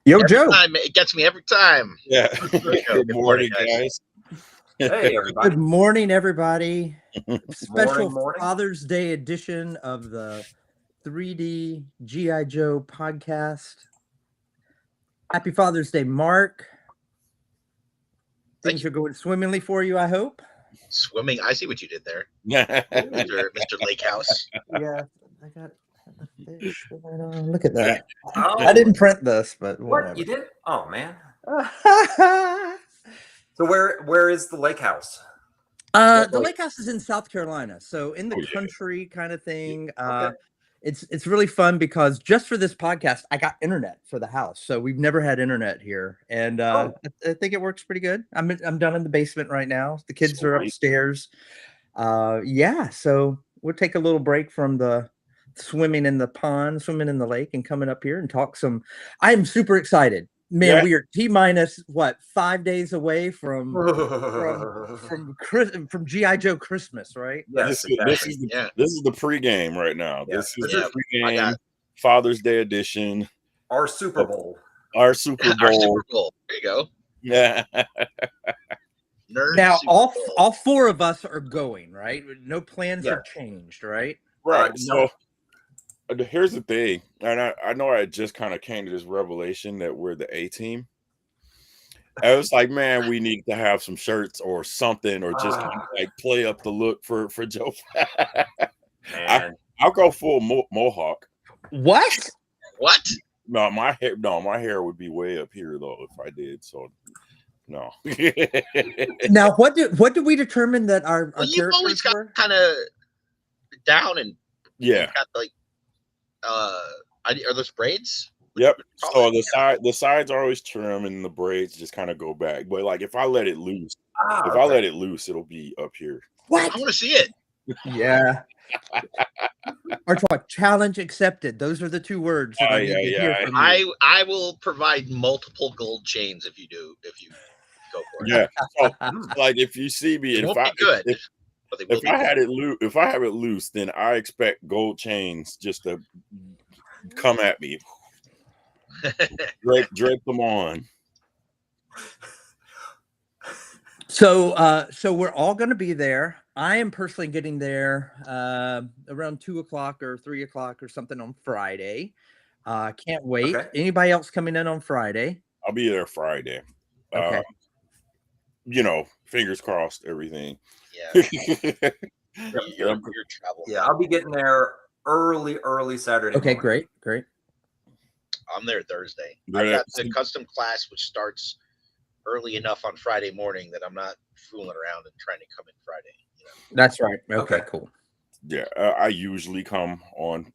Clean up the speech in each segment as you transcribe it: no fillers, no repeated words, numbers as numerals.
Yo, Joe. It gets me every time. Yeah. Good morning, guys. Hey, everybody. Good morning, everybody. Special Morning. Father's Day edition of the 3D G.I. Joe podcast. Happy Father's Day, Mark. Things are going swimmingly for you, I hope. Swimming. I see what you did there, Mr. Lake House. Yeah, I got the fish going on. Look at that. Oh, I didn't print this, but whatever. What? You did? Oh, man. So where is the lake house? The lake house is in South Carolina, so in the country kind of thing. Okay. It's really fun because just for this podcast, I got internet for the house. So we've never had internet here, and I think it works pretty good. I'm down in the basement right now. The kids are upstairs. So we'll take a little break from the swimming in the pond, swimming in the lake, and coming up here and talk some. I am super excited. Man, we are T-minus 5 days away from G.I. Joe Christmas, right? Yes, this is the pregame right now. Yeah. This is the pregame Father's Day edition. Our Super Bowl. Our Super Bowl. Our Super Bowl. There you go. Yeah. Now all four of us are going, right? No plans have changed, right? Right. So here's the thing, and I know I just kind of came to this revelation that we're the A team. I was like, man, we need to have some shirts or something, or just kind of like play up the look for Joe. I'll go full mohawk. What? No, my hair would be way up here though if I did. So no. Now, what did we determine that our you've always got kind of down and got like. Are those braids? Yep. So the sides are always trim and the braids just kind of go back. But like if I let it loose, I let it loose, it'll be up here. What? I want to see it. Yeah. Artwann, challenge accepted. Those are the two words that I need to hear from you. I will provide multiple gold chains if you go for it. Yeah. So, like if you see me, it won't be good. If I have it loose, then I expect gold chains just to come at me. drape them on. So we're all going to be there. I am personally getting there around 2:00 or 3:00 or something on Friday. Can't wait. Okay. Anybody else coming in on Friday? I'll be there Friday. Okay. Fingers crossed, everything. Yeah. Your travel. Yeah, I'll be getting there early Saturday. Okay, morning. Great. I'm there Thursday. I got the custom class, which starts early enough on Friday morning that I'm not fooling around and trying to come in Friday. That's right. Okay, cool. Yeah, I usually come on.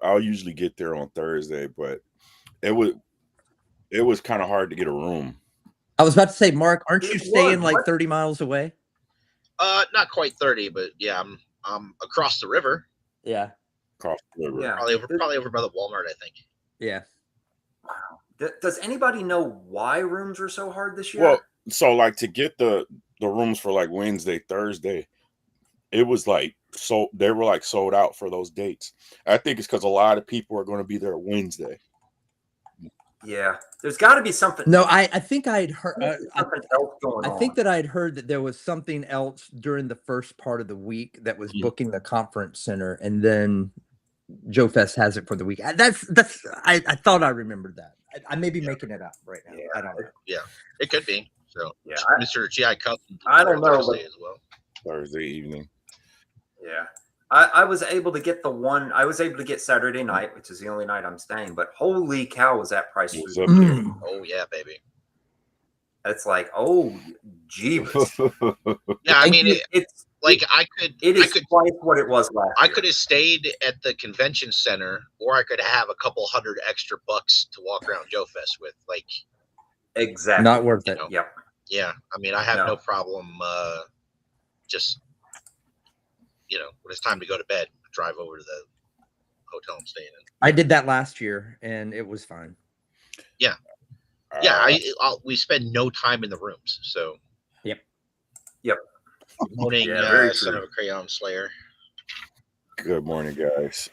I'll usually get there on Thursday, but it was kind of hard to get a room. I was about to say, Mark, aren't you staying like 30 miles away? Not quite 30, but yeah, I'm across the river. Yeah. Across the river. Yeah. Probably over by the Walmart, I think. Yeah. Wow. Does anybody know why rooms were so hard this year? Well, so like to get the rooms for like Wednesday, Thursday, it was like they were like sold out for those dates. I think it's because a lot of people are going to be there Wednesday. Yeah, there's got to be something. No, I think I had heard. Something else going on. I think that I had heard that there was something else during the first part of the week that was booking the conference center, and then Joe Fest has it for the week. That's. I thought I remembered that. I may be making it up right now. Yeah. I don't know. Yeah, it could be. So yeah, Mr. G.I. Cup. I don't know. Thursday as well. Thursday evening. Yeah. I was able to get I was able to get Saturday night, which is the only night I'm staying, but holy cow, was that price What's through up the there? roof. Oh yeah, baby. It's like, oh jeebus. Yeah, I mean it's like it is twice what it was last year. I could have stayed at the convention center, or I could have a couple $100 extra to walk around Joe Fest with. Like, exactly. Not worth it. Yep. Yeah. I mean, I have no problem just when it's time to go to bed, drive over to the hotel I'm staying in. I did that last year, and it was fine. Yeah. We spend no time in the rooms, so. Yep. Good morning, son of a crayon slayer. Good morning, guys.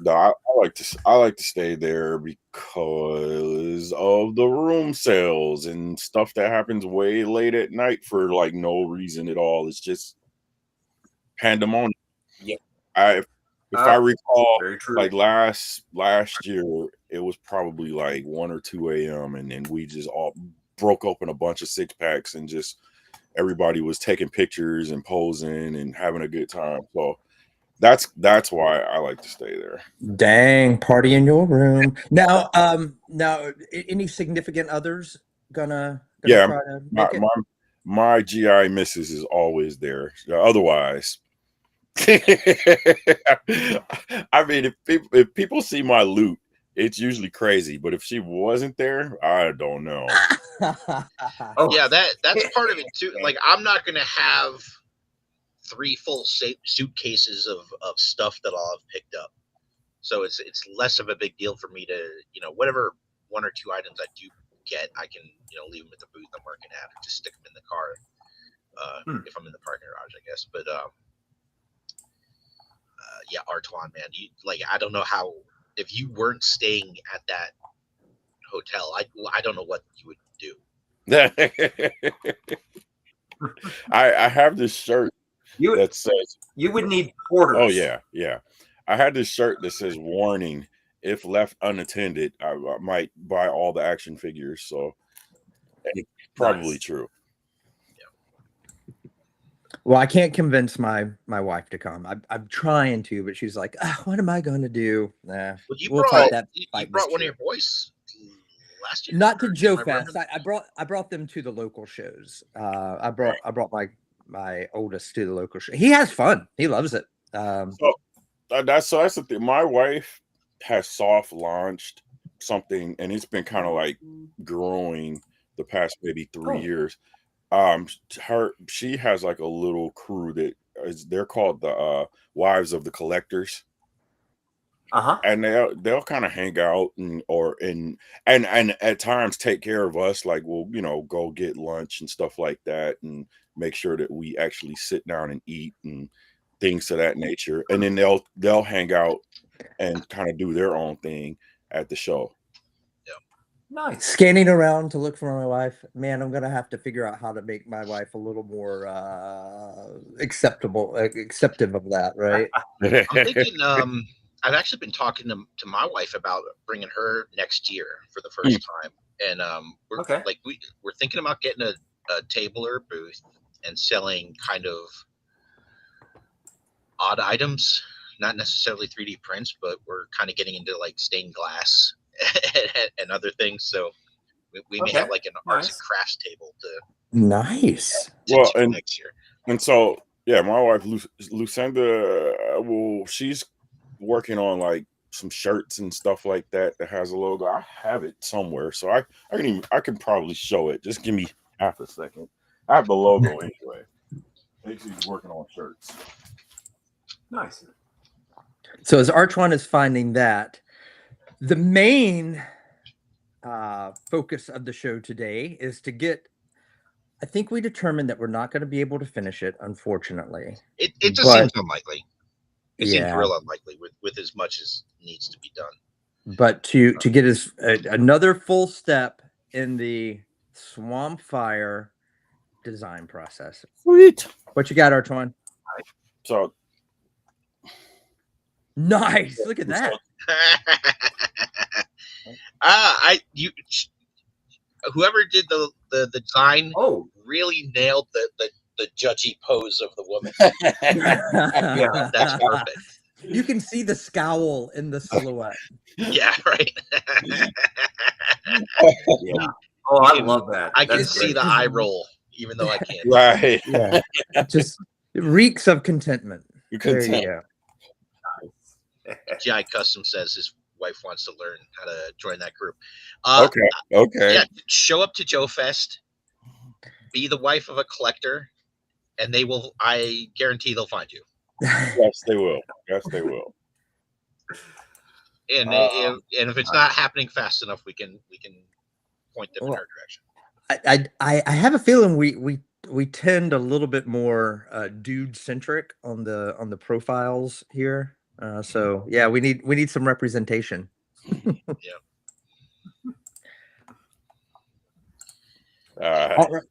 No, I like to stay there because of the room sales and stuff that happens way late at night for like no reason at all. It's just pandemonium. Yeah. If I recall, Very true. like last year, it was probably like 1 or 2 a.m. and then we just all broke open a bunch of 6-packs and just everybody was taking pictures and posing and having a good time. So that's why I like to stay there. Dang, party in your room. Now, any significant others gonna Yeah, try to my make it? my GI missus is always there. Otherwise, I mean, if people see my loot, it's usually crazy. But if she wasn't there, I don't know. Oh, Yeah, that's part of it too. Like, I'm not gonna have 3 full suitcases of stuff that I'll have picked up. So it's less of a big deal for me to, whatever 1 or 2 items I do get, I can, leave them at the booth I'm working at, or just stick them in the car if I'm in the parking garage, I guess. But yeah, Artwann, man, I don't know how, if you weren't staying at that hotel, I don't know what you would do. I have this shirt that says, you would need porters. oh yeah. I had this shirt that says warning, if left unattended, I might buy all the action figures. So it's probably true. Well, I can't convince my wife to come. I'm trying to, but she's like, "What am I going to do?" Nah, Well, you we'll brought fight that. you fight brought this one of year. your boys last year. Not to or Joe am I Fest. remembering? I brought them to the local shows. I brought my oldest to the local show. He has fun. He loves it. So that's the thing. My wife has soft launched something, and it's been kind of like growing the past maybe 3 years. She has like a little crew they're called the Wives of the Collectors. And they'll kind of hang out and at times take care of us, like we'll go get lunch and stuff like that, and make sure that we actually sit down and eat and things of that nature. And then they'll hang out and kind of do their own thing at the show. Nice. Scanning around to look for my wife. Man, I'm gonna have to figure out how to make my wife a little more acceptive of that, right? I'm thinking. I've actually been talking to my wife about bringing her next year for the first time, and we're thinking about getting a table or a booth and selling kind of odd items, not necessarily 3D prints, but we're kind of getting into like stained glass and other things. So we may have like an arts and crafts table to next year. And so yeah, my wife Lucinda, she's working on like some shirts and stuff like that has a logo. I have it somewhere, so I can probably show it. Just give me half a second. I have the logo anyway. She's working on shirts. Nice. So as Artwann is finding that, the main focus of the show today is to get. I think we determined that we're not going to be able to finish it, unfortunately. It just seems unlikely. It seems real unlikely with as much as needs to be done. But to get another full step in the Swampfire design process. Sweet. What you got, Artwann? So nice. Look at that. Whoever did the design really nailed the judgy pose of the woman. Yeah, that's perfect. You can see the scowl in the silhouette. Yeah, right. Yeah. Oh, I love that. I can see the eye roll, even though I can't. Right. Yeah. Just reeks of contentment. There you go. G.I. Custom says his wife wants to learn how to join that group. Okay. Yeah, show up to Joe Fest, be the wife of a collector, and I guarantee they'll find you. Yes, they will. Yes, they will. And if it's not happening fast enough, we can point them in her direction. I have a feeling we tend a little bit more dude centric on the profiles here. So yeah, we need some representation. Yeah. All right.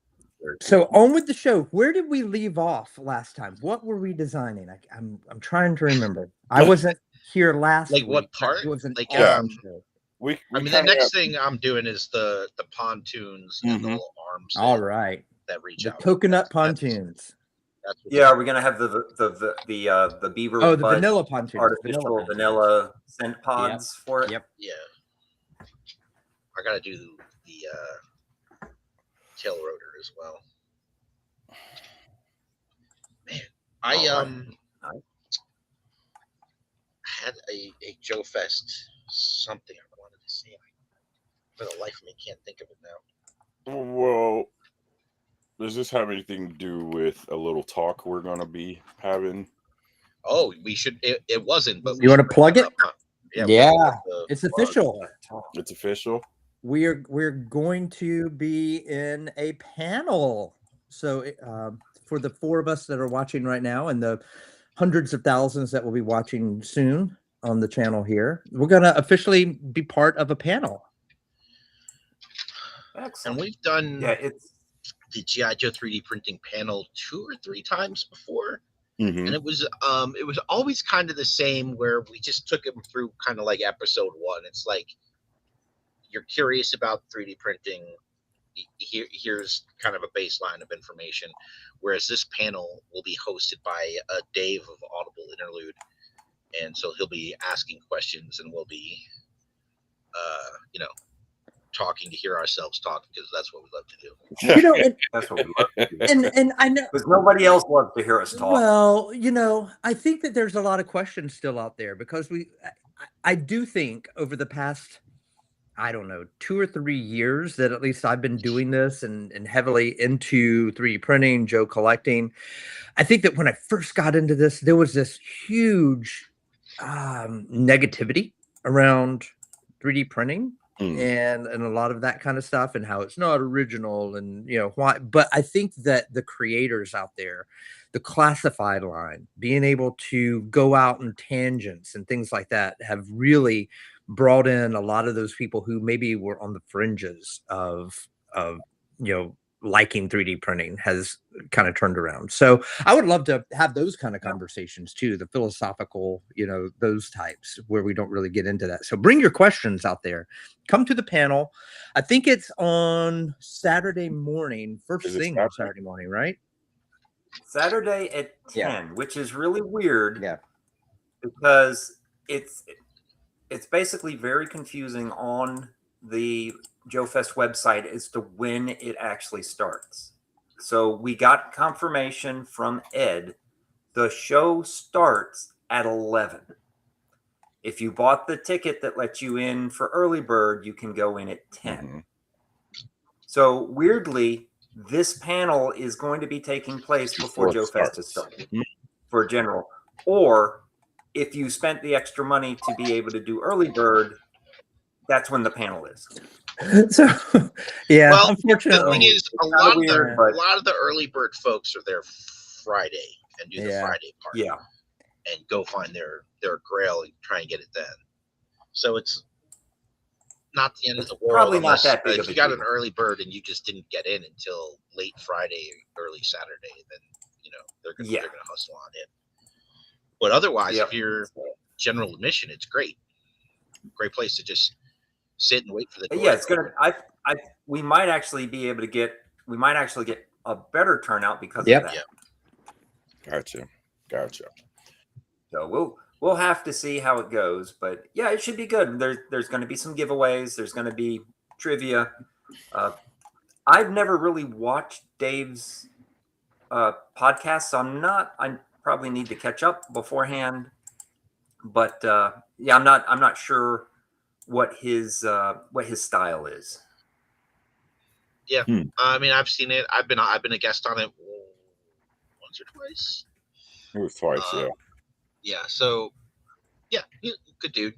So on with the show. Where did we leave off last time? What were we designing? I'm trying to remember. I wasn't here last Like week. what but part? It was an Like awesome show. We I mean, the kinda next thing I'm doing is the pontoons and the little arms. All right. That reach The out. coconut pontoons. That's what Yeah, we're gonna have the beaver. Oh, the butt vanilla pontoons. artificial vanilla scent pods for it. Yep. Yeah. I gotta do the tail rotor as well. Man, I had a Joe Fest something I wanted to say. For the life of me, can't think of it now. Well, does this have anything to do with a little talk we're gonna be having? Oh, we should. It wasn't, but You want to plug it? Huh? Yeah. It's official. It's official. We're going to be in a panel. So for the 4 of us that are watching right now, and the hundreds of thousands that will be watching soon on the channel here, we're going to officially be part of a panel. Excellent. And we've done it's the G.I.JOE 3D printing panel 2 or 3 times before. Mm-hmm. And it was always kind of the same, where we just took them through kind of like episode 1. It's like, you're curious about 3D printing. Here's kind of a baseline of information. Whereas this panel will be hosted by Dave of Audible Interlude. And so he'll be asking questions, and we'll be, talking to hear ourselves talk, because that's what we love to do. That's what we love to do. And I know, because nobody else loves to hear us talk. well, I think that there's a lot of questions still out there, because I do think over the past, I don't know, 2 or 3 years that at least I've been doing this and heavily into 3D printing, Joe collecting. I think that when I first got into this, there was this huge negativity around 3D printing and a lot of that kind of stuff, and how it's not original, and why. But I think that the creators out there, the classified line, being able to go out in tangents and things like that, have really brought in a lot of those people who maybe were on the fringes of liking 3D printing, has kind of turned around. So I would love to have those kind of conversations too, the philosophical, those types, where we don't really get into that. So bring your questions out there. Come to the panel. I think it's on Saturday morning, first thing on Saturday morning, right? Saturday at 10, which is really weird. Yeah. Because it's basically very confusing on the Joe Fest website as to when it actually starts. So we got confirmation from Ed. The show starts at 11. If you bought the ticket that lets you in for early bird, you can go in at 10. Mm-hmm. So weirdly, this panel is going to be taking place before Joe Fest is started for general. Or if you spent the extra money to be able to do early bird, that's when the panel is. So, yeah. Well, unfortunately, the thing is, a lot of the early bird folks are there Friday and do the Friday part. Yeah. And go find their grail and try and get it then. So it's not the end of the world. Probably not that big. If you got an early bird and you just didn't get in until late Friday, early Saturday, then they're gonna hustle on in. But otherwise, if you're general admission, it's great. Great place to just sit and wait for the door. Yeah, it's gonna. We might actually be able to get. We might actually get a better turnout because of that. Yeah. Gotcha. So we'll have to see how it goes, but yeah, it should be good. There's going to be some giveaways. There's going to be trivia. I've never really watched Dave's podcast, so I probably need to catch up beforehand. But I'm not sure what his style is. Yeah, I mean, I've seen it. I've been a guest on it once or twice. It was twice, yeah. Yeah, so good dude,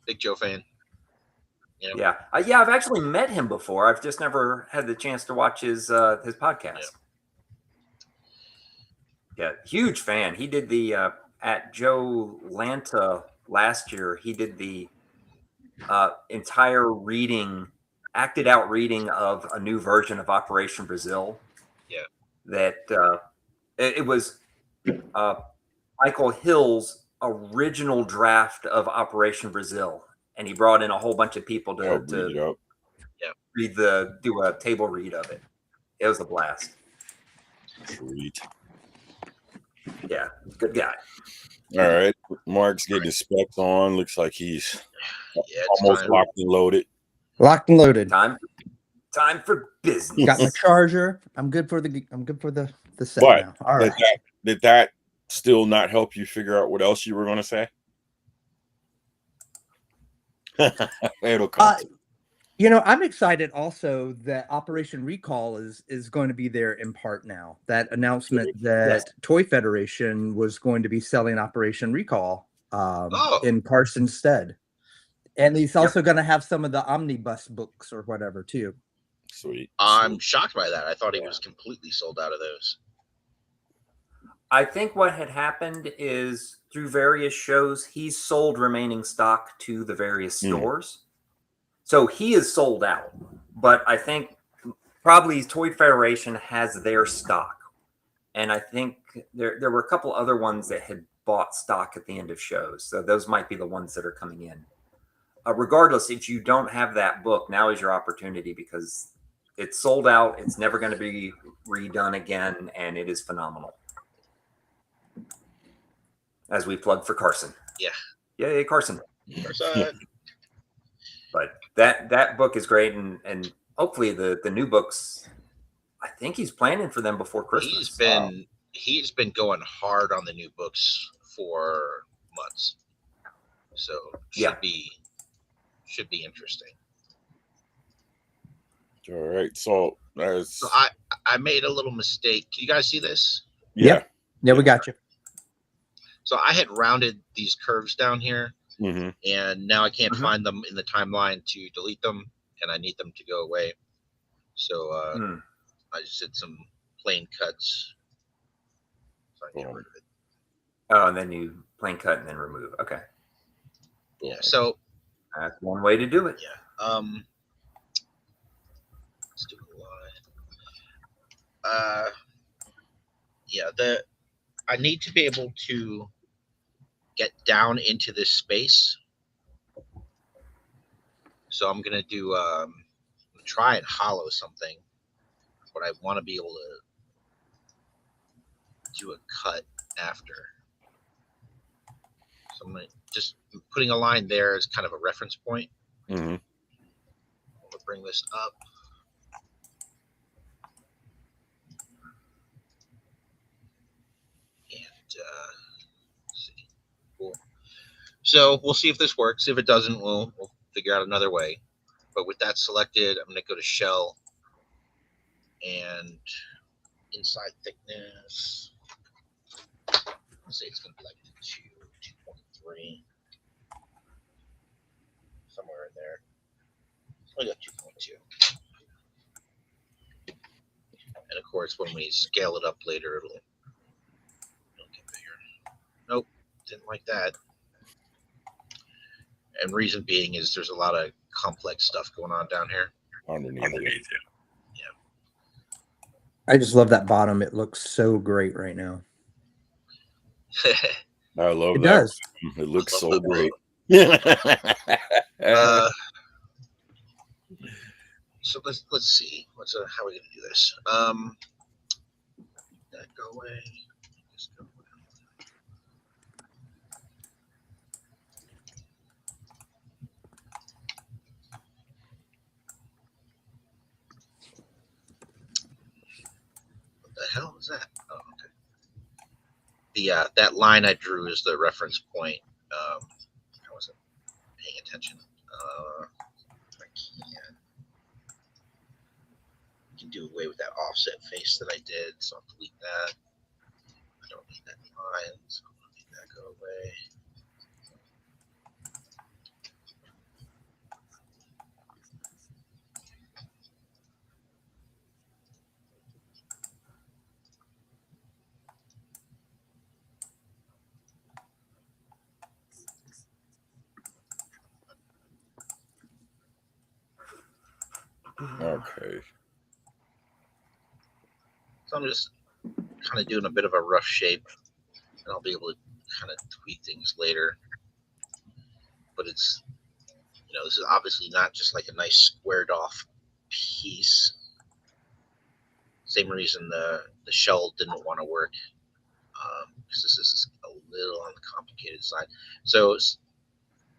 big Joe fan. Yeah, I've actually met him before. I've just never had the chance to watch his podcast. Yeah, huge fan. He did the at Joe Lanta last year, he did the entire acted out reading of a new version of Operation Brazil. Yeah. That it was Michael Hill's original draft of Operation Brazil, and he brought in a whole bunch of people I'll read it up. do a table read of it. It was a blast. Sweet. Yeah, good guy. All right. Mark's getting his specs on. Looks like he's it's almost time. locked and loaded. Locked and loaded. Time for business. Got my charger. I'm good for the set But now. All right. Did that still not help you figure out what else you were going to say? It'll come. I'm excited also that Operation Recall is going to be there in part now. That announcement that Toy Federation was going to be selling Operation Recall in Carson's stead. And he's also going to have some of the omnibus books or whatever too. Sweet. I'm shocked by that. I thought he was completely sold out of those. I think what had happened is through various shows, he's sold remaining stock to the various stores. So he is sold out. But I think probably Toy Federation has their stock. And I think there were a couple other ones that had bought stock at the end of shows. So those might be the ones that are coming in. Regardless, if you don't have that book, now is your opportunity because it's sold out. It's never going to be redone again, and it is phenomenal. As we plug for Carson. Yeah. Yay, Carson. Carson. But that book is great, and hopefully the new books, I think he's planning for them before Christmas. He's been going hard on the new books for months. So should be interesting. All right. So I made a little mistake. Can you guys see this? Yeah, we got you. So I had rounded these curves down here, and now I can't find them in the timeline to delete them, and I need them to go away. So I just did some plain cuts. So I can get rid of it. Oh, and then you plain cut and then remove. Okay. Yeah. So that's one way to do it. Yeah. Let's do a line. I need to be able to get down into this space. So I'm gonna do try and hollow something, but I want to be able to do a cut after. So I'm gonna just putting a line there as kind of a reference point. Mm-hmm. We'll bring this up. And see. Cool. So we'll see if this works. If it doesn't, we'll figure out another way. But with that selected, I'm going to go to shell and inside thickness. Let's say it's going to be like 2.3. Somewhere in there. I got 2.2. And of course, when we scale it up later, it'll get bigger. Nope, didn't like that. And reason being is there's a lot of complex stuff going on down here. Underneath it. Yeah. I just love that bottom. It looks so great right now. I love it. That. Does. It looks so great. So let's see. How are we gonna do this? That go away. Just go away. What the hell is that? Oh, okay. That line I drew is the reference point. I wasn't paying attention. I can do away with that offset face that I did, so I'll delete that. I don't need that line, so I'll make that go away. Okay. So I'm just kind of doing a bit of a rough shape, and I'll be able to kind of tweak things later. But it's, this is obviously not just like a nice squared off piece. Same reason the shell didn't want to work, because this is a little on the complicated side. So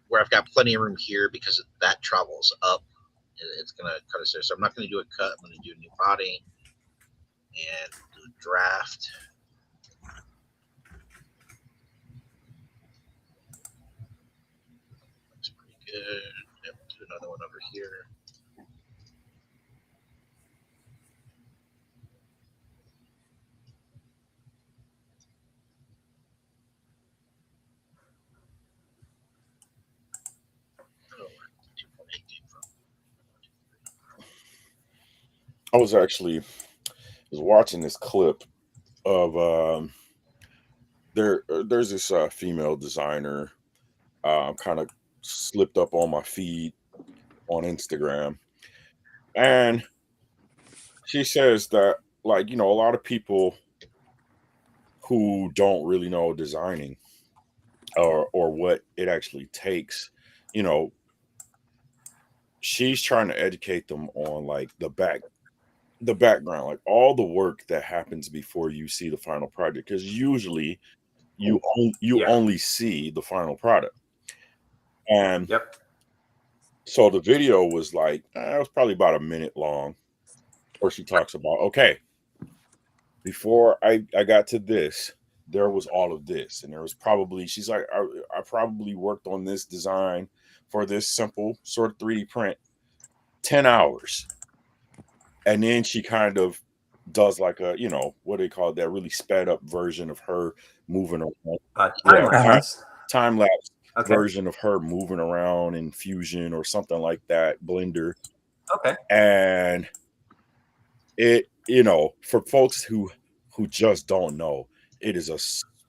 where I've got plenty of room here, because that travels up, it's going to cut us there. So I'm not going to do a cut. I'm going to do a new body and do a draft. Looks pretty good. Yep, do another one over here. I was watching this clip of there's this female designer kind of slipped up on my feed on Instagram, and she says that, like, a lot of people who don't really know designing or what it actually takes, she's trying to educate them on like the background, like all the work that happens before you see the final project, because usually you only see the final product. And so the video was like, it was probably about a minute long, where she talks about, okay, before I got to this, there was all of this, and there was probably, she's like, I probably worked on this design for this simple sort of 3D print 10 hours. And then she kind of does like a, what do they call it, that really sped up version of her moving around. Time lapse version of her moving around in Fusion or something like that, Blender. Okay. And it, for folks who just don't know, it is a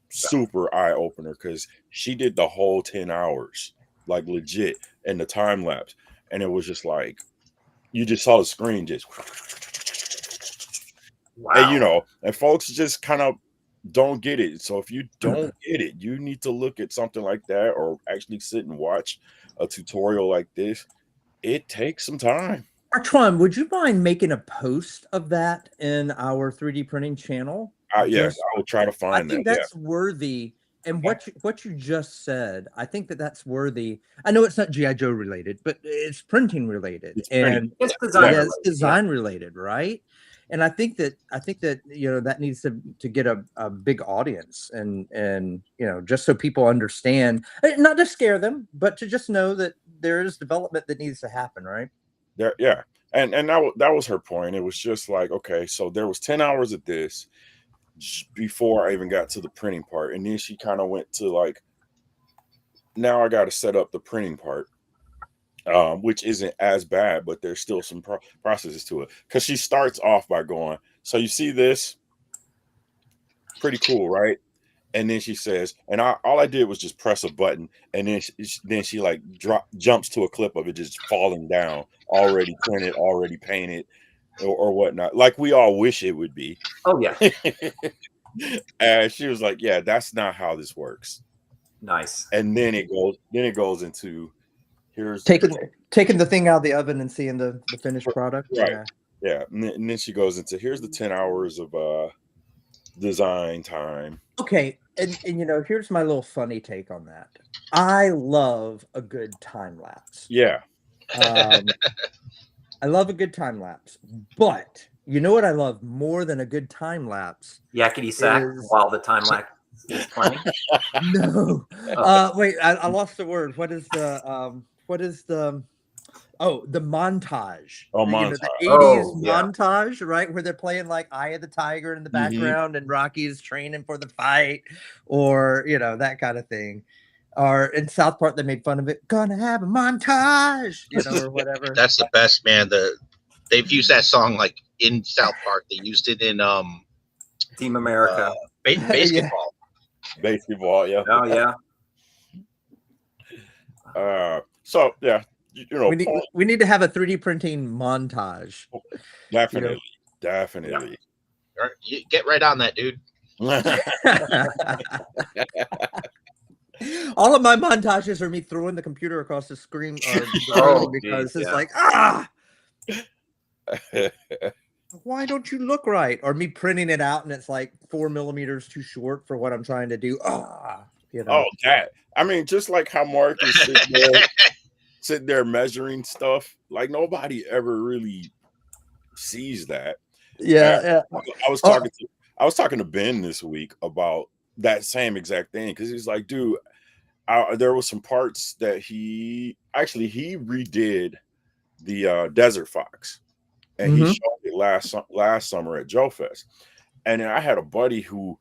super eye opener, because she did the whole 10 hours, like legit, in the time lapse. And it was just like, you just saw the screen just, wow. And folks just kind of don't get it. So if you don't get it, you need to look at something like that, or actually sit and watch a tutorial like this. It takes some time. Artwann, would you mind making a post of that in our 3D printing channel? Yes, I will try to find that. I think that's worthy. And what you just said, I think that's worthy. I know it's not G.I.JOE related, but it's printing related. It's design related, right? And I think that that needs to get a big audience, and just so people understand, not to scare them, but to just know that there is development that needs to happen, right? Yeah. And that was her point. It was just like, okay, so there was 10 hours of this before I even got to the printing part, and then she kind of went to like, now I got to set up the printing part, which isn't as bad, but there's still some processes to it, because she starts off by going, so you see this, pretty cool, right? And then she says, and all I did was just press a button, and then she like jumps to a clip of it just falling down, already printed, already painted, or whatnot, like we all wish it would be. Oh yeah. And she was like, yeah, that's not how this works. Nice. And then it goes into, here's taking the thing out of the oven and seeing the finished product. Right. Yeah. And then she goes into, here's the 10 hours of design time. Okay. And here's my little funny take on that. I love a good time lapse. Yeah. I love a good time lapse, but you know what I love more than a good time lapse? Yakety sack while the time lapse is playing. No. Wait, I lost the word. What is the the montage. Oh, montage. The 80s montage, right? Where they're playing like Eye of the Tiger in the background, and Rocky's training for the fight, or that kind of thing. Or in South Park, they made fun of it. Gonna have a montage, or whatever. That's the best, man. They've used that song like in South Park. They used it in Team America, basketball. Basketball, yeah. Oh yeah. So yeah, you know, we need to have a 3D printing montage. definitely, definitely. All right, you get right on that, dude. All of my montages are me throwing the computer across the screen or the Oh, room because geez, it's yeah. like, why don't you look right? Or me printing it out and it's like 4 millimeters too short for what I'm trying to do. You know. Oh, that. I mean, just like how Mark is sitting there measuring stuff, like nobody ever really sees that. Yeah. I was talking to Ben this week about that same exact thing because he's like, dude, there was some parts that he redid the Desert Fox, and he showed it last summer at Joe Fest. And then I had a buddy who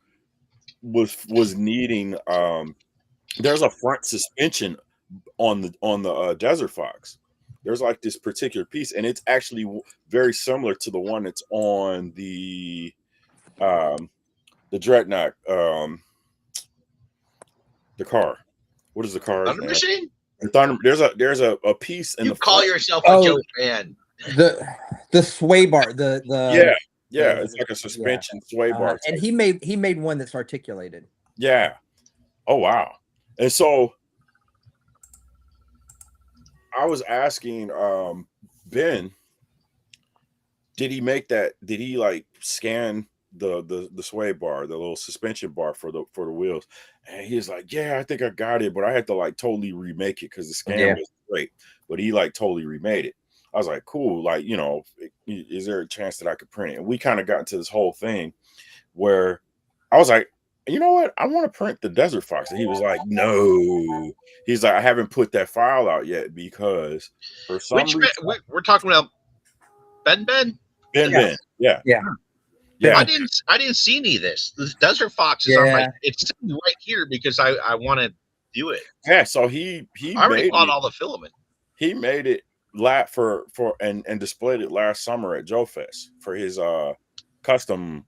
was needing there's a front suspension on the Desert Fox. There's like this particular piece, and it's actually very similar to the one that's on the Dreadnought, the car. What is the car? Thunder Machine? There's a piece in you the call front. yourself a Joe fan. The sway bar, it's like a suspension sway bar. And he made one that's articulated. Yeah. Oh wow. And so I was asking Ben, did he make that? Did he like scan the sway bar, the little suspension bar for the wheels? And he was like, yeah, I think I got it, but I had to like totally remake it because the scan was great. But he like totally remade it. I was like, cool. Like, you know, is there a chance that I could print it? And we kind of got into this whole thing where I was like, you know what? I want to print the Desert Fox. And he was like, no. He's like, I haven't put that file out yet because for some reason. We're talking about Ben. Ben. Yeah. I didn't see any of this. The Desert Fox is on it's sitting right here because I want to do it. Yeah, so he I already bought all the filament. He made it and displayed it last summer at Joe Fest for his custom,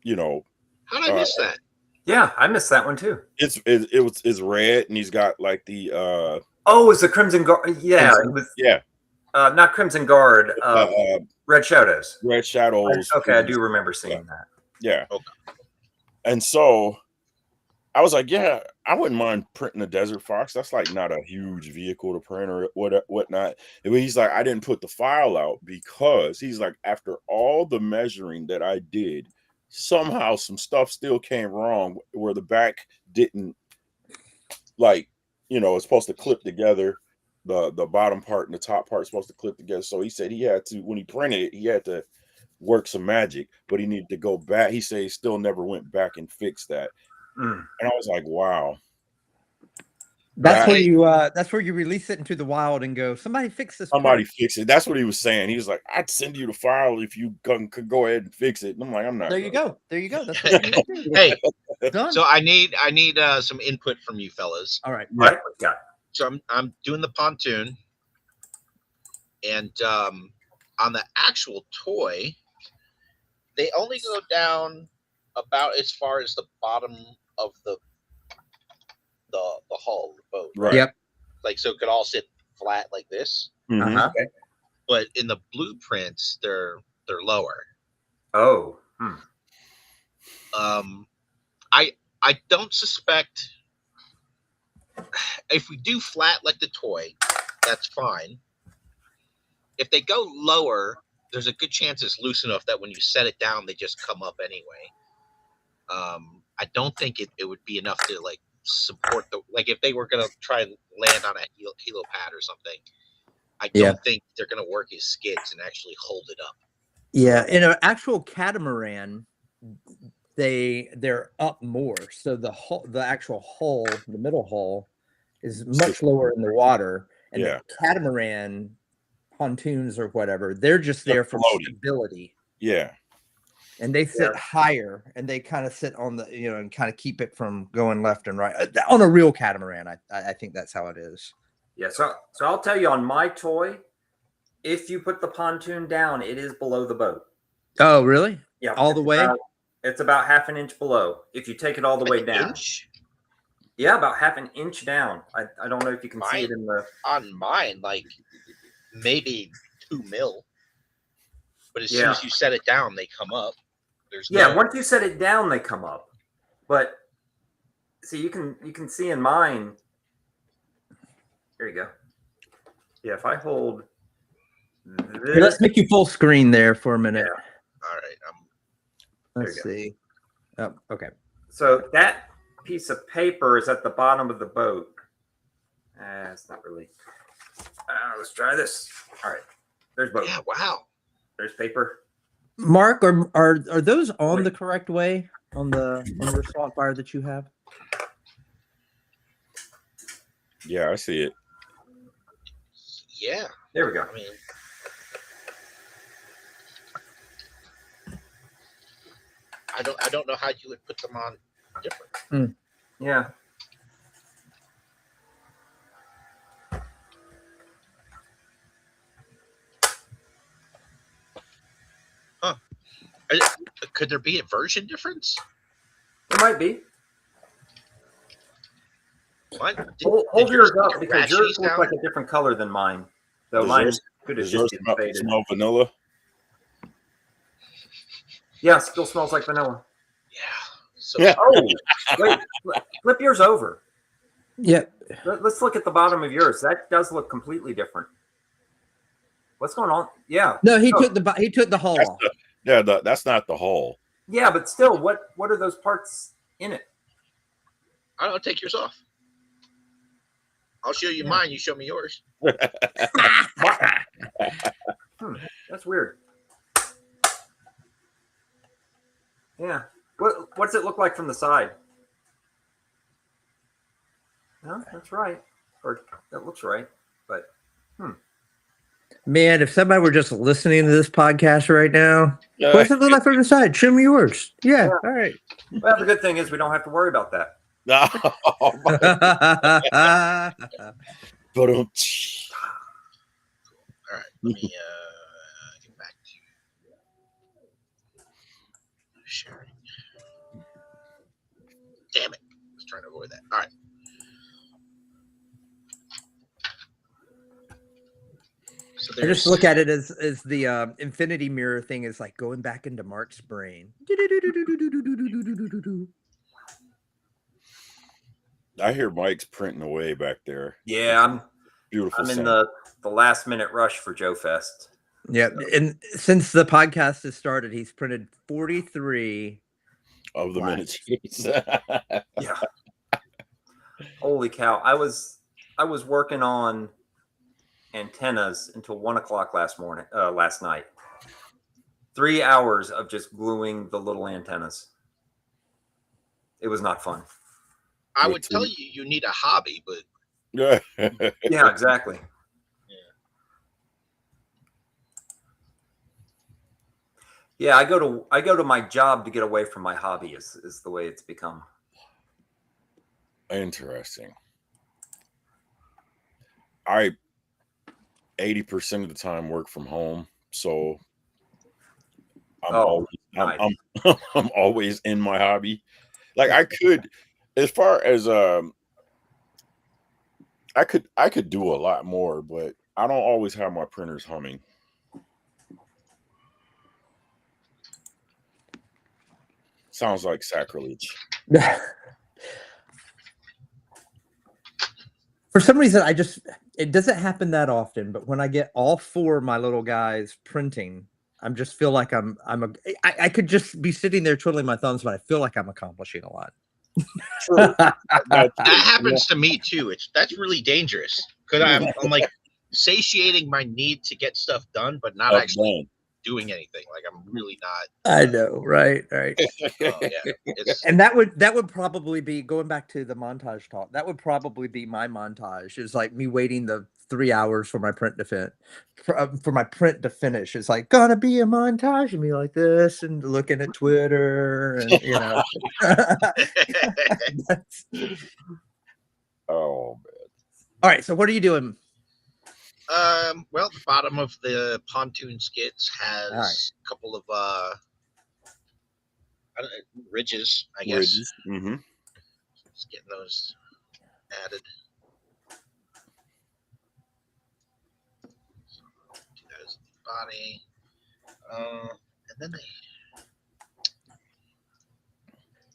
you know. How did I miss that? Yeah, I missed that one too. It's red and he's got like the it's the Crimson Guard. Yeah, it was not Crimson Guard. Red Shadows. Red Shadows. Okay, I do remember seeing that. Yeah. Okay. And so I was like, yeah, I wouldn't mind printing a Desert Fox. That's like not a huge vehicle to print or whatnot. And he's like, I didn't put the file out because he's like, after all the measuring that I did, somehow some stuff still came wrong where the back didn't, like, you know, it's supposed to clip together. The bottom part and the top part is supposed to clip together. So he said he had to, when he printed it, he had to work some magic, but he needed to go back. He said he still never went back and fixed that. And I was like, wow. That's where you release it into the wild and go, somebody fix this. Somebody fix it. That's what he was saying. He was like, I'd send you the file if you could go ahead and fix it. And I'm like, I'm not. There you go. That's what you need to do. Hey, done. So I need some input from you fellas. All right. Yeah. Yeah. So I'm doing the pontoon, and on the actual toy, they only go down about as far as the bottom of the hull of the boat. Right. Yep. Like, so it could all sit flat like this. Mm-hmm. Okay. But in the blueprints, they're lower. Oh. I don't suspect. If we do flat like the toy, that's fine. If they go lower, there's a good chance it's loose enough that when you set it down, they just come up anyway. I don't think it would be enough to like support like if they were gonna try and land on a helipad or something. I don't think they're gonna work as skids and actually hold it up. Yeah, in an actual catamaran, they're up more, so the actual hull, the middle hull, is much lower in the water, and the catamaran pontoons or whatever, they're just there for stability. Yeah, and they sit higher, and they kind of sit on the and kind of keep it from going left and right on a real catamaran. I think that's how it is. Yeah, so I'll tell you on my toy, if you put the pontoon down, it is below the boat. Oh, really? Yeah, all the way. It's about half an inch below. If you take it all the way down. Yeah, about half an inch down. I don't know if you can see it in the on mine, like maybe 2 mil. But as soon as you set it down, they come up. There's once you set it down, they come up. But see, you can see in mine. There you go. Yeah, if I hold this, Hey, let's make you full screen there for a minute. All right. Let's see. Oh, okay. So that piece of paper is at the bottom of the boat. It's not really. Let's try this. All right. There's boat. Yeah. Wow. There's paper. Mark, are those on the correct way on your Swampfire that you have? Yeah, I see it. Yeah. There we go. I mean, I don't know how you would put them on different. Yeah. Huh. Could there be a version difference? It might be. Hold Did yours get up because yours looks like a different color than mine. Though mine could have just been faded. Smell vanilla? Yeah, still smells like vanilla. Yeah. So, wait, flip yours over. Yep. Let's look at the bottom of yours. That does look completely different. What's going on? Yeah. No, he took the hull off. That's not the hull. Yeah, but still, what are those parts in it? I don't know, take yours off. I'll show you mine. You show me yours. That's weird. Yeah. What's it look like from the side? No, that's right. Or that looks right. But man, if somebody were just listening to this podcast right now, what's it look like from the side? Show me yours. Yeah. All right. Well, the good thing is we don't have to worry about that. But All right, let me get back to sharing. Damn it! I was trying to avoid that. All right. So I just look at it as the infinity mirror thing is like going back into Mark's brain. I hear Mike's printing away back there. Yeah, Beautiful. I'm in the last minute rush for Joe Fest. Yeah, and since the podcast has started, he's printed 43 of the miniatures. Yeah. Holy cow! I was working on antennas until 1 o'clock last night. 3 hours of just gluing the little antennas. It was not fun. I would tell you need a hobby, but yeah, exactly. Yeah, I go to my job to get away from my hobby is the way it's become. Interesting. I 80% of the time work from home, so I'm always in my hobby. Like I could, as far as I could do a lot more, but I don't always have my printers humming. Sounds like sacrilege. For some reason, it doesn't happen that often, but when I get all four of my little guys printing, I just feel like I could just be sitting there twiddling my thumbs, but I feel like I'm accomplishing a lot. True. That happens to me too. That's really dangerous because I'm like satiating my need to get stuff done, but not actually doing anything. Like I'm really not. I know, right? Yeah, and that would probably be going back to the montage talk. That would probably be my montage. Is like me waiting the 3 hours for my print to finish. It's like gonna be a montage of me like this and looking at Twitter and you know. Oh man! All right, so what are you doing? Well, the bottom of the pontoon skits has a couple of ridges, I guess. Ridges. Mm-hmm. Just getting those added. Do that as the body. And then they.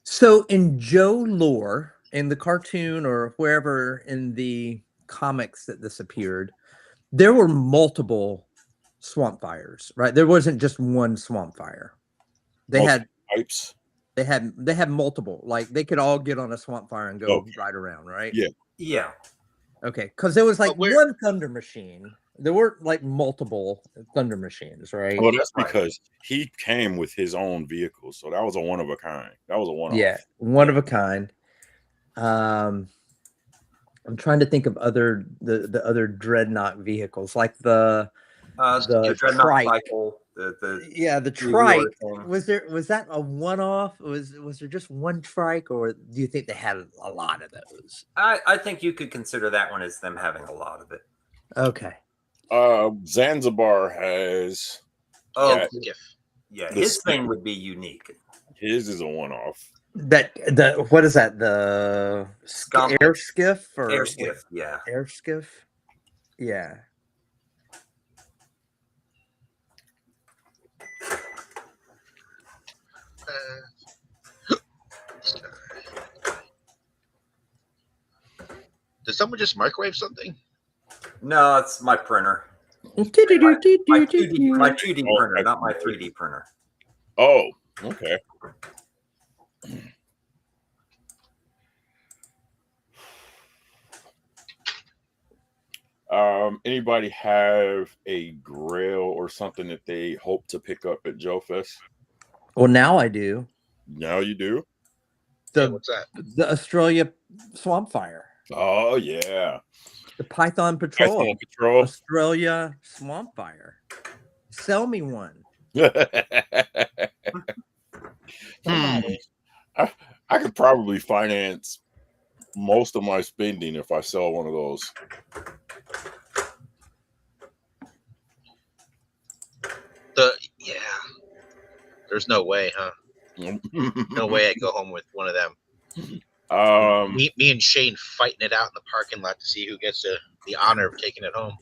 So in Joe lore, in the cartoon or wherever in the comics that this appeared, there were multiple Swampfires, right? There wasn't just one Swampfire. They Multiple had types. they had multiple. Like they could all get on a Swampfire and go right around, right? Yeah. Yeah. Okay, because there was like But one Thunder Machine. There weren't like multiple Thunder Machines, right? Well, that's Right. because he came with his own vehicle, so that was a one of a kind. That was a one-off. Yeah, one of a kind. I'm trying to think of the other Dreadnought vehicles, like the Dreadnought trike. cycle. The Yeah, the reorder trike. thing. Was that a one-off? Was there just one trike, or do you think they had a lot of those? I think you could consider that one as them having a lot of it. Okay. Zanzibar has. Oh, that. yeah. The His thing stick. would be unique. His is a one-off. What is that? The Scum- air skiff or Air skiff. Yeah. air skiff? Yeah. Did someone just microwave something? No, it's my printer. My 2D printer, not my 3D printer. Oh, okay. Anybody have a grail or something that they hope to pick up at Joe Fest? Well, now I do. Now you do? What's that? The Australia Swampfire. Oh, yeah. The Python Patrol. Python Patrol. Australia Swampfire. Sell me one. I could probably finance most of my spending if I sell one of those. Yeah. There's no way, huh? No way I'd go home with one of them. Me and Shane fighting it out in the parking lot to see who gets the honor of taking it home.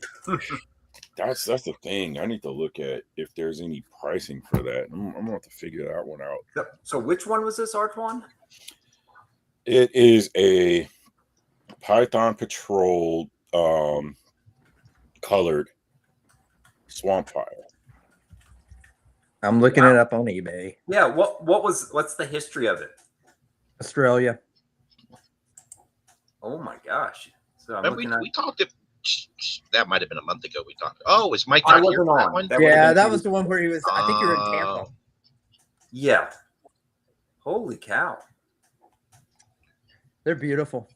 That's the thing. I need to look at if there's any pricing for that. I'm gonna have to figure that one out. So which one was this, Artwann? It is a Python Patrol colored Swampfire. I'm looking it up on eBay. Yeah, what's the history of it? Australia. Oh my gosh. So we talked that might have been a month ago. We talked. Oh, is Mike I not here wasn't for that on. one? That was the one where he was. I think you were in Tampa. Yeah. Holy cow. They're beautiful.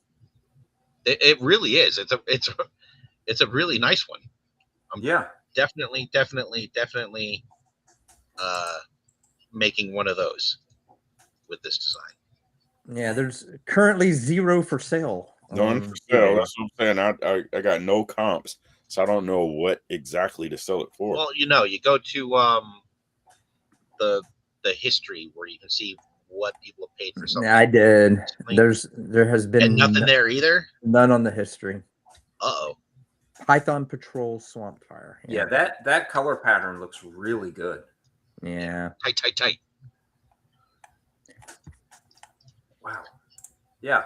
It really is. It's a really nice one. Yeah. Definitely making one of those with this design. Yeah, there's currently 0 for sale. None for sale. That's what I'm saying. I got no comps, so I don't know what exactly to sell it for. Well, you go to the history where you can see what people have paid for something. Yeah, I did. There has been nothing there either. None on the history. Uh-oh. Python Patrol Swampfire. Yeah, that color pattern looks really good. Yeah. Tight. Wow. Yeah.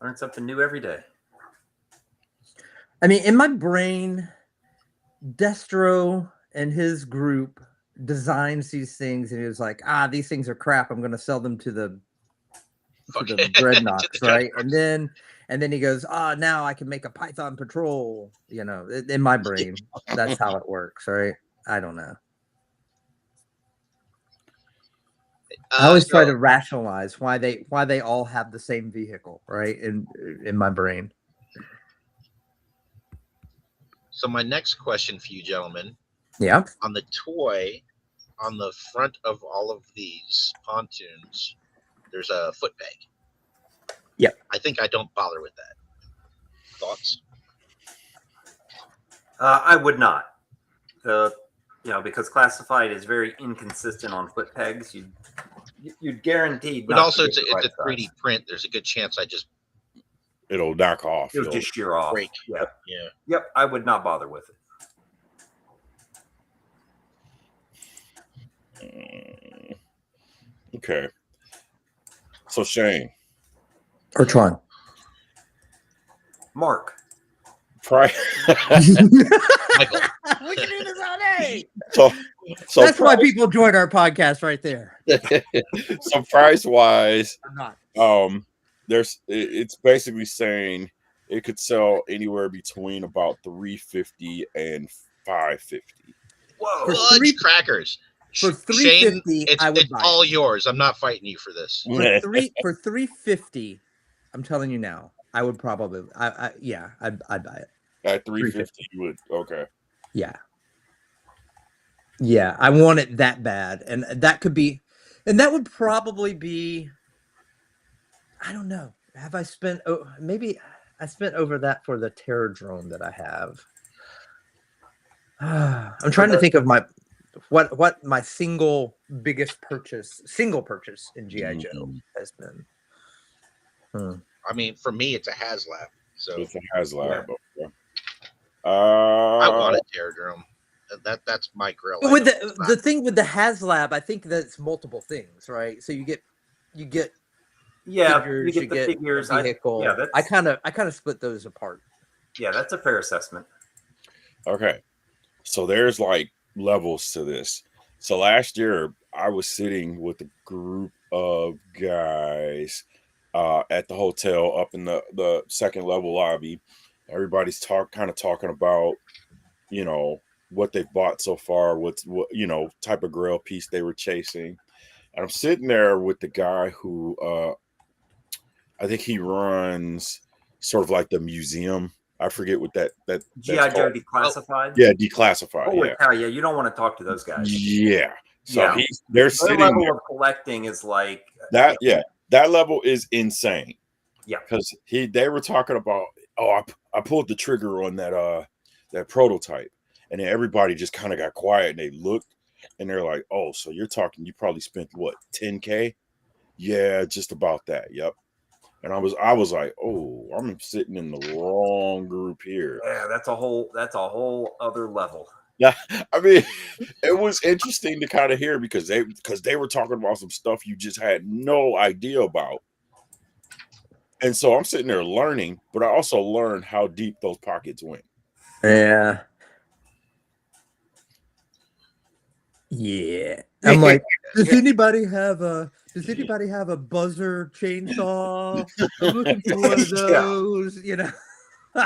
Learn something new every day. I mean, in my brain, Destro and his group designs these things, and he was like, these things are crap. I'm going to sell them to the Dreadnoughts, right? And then he goes, now I can make a Python Patrol. In my brain, that's how it works, right? I don't know. I always try to rationalize why they all have the same vehicle, right? In my brain. So my next question for you gentlemen. Yeah. On the toy, on the front of all of these pontoons, there's a foot peg. Yeah. I think I don't bother with that. Thoughts? I would not. Because classified is very inconsistent on foot pegs. You'd guaranteed. But also, it's a 3D print. There's a good chance I just it'll knock off. It'll just shear off. break. Yeah. Yeah. Yep. I would not bother with it. Okay. So Shane. Artwann. Mark. Michael. We can do this all day. So That's why people join our podcast right there. So price wise, I'm not. it's basically saying it could sell anywhere between about $350 and $550. Whoa, For fudge crackers. For Shane, $350, it's I would buy all it. yours. I'm not fighting you for this. For $350, I'm telling you now, I would probably, I'd buy it. At $350, you would. Okay. Yeah. Yeah, I want it that bad, and that would probably be. I don't know. Have I spent? Oh, maybe I spent over that for the Terror drone that I have. I'm trying to think of what my single purchase in G.I. Joe has been. I mean, for me, it's a HasLab. So it's a HasLab. Yeah. Okay. I want a Terror drone. That's my grill. With the thing with the HasLab, I think that's multiple things, right? So you get figures, you get the figures. Vehicle. I kind of split those apart. Yeah, that's a fair assessment. Okay, so there's like levels to this. So last year I was sitting with a group of guys at the hotel up in the second level lobby. Everybody's talking about, you know, what they've bought so far, what type of grail piece they were chasing. And I'm sitting there with the guy who I think he runs sort of like the museum. I forget what that G.I.JOE Declassified. Yeah, Declassified. Oh, yeah, you don't want to talk to those guys. Yeah. So yeah. They're sitting level there. Of collecting is like that. Yeah, that level is insane. Yeah, because they were talking about, I pulled the trigger on that prototype, and then everybody just kind of got quiet and they looked and they're like, oh, so you probably spent what, $10K? Yeah, just about that. Yep. And I was like, oh, I'm sitting in the wrong group here. Yeah, that's a whole other level. Yeah, I mean, it was interesting to kind of hear because they were talking about some stuff you just had no idea about. And so I'm sitting there learning, but I also learned how deep those pockets went. Yeah. Yeah. I'm like, does anybody have a buzzer chainsaw? I'm looking for one of those, you know.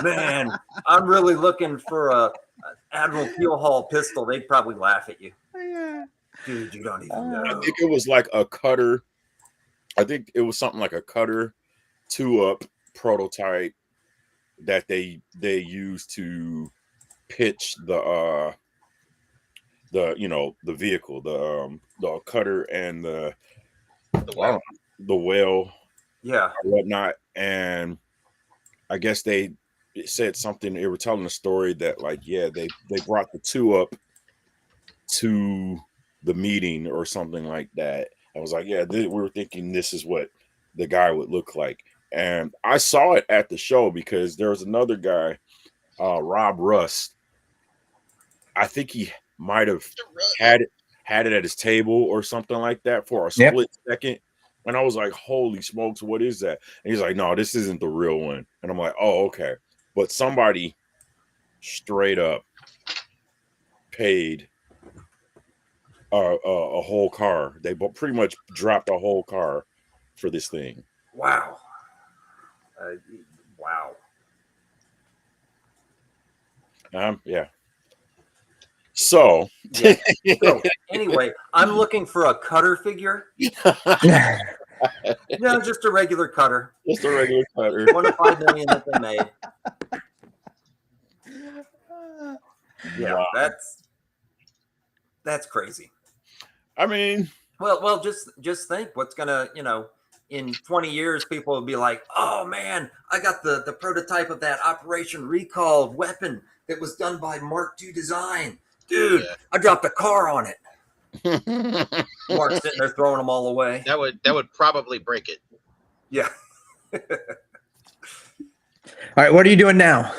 Man, I'm really looking for a Admiral Peel Hall pistol. They'd probably laugh at you. Yeah. Dude, you don't even know. I think it was like a cutter. I think it was something like a cutter 2-up prototype that they used to pitch the vehicle, the cutter and the whale, yeah, whatnot. And I guess they said something. They were telling a story that they brought the 2-up to the meeting or something like that. I was like, we were thinking this is what the guy would look like. And I saw it at the show because there was another guy, Rob Rust. I think he might have had it at his table or something like that for a split second. And I was like, holy smokes, what is that? And he's like, no, this isn't the real one. And I'm like, oh, okay. But somebody straight up paid a whole car. They pretty much dropped a whole car for this thing. Wow. Wow. Yeah. So anyway, I'm looking for a cutter figure. No, just a regular cutter. Just a regular cutter. 1 to 5 million that they made. Yeah, wow. That's crazy. I mean, well, just think what's gonna, in 20 years, people will be like, oh man, I got the prototype of that Operation Recall weapon that was done by Mark II Design. Dude, I dropped a car on it. Mark's sitting there throwing them all away. That would probably break it. Yeah. All right, what are you doing now?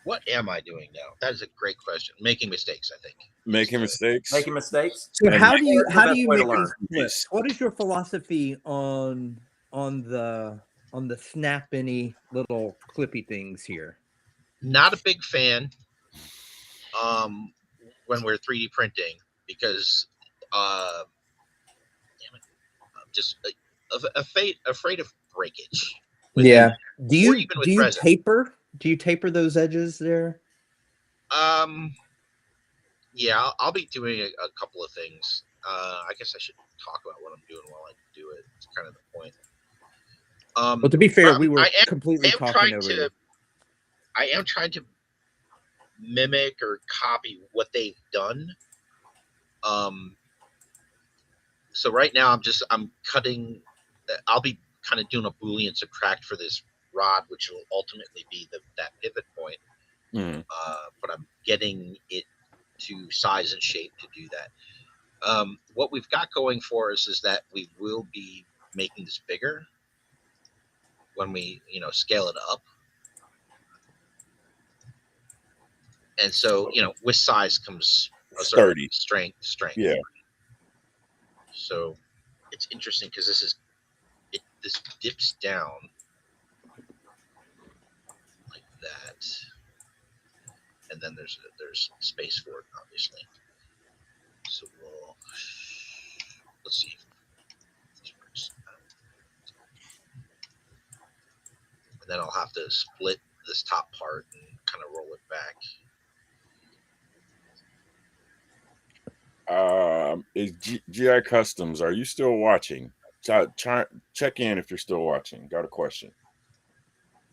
What am I doing now? That is a great question. Making mistakes, I think. Making mistakes. Making mistakes. So And how do you the best way to make learn. these flips? What is your philosophy on the snap any little clippy things here? Not a big fan when we're 3D printing because damn it, I'm just afraid of breakage. Yeah. Do or you even with resin. taper? Do you taper those edges there? Yeah, I'll be doing a couple of things. I guess I should talk about what I'm doing while I do it. It's kind of the point. Well, to be fair, we were I am completely talking over you. I am trying to mimic or copy what they've done. So right now I'm cutting. I'll be kind of doing a Boolean subtract for this rod, which will ultimately be that pivot point. But I'm getting it to size and shape to do that. What we've got going for us is that we will be making this bigger when we scale it up. And so, with size comes a certain strength. Yeah. So it's interesting because this dips down like that, and then there's space for it, obviously. So let's see if this works. And then I'll have to split this top part and kind of roll it back. Is GI Customs, are you still watching? Check in if you're still watching. Got a question.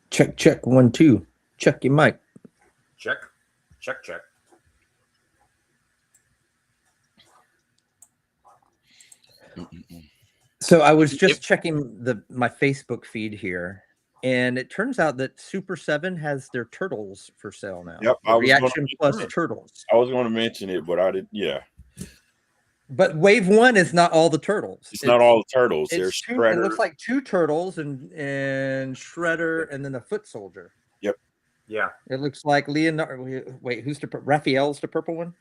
Check 1 2. Check your mic. Check. So I was just checking my Facebook feed here, and it turns out that Super 7 has their turtles for sale now. Yep, Reaction plus turtles. I was going to mention it, but I did. Yeah. But Wave 1 is not all the turtles. It's not all the turtles. There's Shredder. It looks like 2 turtles and Shredder and then a foot soldier. Yep. Yeah. It looks like Leonardo. Wait, who's Raphael's the purple one?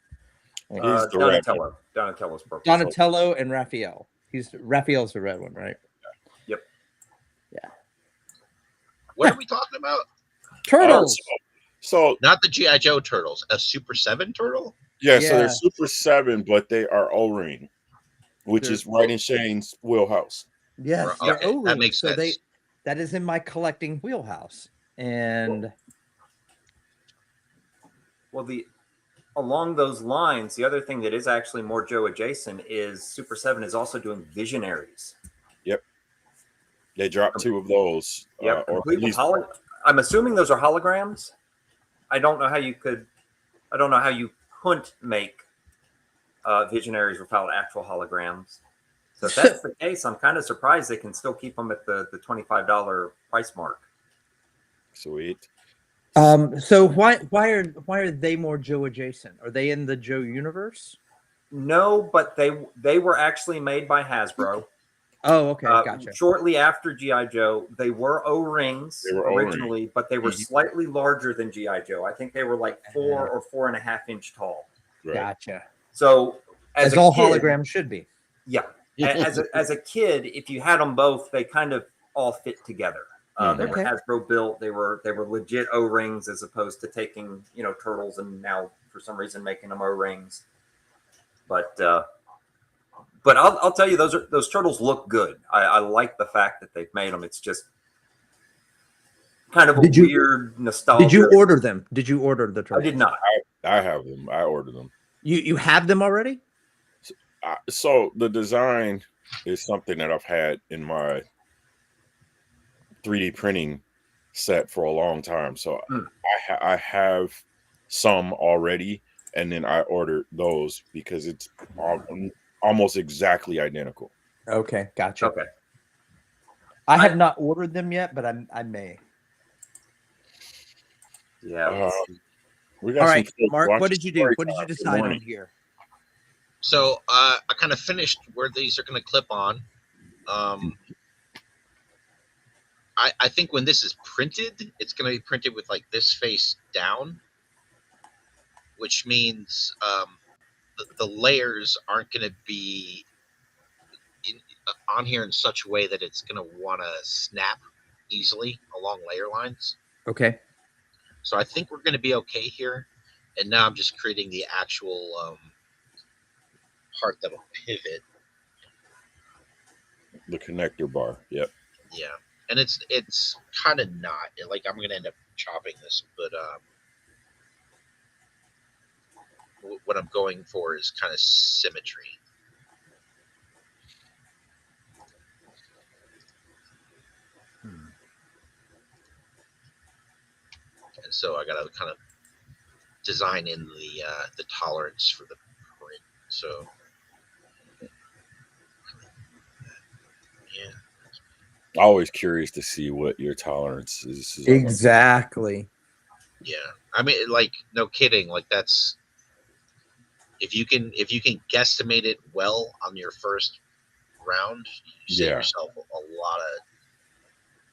He's the Donatello. Donatello's purple. Donatello and Raphael. Raphael's the red one, right? Yep. Yeah. What are we talking about? Turtles. So not the G.I. Joe turtles. A Super 7 turtle? Yeah, so they're Super 7, but they are O-ring, which is right in Shane's wheelhouse. Yes, they're O-ring. That makes sense. That is in my collecting wheelhouse. And along those lines, the other thing that is actually more Joe adjacent is Super 7 is also doing Visionaries. Yep. They dropped 2 of those. Yep. I'm assuming those are holograms. I don't know how you couldn't make Visionaries without actual holograms. So if that's the case, I'm kind of surprised they can still keep them at the $25 price mark. Sweet. So why are they more Joe adjacent? Are they in the Joe universe? No, but they were actually made by Hasbro. Oh, okay, gotcha. Shortly after G.I. Joe, they were O-rings originally, but they were slightly larger than G.I. Joe. I think they were like 4 or 4.5 inch tall. Right. Gotcha. So as all holograms should be. Yeah. As a kid, if you had them both, they kind of all fit together. They were Hasbro built. They were legit O-rings as opposed to taking turtles and now for some reason making them O-rings. But I'll tell you, those turtles look good. I like the fact that they've made them. It's just kind of weird nostalgia. Did you order them? Did you order the turtles? I did not. I have them. I ordered them. You have them already? So the design is something that I've had in my 3D printing set for a long time. So I have some already, and then I ordered those because it's almost exactly identical. Okay, gotcha. Okay. I have not ordered them yet, but I may. Yeah. We got all right, Mark, what did you do? What did you decide on here? So I kind of finished where these are going to clip on. I think when this is printed, it's going to be printed with like this face down, which means the layers aren't going to be on here in such a way that it's going to want to snap easily along layer lines. Okay. So I think we're going to be okay here. And now I'm just creating the actual part that'll pivot. The connector bar. Yep. Yeah. And it's kind of not. Like, I'm going to end up chopping this, but what I'm going for is kind of symmetry. And so I got to kind of design in the tolerance for the print. So yeah, Always curious to see what your tolerance is. Exactly. Yeah, I mean, like, no kidding. Like, that's if you can guesstimate it well on your first round, you save yourself a lot of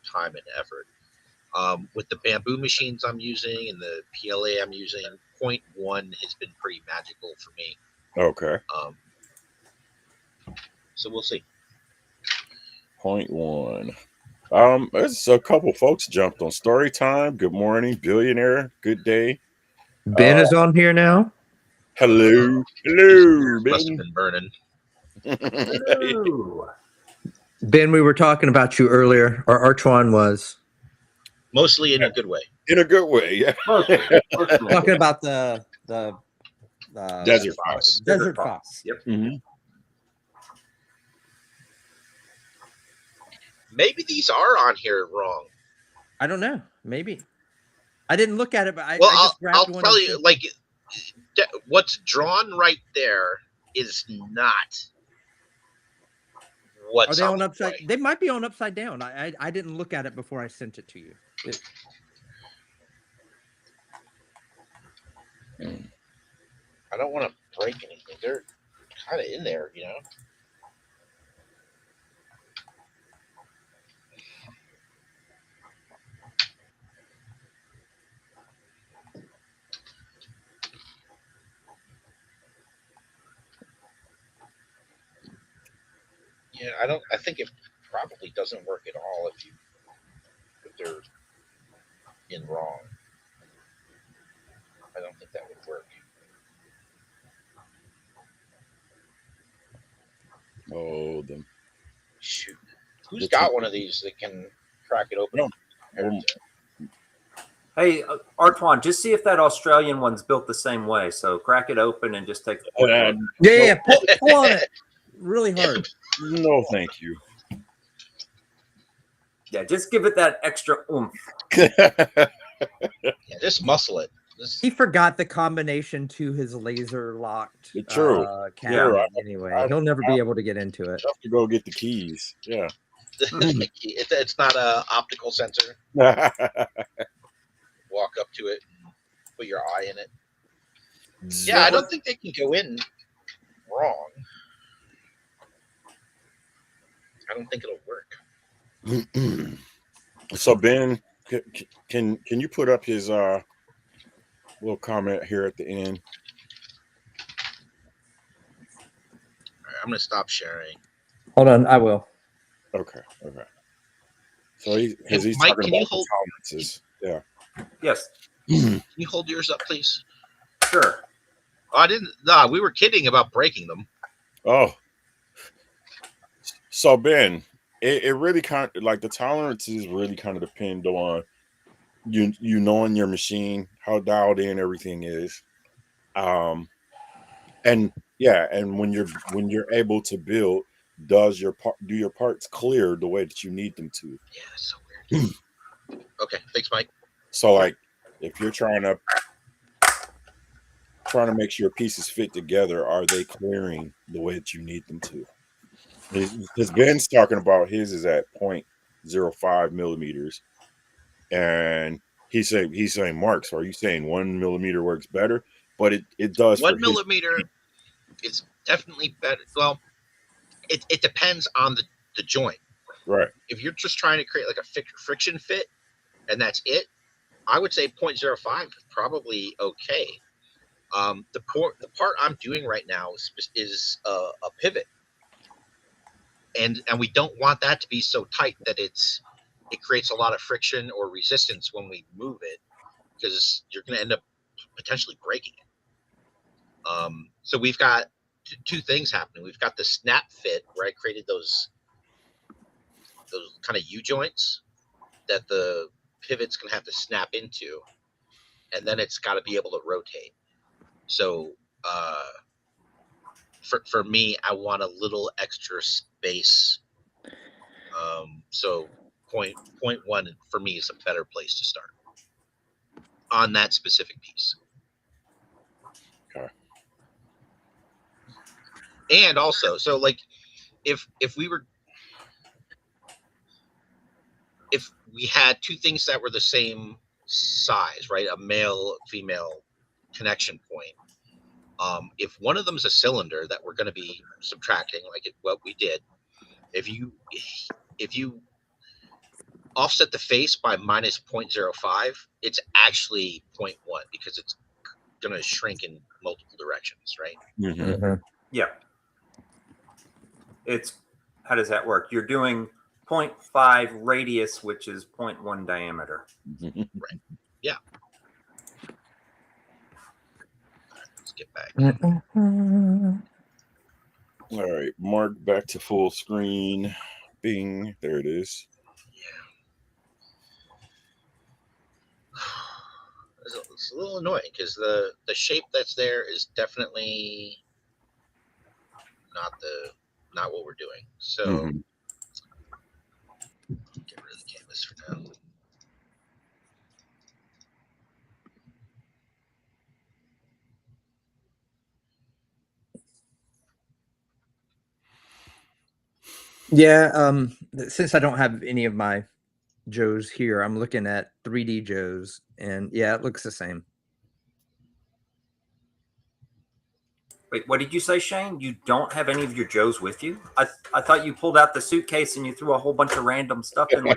time and effort. With the bamboo machines I'm using and the PLA I'm using, 0.1 has been pretty magical for me. Okay. So we'll see. 0.1. There's a couple folks jumped on story time. Good morning, billionaire. Good day. Ben is on here now. Hello, Must have been burning. Hello. Ben, we were talking about you earlier, or Artwann was. Mostly in a good way. In a good way, yeah. Talking about the Desert Fox. Desert Fox. Yep. Mm-hmm. Maybe these are on here wrong. I don't know. Maybe. I didn't look at it, but I just grabbed I'll one. tell you, like, what's drawn right there is not what's Are they on upside? way. They might be on upside down. I didn't look at it before I sent it to you. I don't want to break anything. They're kind of in there, you know. Yeah, I think it probably doesn't work at all if they're in wrong. I don't think that would work. Oh, them. Shoot. Who's got one of these that can crack it open? Hey, Artwann, just see if that Australian one's built the same way. So crack it open and just take the quick look. Yeah, pull on it really hard. No, thank you. Yeah, just give it that extra oomph. Yeah, just muscle it. He forgot the combination to his laser locked cabinet. Anyway, he'll never be able to get into it. Have to go get the keys. Yeah. It's not a optical sensor. Yeah. Walk up to it and put your eye in it. Yeah, I don't think they can go in wrong. I don't think it'll work. So Ben, can you put up his little comment here at the end? All right, I'm gonna stop sharing. Hold on, I will. Okay. So he's Mike, talking about the tolerances. Yeah. Yes. Can you hold yours up, please? Sure. Oh, I didn't. Nah, we were kidding about breaking them. Oh. So Ben, it really kind of, like, the tolerances really kind of depend on you knowing your machine, how dialed in everything is, and when you're able to build, do your parts clear the way that you need them to? Yeah, that's so weird. Okay, thanks, Mike. So, like, if you're trying to make sure pieces fit together, are they clearing the way that you need them to? Because Ben's talking about his is at 0.05 millimeters, and he's saying, Mark, so are you saying 1 millimeter works better? But it does. 1 millimeter is definitely better. Well, it depends on the joint. Right. If you're just trying to create like a friction fit and that's it, I would say 0.05 is probably okay. The part I'm doing right now is a pivot, and we don't want that to be so tight that it creates a lot of friction or resistance when we move it, because you're going to end up potentially breaking it. So we've got two things happening. We've got the snap fit where I created those kind of U joints that the pivot's going to have to snap into, and then it's got to be able to rotate. So for me, I want a little extra space. So point one for me is a better place to start on that specific piece. Okay. And also, so like if we had two things that were the same size, right? A male female connection point. If one of them is a cylinder that we're going to be subtracting, like what we did, if you offset the face by minus 0.05, it's actually 0.1 because it's going to shrink in multiple directions, right? Mm-hmm. Yeah. It's, how does that work? You're doing 0.5 radius, which is 0.1 diameter. Right. Yeah. Let's get back. All right, Mark, back to full screen. Bing, there it is. Yeah. It's a little annoying because the shape that's there is definitely not what we're doing. So get rid of the canvas for now. Yeah, since I don't have any of my Joes here, I'm looking at 3D Joes, and yeah, it looks the same. Wait, what did you say, Shane? You don't have any of your Joes with you? I thought you pulled out the suitcase and you threw a whole bunch of random stuff in. Wait,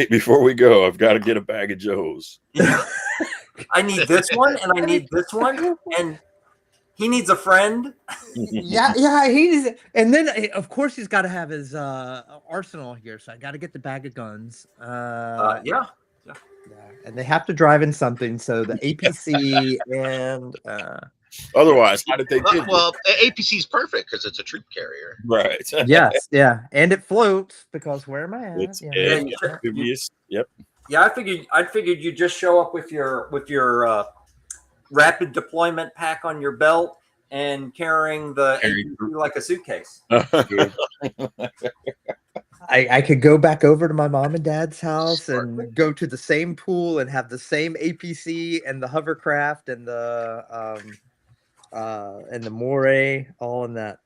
before we go, I've got to get a bag of Joes. Yeah. I need this one, and I need this one, and he needs a friend. yeah, he needs, and then of course he's got to have his arsenal here. So I got to get the bag of guns. Yeah, and they have to drive in something. So the APC and otherwise, how did they do? Well, the APC is perfect because it's a troop carrier. Right. Yes, yeah, and it floats because where am I at? It's amphibious. Yep. Yeah, I figured you just show up with your rapid deployment pack on your belt and carrying the APC like a suitcase. I could go back over to my mom and dad's house and go to the same pool and have the same APC and the hovercraft and the moray all in that.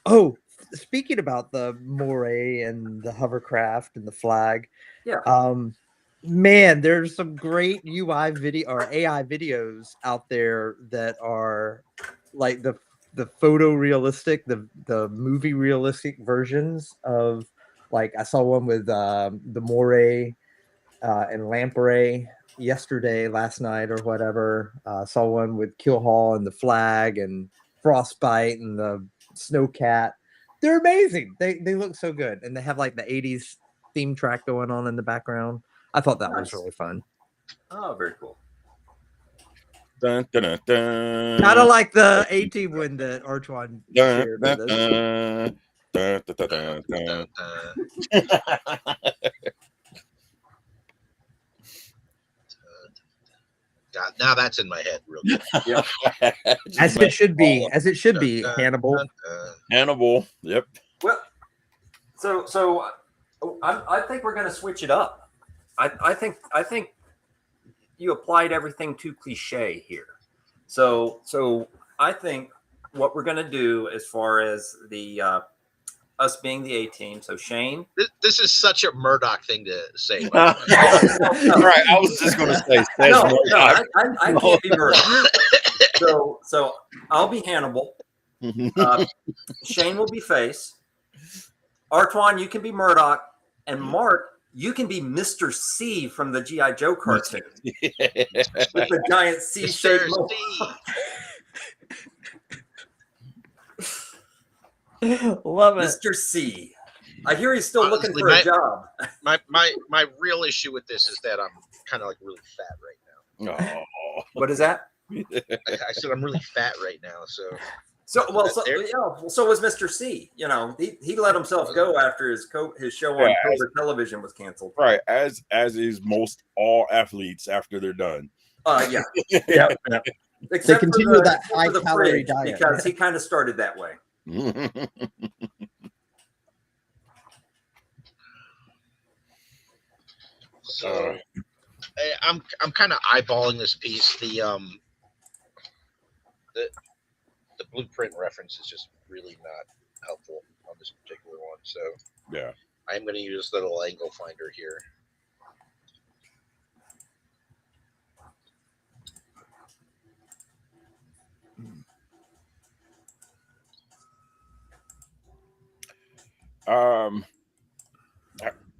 Oh, speaking about the moray and the hovercraft and the flag, yeah. Man, there's some great UI video or AI videos out there that are like the photorealistic, the movie realistic versions of, like I saw one with the moray and lamprey last night or whatever. Saw one with Killhall and the flag and Frostbite and the snowcat. They're amazing. They look so good, and they have like the 80s theme track going on in the background. I thought that was really fun. Oh, very cool. Dun, dun, dun, dun. Kind of like the A-Team win that Artwann shared with us. God, now that's in my head real good. Yep. As it should be, Hannibal. Hannibal. Yep. Well, so I think we're going to switch it up. I think you applied everything too cliche here. So I think what we're going to do as far as the us being the A-Team. So Shane, this is such a Murdoch thing to say. Right, I was just going to say. I can't be Murdoch. So I'll be Hannibal. Shane will be Face. Artwann, you can be Murdoch, and Mark, you can be Mr. C from the G.I. Joe cartoon with the giant C-shaped Mr. mohawk. C. Love it. Mr. C. I hear he's still Honestly, looking for a job. My real issue with this is that I'm kind of like really fat right now. Oh. What is that? I said I'm really fat right now, so so was Mr. C. You know, he let himself go after his show on Cobra Television was canceled. Right, as is most all athletes after they're done. Yeah. Yeah. Except They continue that for high the calorie fridge, diet because he kind of started that way. So I'm kind of eyeballing this piece. The blueprint reference is just really not helpful on this particular one. So yeah, I'm going to use the little angle finder here.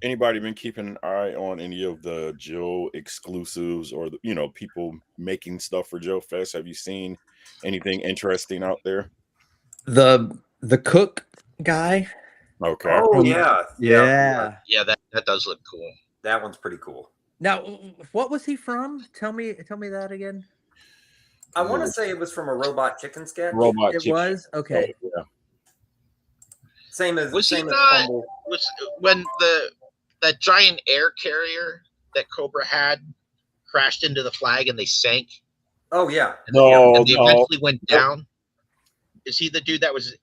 Anybody been keeping an eye on any of the Joe exclusives or the, people making stuff for Joe Fest? Have you seen anything interesting out there? The cook guy. Okay. Oh yeah. Yeah. Yeah, that does look cool. That one's pretty cool. Now, what was he from? Tell me that again. I want to say it was from a Robot Chicken sketch. Robot It Chicken. was okay. Oh, yeah. Same as Was same he as not? Fumble. Was when that giant air carrier that Cobra had crashed into the flag and they sank? Oh yeah. And they eventually went down. Is he the dude that was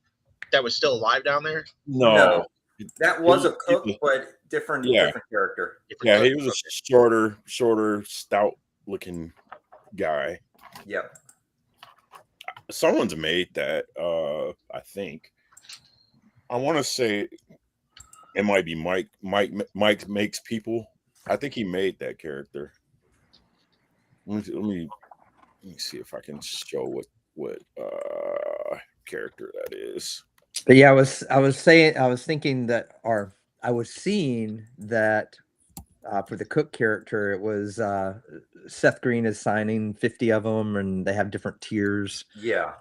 still alive down there? No. That was a cook, but different character. Yeah, he was a shorter, stout-looking guy. Yep. Someone's made that. I think. I want to say it might be Mike. Mike makes people. I think he made that character. Let me see if I can show what character that is. But yeah, I was thinking that, or I was seeing that for the cook character, it was Seth Green is signing 50 of them, and they have different tiers. Yeah.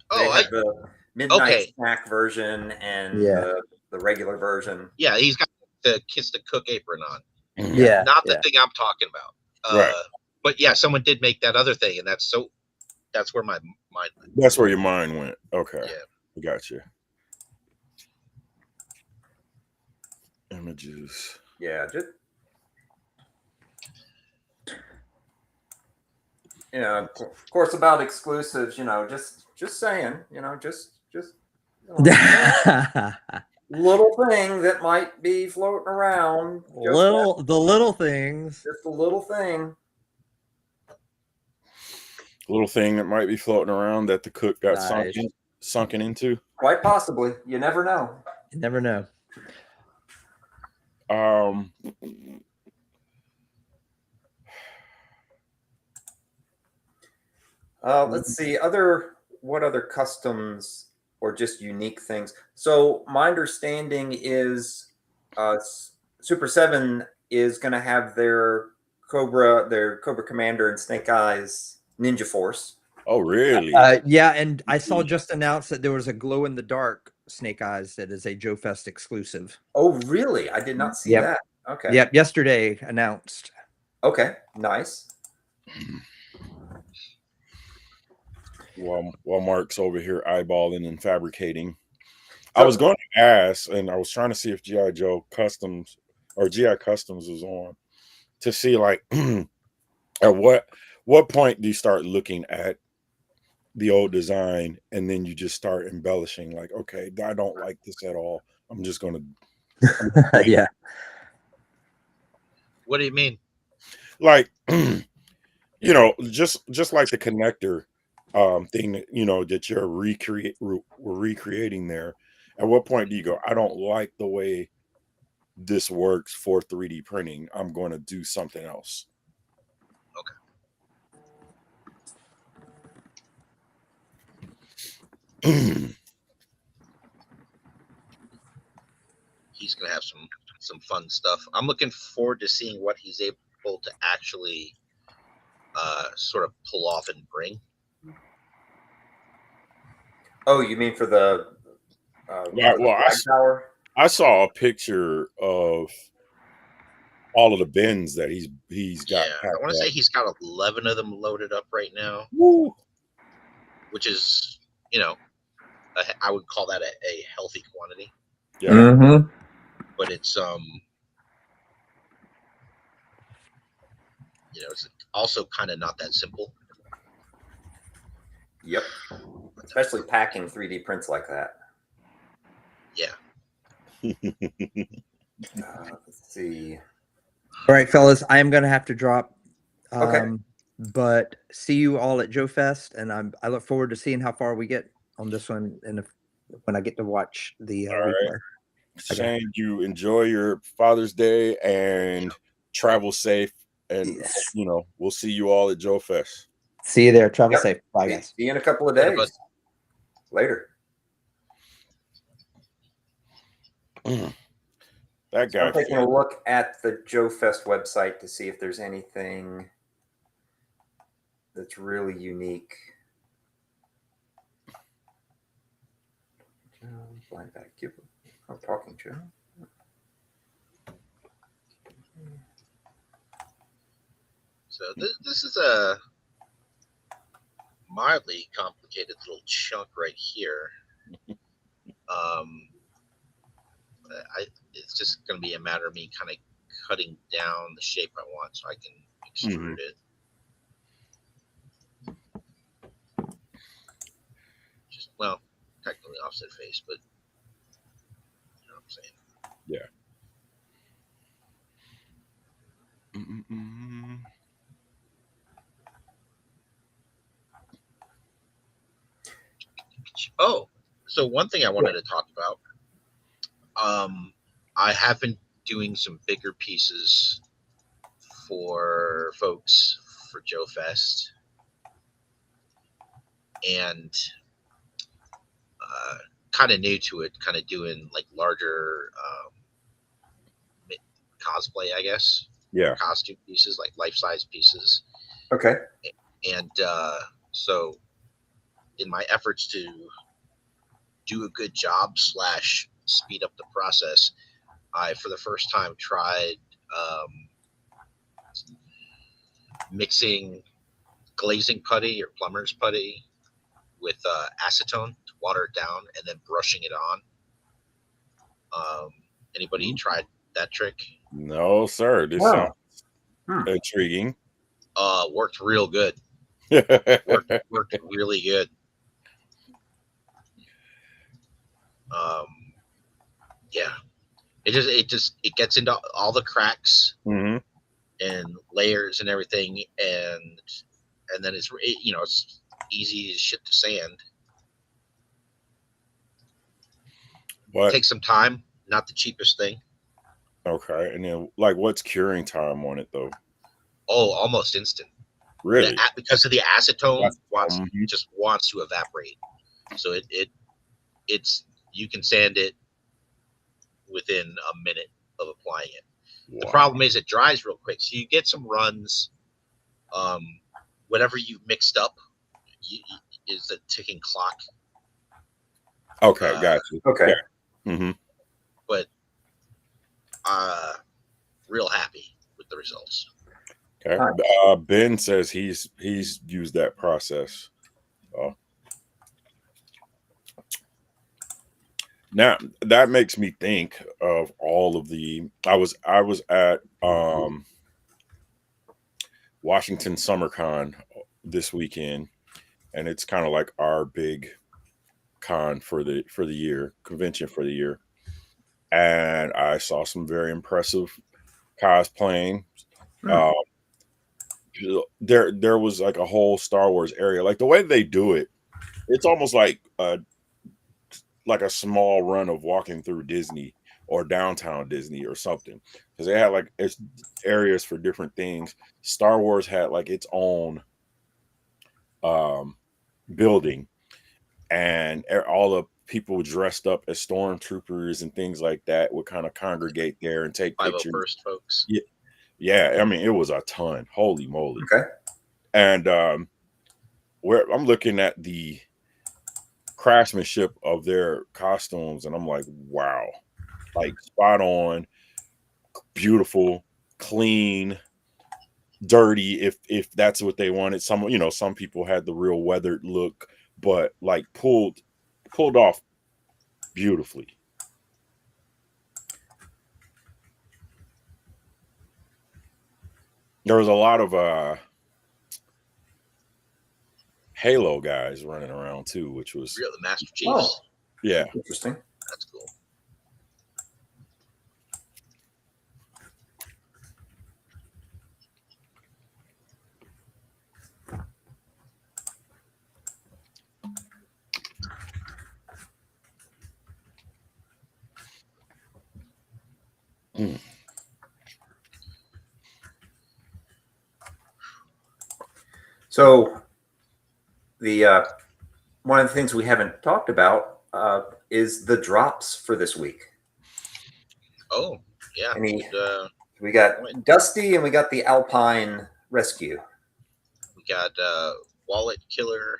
Oh, they have the midnight snack version and the regular version. Yeah, he's got the kiss the cook apron on. Yeah, not the thing I'm talking about. Right. But yeah, someone did make that other thing, and that's where my mind went. That's where your mind went. Okay. Yeah. Gotcha. Images. Yeah, just of course about exclusives, just saying, just little thing that might be floating around. The little things. Just a little thing. Little thing that might be floating around that the cook got sunken into. Quite possibly. You never know. You never know. Let's see. What other customs or just unique things? So my understanding is Super 7 is going to have their Cobra Commander and Snake Eyes Ninja Force. Oh, really? Yeah, and I saw just announced that there was a glow in the dark Snake Eyes that is a Joe Fest exclusive. Oh, really? I did not see that. Okay. Yep, yesterday announced. Okay, nice. While Mark's over here eyeballing and fabricating, I was going to ask, and I was trying to see if G.I. Joe Customs or GI Customs was on to see, like, at what point do you start looking at the old design and then you just start embellishing, like, okay, I don't like this at all. I'm just going to. Yeah. What do you mean? Like, just like the connector thing that, that you're recreating there. At what point do you go, I don't like the way this works for 3D printing. I'm going to do something else. Okay. he's gonna have some fun stuff. I'm looking forward to seeing what he's able to actually sort of pull off and bring. Oh, you mean for the Yeah, well, flag tower? I saw a picture of all of the bins that he's got. Yeah, I want to say he's got 11 of them loaded up right now. Woo. Which is, you know, I would call that a healthy quantity. Yeah. Mm-hmm. But it's it's also kind of not that simple. Yep. Especially packing 3D prints like that. Yeah. Let's see. All right, fellas, I am going to have to drop. Okay. But see you all at Joe Fest, and I look forward to seeing how far we get on this one, and when I get to watch the replay. Shane, you enjoy your Father's Day and travel safe, and we'll see you all at Joe Fest. See you there. Travel safe. Bye, guys. See you in a couple of days. Later. That guy. I'm taking a look at the Joe Fest website to see if there's anything that's really unique. Blind back. I'm talking Joe. So this is a mildly complicated little chunk right here. It's just going to be a matter of me kind of cutting down the shape I want so I can extrude it. Just, well, technically offset face, but you know what I'm saying. Yeah. Oh, so one thing I wanted to talk about. I have been doing some bigger pieces for folks for Joe Fest, and kind of new to it, kind of doing like larger cosplay, I guess. Yeah. Costume pieces, like life-size pieces. Okay. And so in my efforts to do a good job / speed up the process, I, for the first time, tried mixing glazing putty or plumber's putty with acetone to water it down and then brushing it on. Anybody tried that trick? No, sir. This sounds intriguing. Worked real good. worked really good. Yeah. It gets into all the cracks and layers and everything, and then it's easy as shit to sand. But it takes some time, not the cheapest thing. Okay, and then like what's curing time on it though? Oh, almost instant. Really? Because of the acetone just wants to evaporate. So it's you can sand it within a minute of applying it. Wow. The problem is it dries real quick. So you get some runs. Whatever you mixed up is a ticking clock. Okay, got you. Okay. Yeah. But real happy with the results. Okay. Ben says he's used that process. Now that makes me think of all of the. I was at Washington SummerCon this weekend, and it's kind of like our big con for the year, convention for the year. And I saw some very impressive cosplaying. There was like a whole Star Wars area. Like the way they do it, it's almost like a small run of walking through Disney or downtown Disney or something, because they had like it's areas for different things. Star Wars had like its own building, and all the people dressed up as stormtroopers and things like that would kind of congregate there and take pictures. 501st folks. Yeah, yeah. I mean, it was a ton. Holy moly! Okay. And where I'm looking at the craftsmanship of their costumes, and I'm like, wow, like spot on, beautiful, clean, dirty, if that's what they wanted. Some, you know, some people had the real weathered look, but like pulled off beautifully. There was a lot of Halo guys running around too, which was The Master Chiefs. Oh, yeah, interesting. That's cool. So the one of the things we haven't talked about is the drops for this week. Oh, yeah. We got Dusty and we got the Alpine Rescue. We got Wallet Killer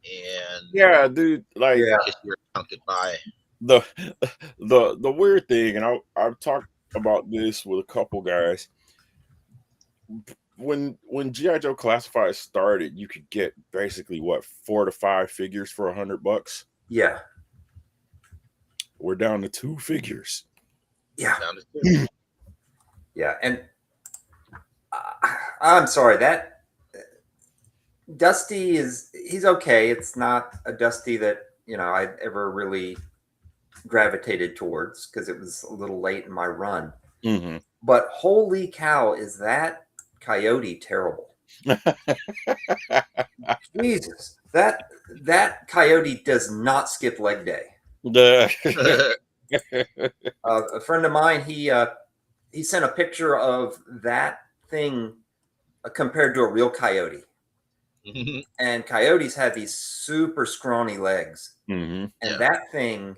and yeah, dude. Like, Kiss Your Account Goodbye. The weird thing, and I've talked about this with a couple guys. When G.I. Joe Classified started, you could get basically what 4 to 5 figures for $100. Yeah. We're down to 2 figures. Yeah. Down to 2. Yeah, and I'm sorry, that Dusty he's okay. It's not a Dusty that, you know, I ever really gravitated towards because it was a little late in my run. Mm-hmm. But holy cow, is that Coyote terrible? Jesus, that Coyote does not skip leg day. A friend of mine, he sent a picture of that thing compared to a real coyote. And coyotes have these super scrawny legs. Mm-hmm. And that thing,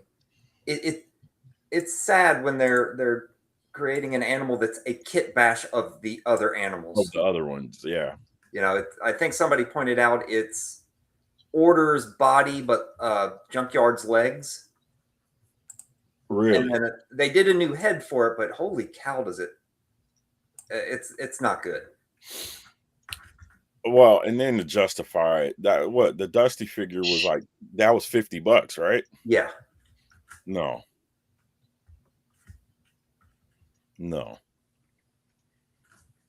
it's sad when they're creating an animal that's a kit bash of the other animals. Of the other ones, yeah. You know, I think somebody pointed out it's Order's body, but Junkyard's legs. Really? And then they did a new head for it, but holy cow, does it? It's not good. Well, and then to justify that, what the Dusty figure was like, that was $50, right? Yeah. No.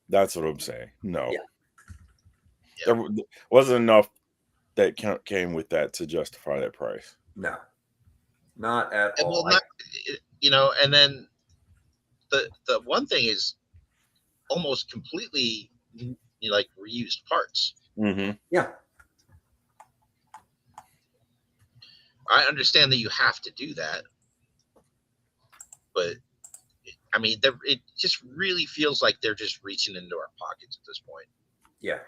That's what I'm saying. No. Yeah. There wasn't enough that came with that to justify that price. No. Not at all. Well, you know, and then the one thing is almost completely like reused parts. Mm-hmm. Yeah. I understand that you have to do that, but I mean, it just really feels like they're just reaching into our pockets at this point. Yeah.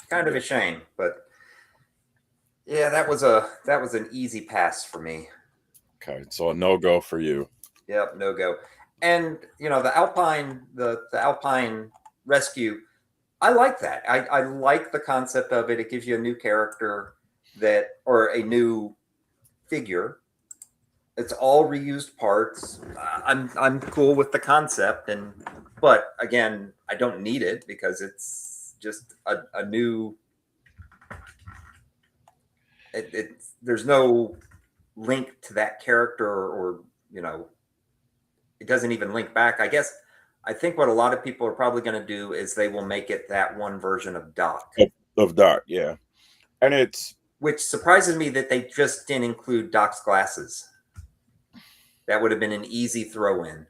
Kind of a shame, but yeah, that was an easy pass for me. Okay, so a no-go for you. Yep, no go. And you know, the Alpine Rescue, I like that. I like the concept of it. It gives you a new character or a new figure. It's all reused parts. I'm cool with the concept, but again, I don't need it because it's just a new. There's no link to that character, or you know, it doesn't even link back. I think what a lot of people are probably going to do is they will make it that one version of Doc. Of Doc, yeah. And which surprises me that they just didn't include Doc's glasses. That would have been an easy throw in.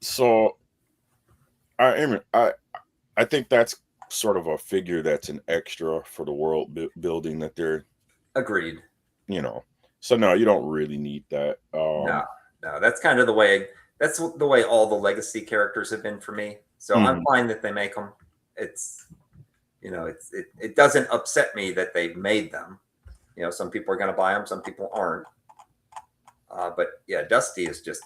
So I think that's sort of a figure that's an extra for the world building that they're agreed. You know, so no, you don't really need that. No, that's kind of the way. That's the way all the legacy characters have been for me. So I'm fine that they make them. It's, you know, it doesn't upset me that they've made them. You know, some people are going to buy them, some people aren't. But yeah, Dusty is just,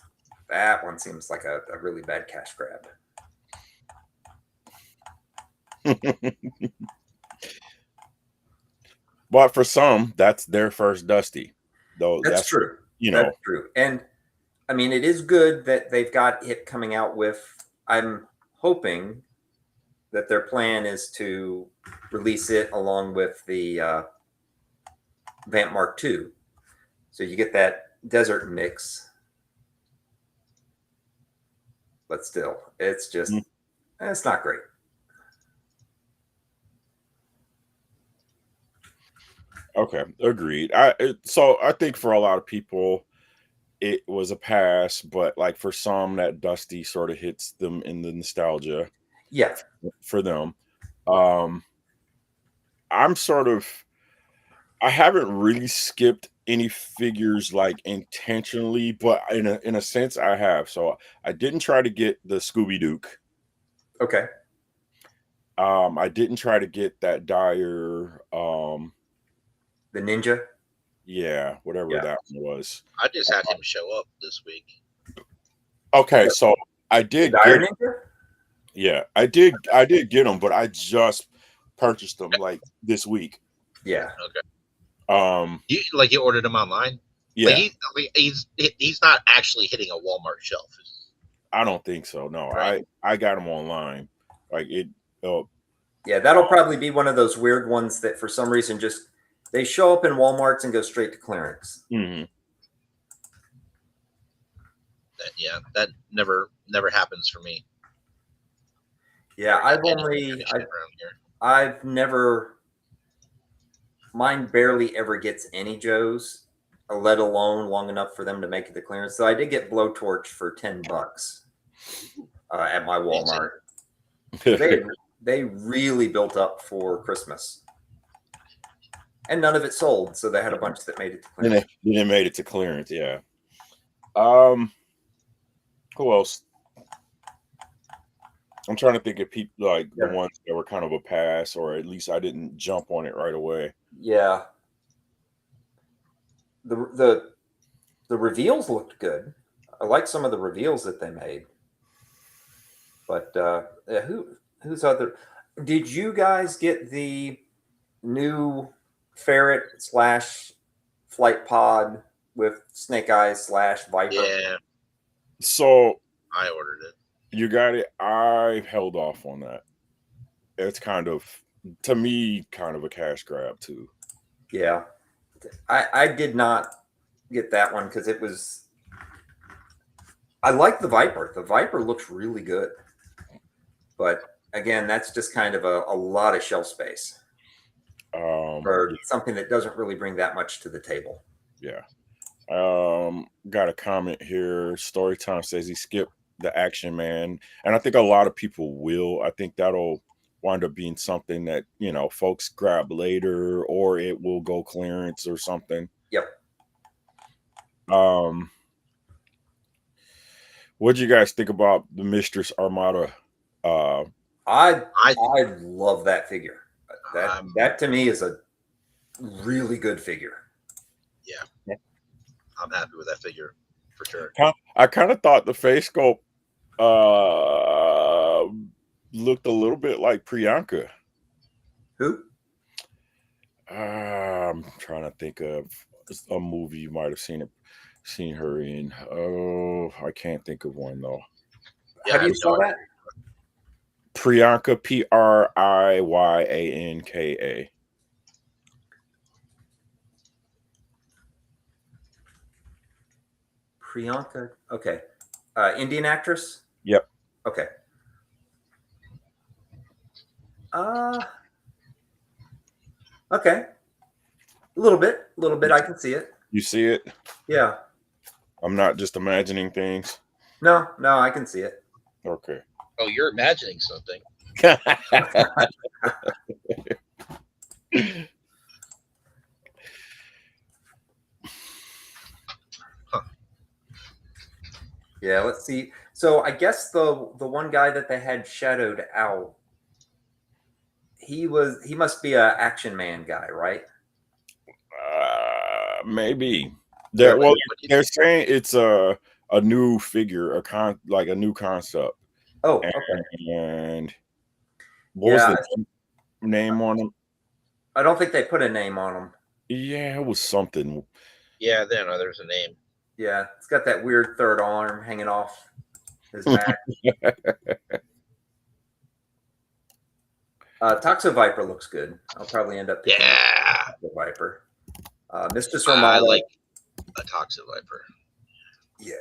that one seems like a really bad cash grab. But for some, that's their first Dusty. Though That's true. You know, that's true. And I mean, it is good that they've got it coming out with, I'm hoping that their plan is to release it along with the Vamp Mark II. So you get that desert mix. But still, it's just, it's not great. Okay, agreed. So I think for a lot of people, it was a pass, but like for some, that Dusty sort of hits them in the nostalgia. Yeah, for them. I'm sort of, I haven't really skipped any figures like intentionally, but in a sense, I have. So I didn't try to get the Scooby Duke. Okay. I didn't try to get that Dyer. The Ninja. Yeah, whatever that one was. I just had him show up this week. Okay, so I did Dyer Ninja? Yeah, I did get them, but I just purchased them like this week. Yeah. Okay. You ordered them online? Yeah. Like he's not actually hitting a Walmart shelf. I don't think so. No, right. I got them online. Like it. Yeah, that'll probably be one of those weird ones that for some reason just they show up in Walmarts and go straight to clearance. Mm-hmm. That never happens for me. Yeah, I've never, mine barely ever gets any Joes, let alone long enough for them to make it to clearance. So I did get Blowtorch for $10 at my Walmart. They really built up for Christmas, and none of it sold. So they had a bunch that made it to clearance. Then it made it to clearance. Yeah. Who else? I'm trying to think of people like the ones that were kind of a pass, or at least I didn't jump on it right away. Yeah. The reveals looked good. I like some of the reveals that they made. But who's other? Did you guys get the new ferret / flight pod with Snake Eyes / Viper? Yeah. So I ordered it. You got it. I held off on that. It's kind of, to me, kind of a cash grab too. Yeah. I did not get that one because it was, I like the Viper. The Viper looks really good. But again, that's just kind of a lot of shelf space for something that doesn't really bring that much to the table. Yeah. Got a comment here. Storytime says he skipped the Action Man, and I think a lot of people will. I think that'll wind up being something that, you know, folks grab later, or it will go clearance or something. Yep. What do you guys think about the Mistress Armada? I love that figure. That to me is a really good figure. Yeah. I'm happy with that figure for sure. I kind of thought the face sculpt looked a little bit like Priyanka. Who? I'm trying to think of a movie you might have seen her in. Oh, I can't think of one though. Yeah, how do you spell that? Priyanka, Priyanka. Priyanka. Okay. Indian actress? Yep. Okay. Okay. A little bit. I can see it. You see it? Yeah. I'm not just imagining things. No, I can see it. Okay. Oh, you're imagining something. Yeah, let's see. So I guess the one guy that they had shadowed out, he must be a Action Man guy, right? Maybe. Really? Well, What do you they're think? saying it's a new figure, like a new concept. Oh, okay. And what was Yeah, the name on him? I don't think they put a name on him. Yeah, it was something. Yeah, then there's a name. Yeah, it's got that weird third arm hanging off his back. Toxo Viper looks good. I'll probably end up picking up Toxo Viper. Mistress Armada. I like a Toxic Viper. Yeah.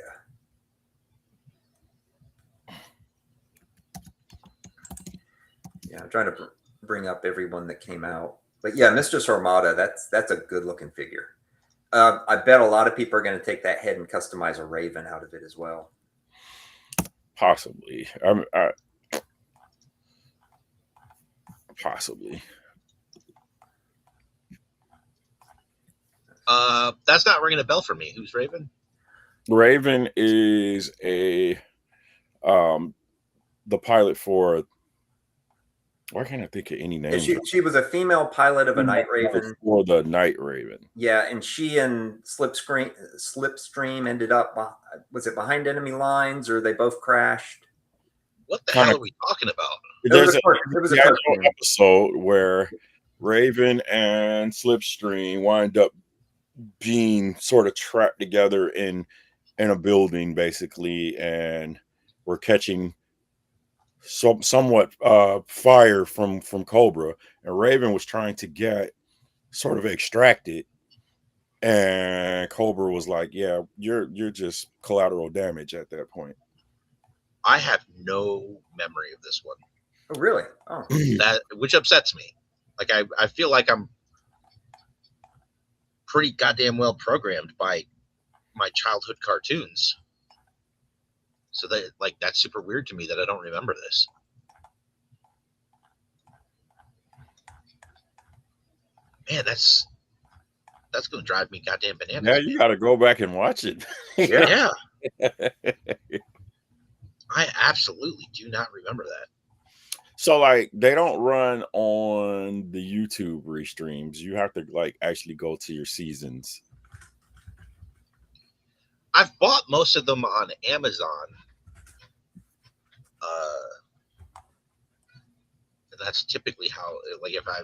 Yeah, I'm trying to bring up everyone that came out. But yeah, Mistress Armada, that's a good looking figure. I bet a lot of people are going to take that head and customize a Raven out of it as well. Possibly. Possibly. That's not ringing a bell for me. Who's Raven? Raven is the pilot for. Why can't I think of any names? Yeah, she was a female pilot of a Night Raven. For the Night Raven. Yeah, and she and Slipstream ended up, was it behind enemy lines, or they both crashed? What the hell are we talking about? There's a episode where Raven and Slipstream wind up being sort of trapped together in a building, basically, and we're catching somewhat fire from Cobra, and Raven was trying to get sort of extracted, and Cobra was like, "Yeah, you're just collateral damage at that point." I have no memory of this one. Oh, really? Oh, which upsets me. Like I feel like I'm pretty goddamn well programmed by my childhood cartoons. So that's super weird to me that I don't remember this. Man, that's going to drive me goddamn bananas. Yeah, you got to go back and watch it. Yeah. I absolutely do not remember that. So, like, they don't run on the YouTube restreams. You have to, like, actually go to your seasons. I've bought most of them on Amazon. That's typically how, like, if I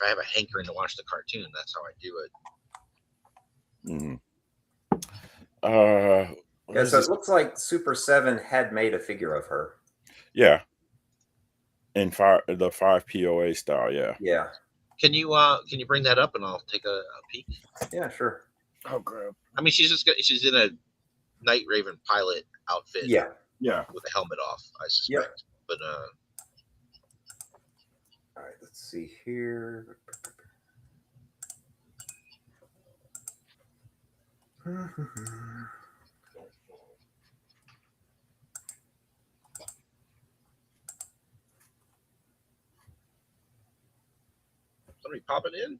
have a hankering to watch the cartoon, that's how I do it. Yeah, so it looks like Super 7 had made a figure of her. Yeah. In the 5 POA style, yeah. Yeah. Can you bring that up and I'll take a peek? Yeah, sure. Oh, crap. I mean, she's in a Night Raven pilot outfit. Yeah. Yeah. With a helmet off, I suspect. Yep. But all right, let's see here. Somebody popping in?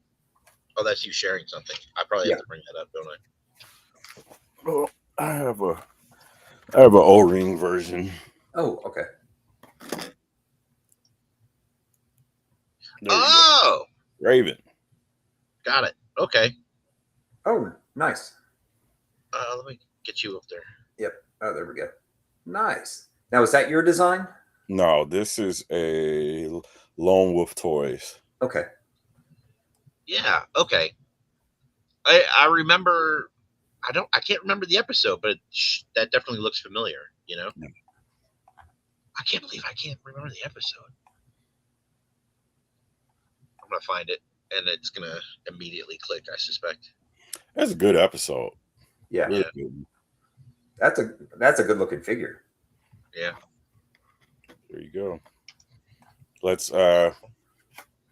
Oh, that's you sharing something. I probably have to bring that up, don't I? Well, I have an O-ring version. Oh, okay. Oh, Raven. Got it. Okay. Oh, nice. Let me get you up there. Yep. Oh, there we go. Nice. Now, is that your design? No, this is a Lone Wolf Toys. Okay. Yeah. Okay. I remember. I can't remember the episode, but that definitely looks familiar. You know. Yeah. I can't believe I can't remember the episode. I'm gonna find it, and it's gonna immediately click. I suspect. That's a good episode. Yeah. Really good. That's a good looking figure. Yeah. There you go. Let's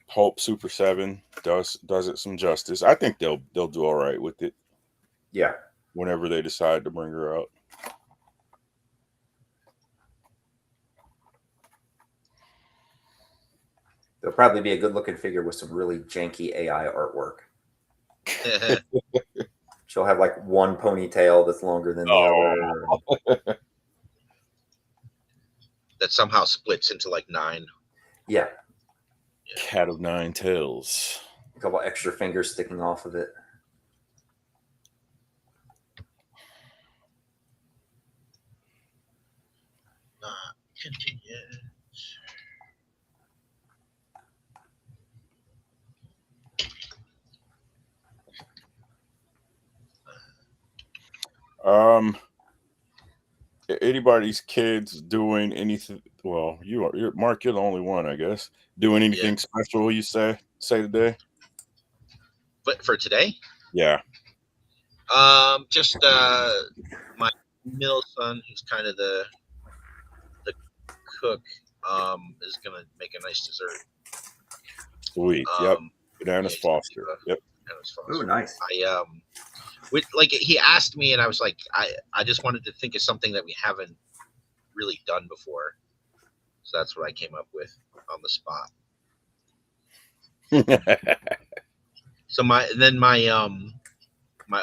hope Super 7 does it some justice. I think they'll do all right with it. Yeah. Whenever they decide to bring her out. There'll probably be a good looking figure with some really janky AI artwork. She'll have like one ponytail that's longer than the other. that somehow splits into like 9. Yeah, Cat of 9 tails. a couple extra fingers sticking off of it. Continue. Anybody's kids doing anything? Well, you're Mark. You're the only one, I guess. Doing anything special? You say today? But for today, Yeah. just my middle son, who's kind of the cook, is gonna make a nice dessert. Sweet. Yep. Bananas yeah, Foster. Yep. Bananas Foster. Oh, nice. With like he asked me, and I was like, I just wanted to think of something that we haven't really done before, so that's what I came up with on the spot. So my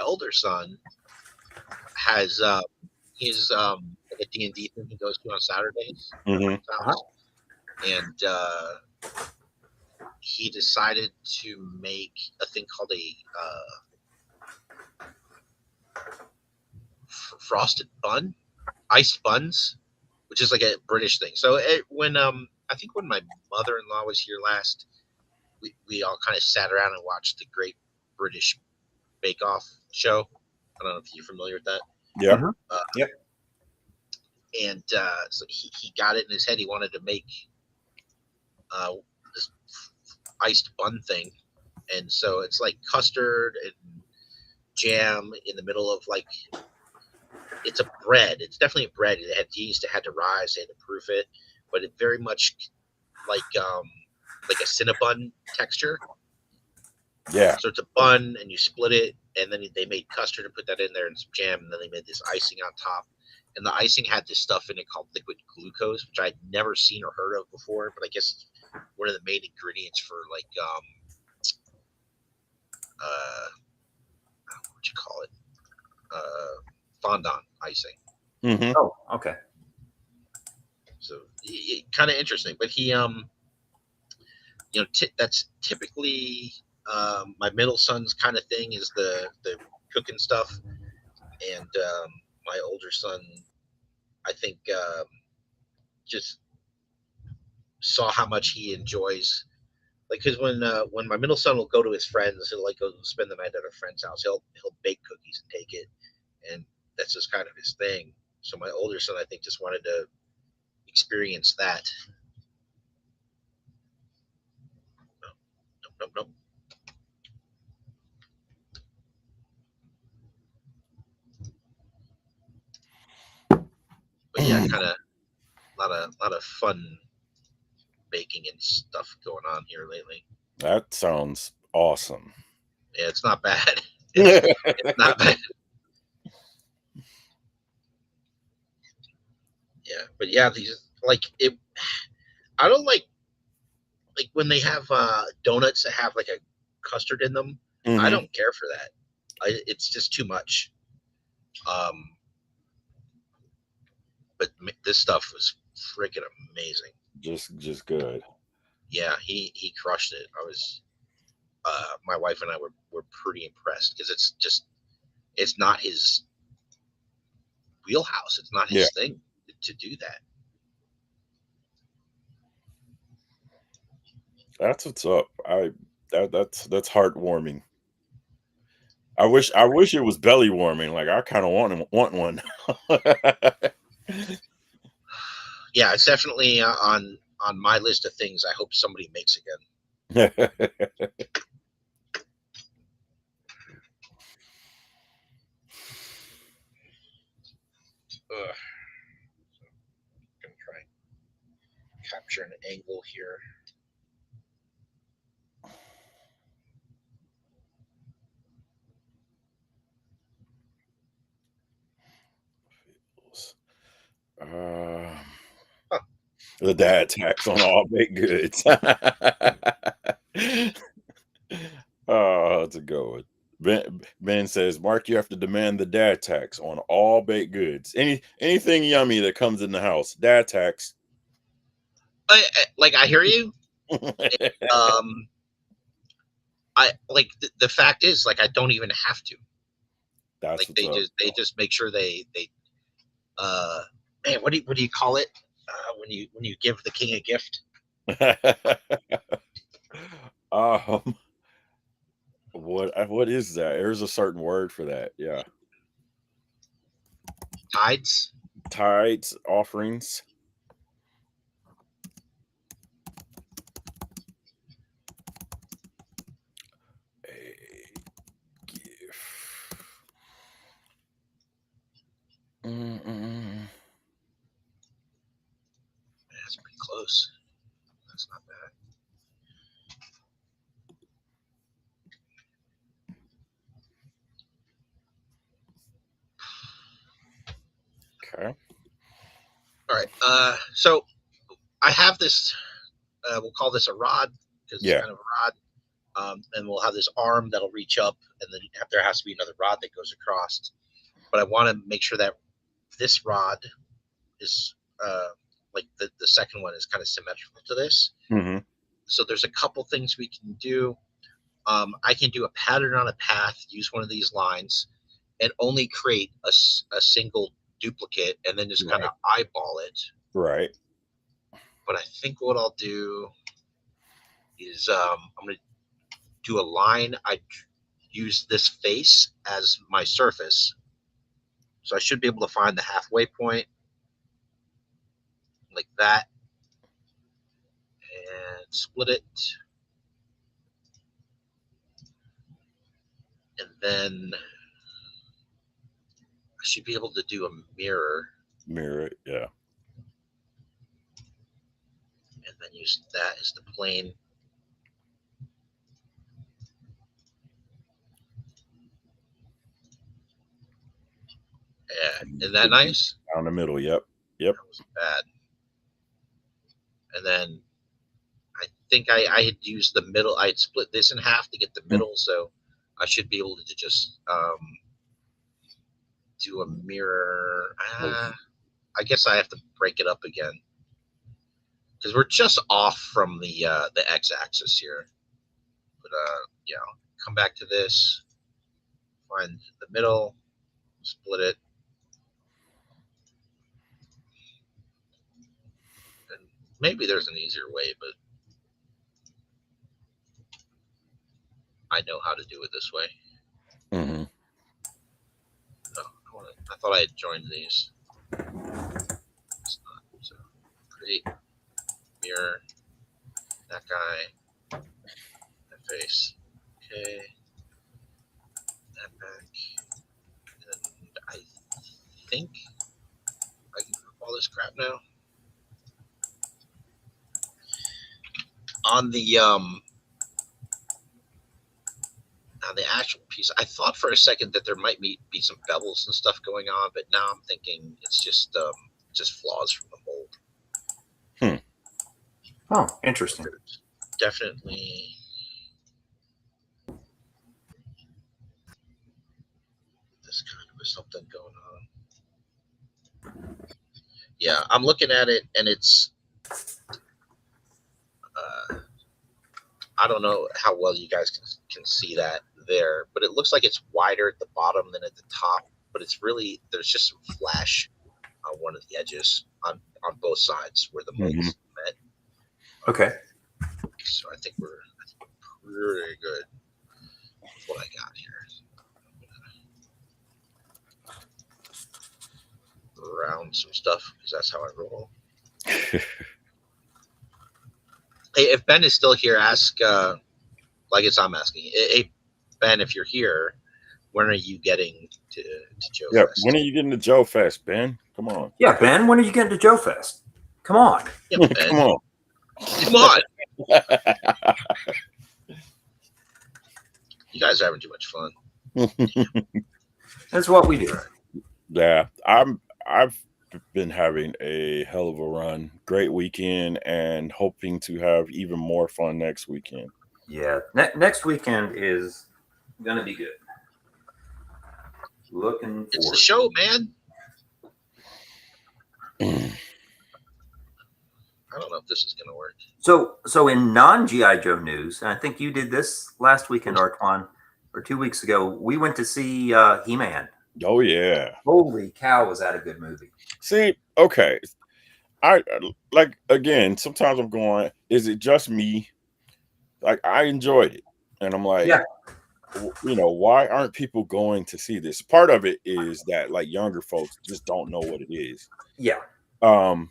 older son has his like a D&D thing he goes to on Saturdays, Mhm. and he decided to make a thing called a frosted bun, iced buns, which is like a British thing. So when I think when my mother-in-law was here last, we all kind of sat around and watched the Great British Bake Off show. I don't know if you're familiar with that. Yeah. Yep. And so he got it in his head. He wanted to make this iced bun thing, and so it's like custard and jam in the middle of like, it's a bread. It's definitely a bread. It had yeast. It had to rise. They had to proof it, but it very much like a Cinnabon texture. Yeah. So it's a bun, and you split it, and then they made custard and put that in there and some jam, and then they made this icing on top. And the icing had this stuff in it called liquid glucose, which I'd never seen or heard of before, but I guess one of the main ingredients for like what you call it, fondant icing. Mm-hmm. Oh, okay. So kind of interesting, but he that's typically my middle son's kind of thing is the cooking stuff, and my older son, I think, just saw how much he enjoys. Like, because when my middle son will go to his friends, he'll like go spend the night at a friend's house. He'll bake cookies and take it, and that's just kind of his thing. So my older son, I think, just wanted to experience that. Nope. But yeah, kind of lot of fun baking and stuff going on here lately. That sounds awesome. Yeah, it's not bad. It's not bad. Yeah, but yeah, these like it. I don't like when they have donuts that have like a custard in them. Mm-hmm. I don't care for that. It's just too much. But this stuff was freaking amazing. Just good. Yeah, he crushed it. I was, my wife and I were pretty impressed, because it's not his wheelhouse. It's not his thing to do that. That's what's up. That's heartwarming. I wish it was belly warming. Like, I kind of want one. Yeah, it's definitely on my list of things I hope somebody makes again. I'm gonna try and capture an angle here. The dad tax on all baked goods. Oh, that's a good one. Ben says, Mark, you have to demand the dad tax on all baked goods. Anything yummy that comes in the house, dad tax. I hear you. I like the fact is, like, I don't even have to. That's Like what's up. they just make sure they man, what do you call it when you give the king a gift? What is that? There's a certain word for that. Yeah. Tides. Tides, offerings. A gift. That's pretty close. That's not bad. Okay. All right. So I have this. We'll call this a rod because it's Yeah. kind of a rod. And we'll have this arm that'll reach up, and then there has to be another rod that goes across. But I want to make sure that this rod is like the second one is kind of symmetrical to this. Mm-hmm. So there's a couple things we can do. I can do a pattern on a path, use one of these lines, and only create a single duplicate, and then just kind of eyeball it. Right. But I think what I'll do is I'm going to do a line. I use this face as my surface. So I should be able to find the halfway point like that and split it. And then I should be able to do a mirror. Mirror it, yeah. And then use that as the plane. Yeah, isn't that nice? Down the middle, yep. That wasn't bad. And then I think I had used the middle. I had split this in half to get the middle, so I should be able to just do a mirror. I guess I have to break it up again because we're just off from the x-axis here. But yeah, come back to this, find the middle, split it, and maybe there's an easier way, but I know how to do it this way. Mm-hmm. No, I thought I had joined these. It's not. So create mirror, that guy, that face. Okay, that back, and I think I can group all this crap now. On the actual piece, I thought for a second that there might be some bevels and stuff going on, but now I'm thinking it's just flaws from the mold. Oh, interesting. There's definitely this kind of something going on. Yeah, I'm looking at it, and it's I don't know how well you guys can see that there, but it looks like it's wider at the bottom than at the top. But it's really, there's just some flash on one of the edges on both sides where the molds met. Okay. So I think we're pretty good with what I got here. Around some stuff because that's how I roll. Hey, if Ben is still here, ask like it's I'm asking. Hey, Ben, if you're here, when are you getting to Joe Fest? When are you getting to Joe Fest, Ben? Come on. Yeah, Ben, when are you getting to Joe Fest? Come on. Yeah, Ben. Come on. Come on. You guys are having too much fun. That's what we do. Yeah, I've been having a hell of a run. Great weekend, and hoping to have even more fun next weekend. Yeah, next weekend is gonna be good. Looking forward. It's the show, man. All I don't know if this is going to work. So in non-GI Joe news, and I think you did this last weekend, Artwann, or 2 weeks ago, we went to see He-Man. Oh yeah. Holy cow, was that a good movie? See, okay. I like, again, sometimes I'm going, is it just me? Like, I enjoyed it. And I'm like, Yeah. Why aren't people going to see this? Part of it is that like younger folks just don't know what it is. Yeah. But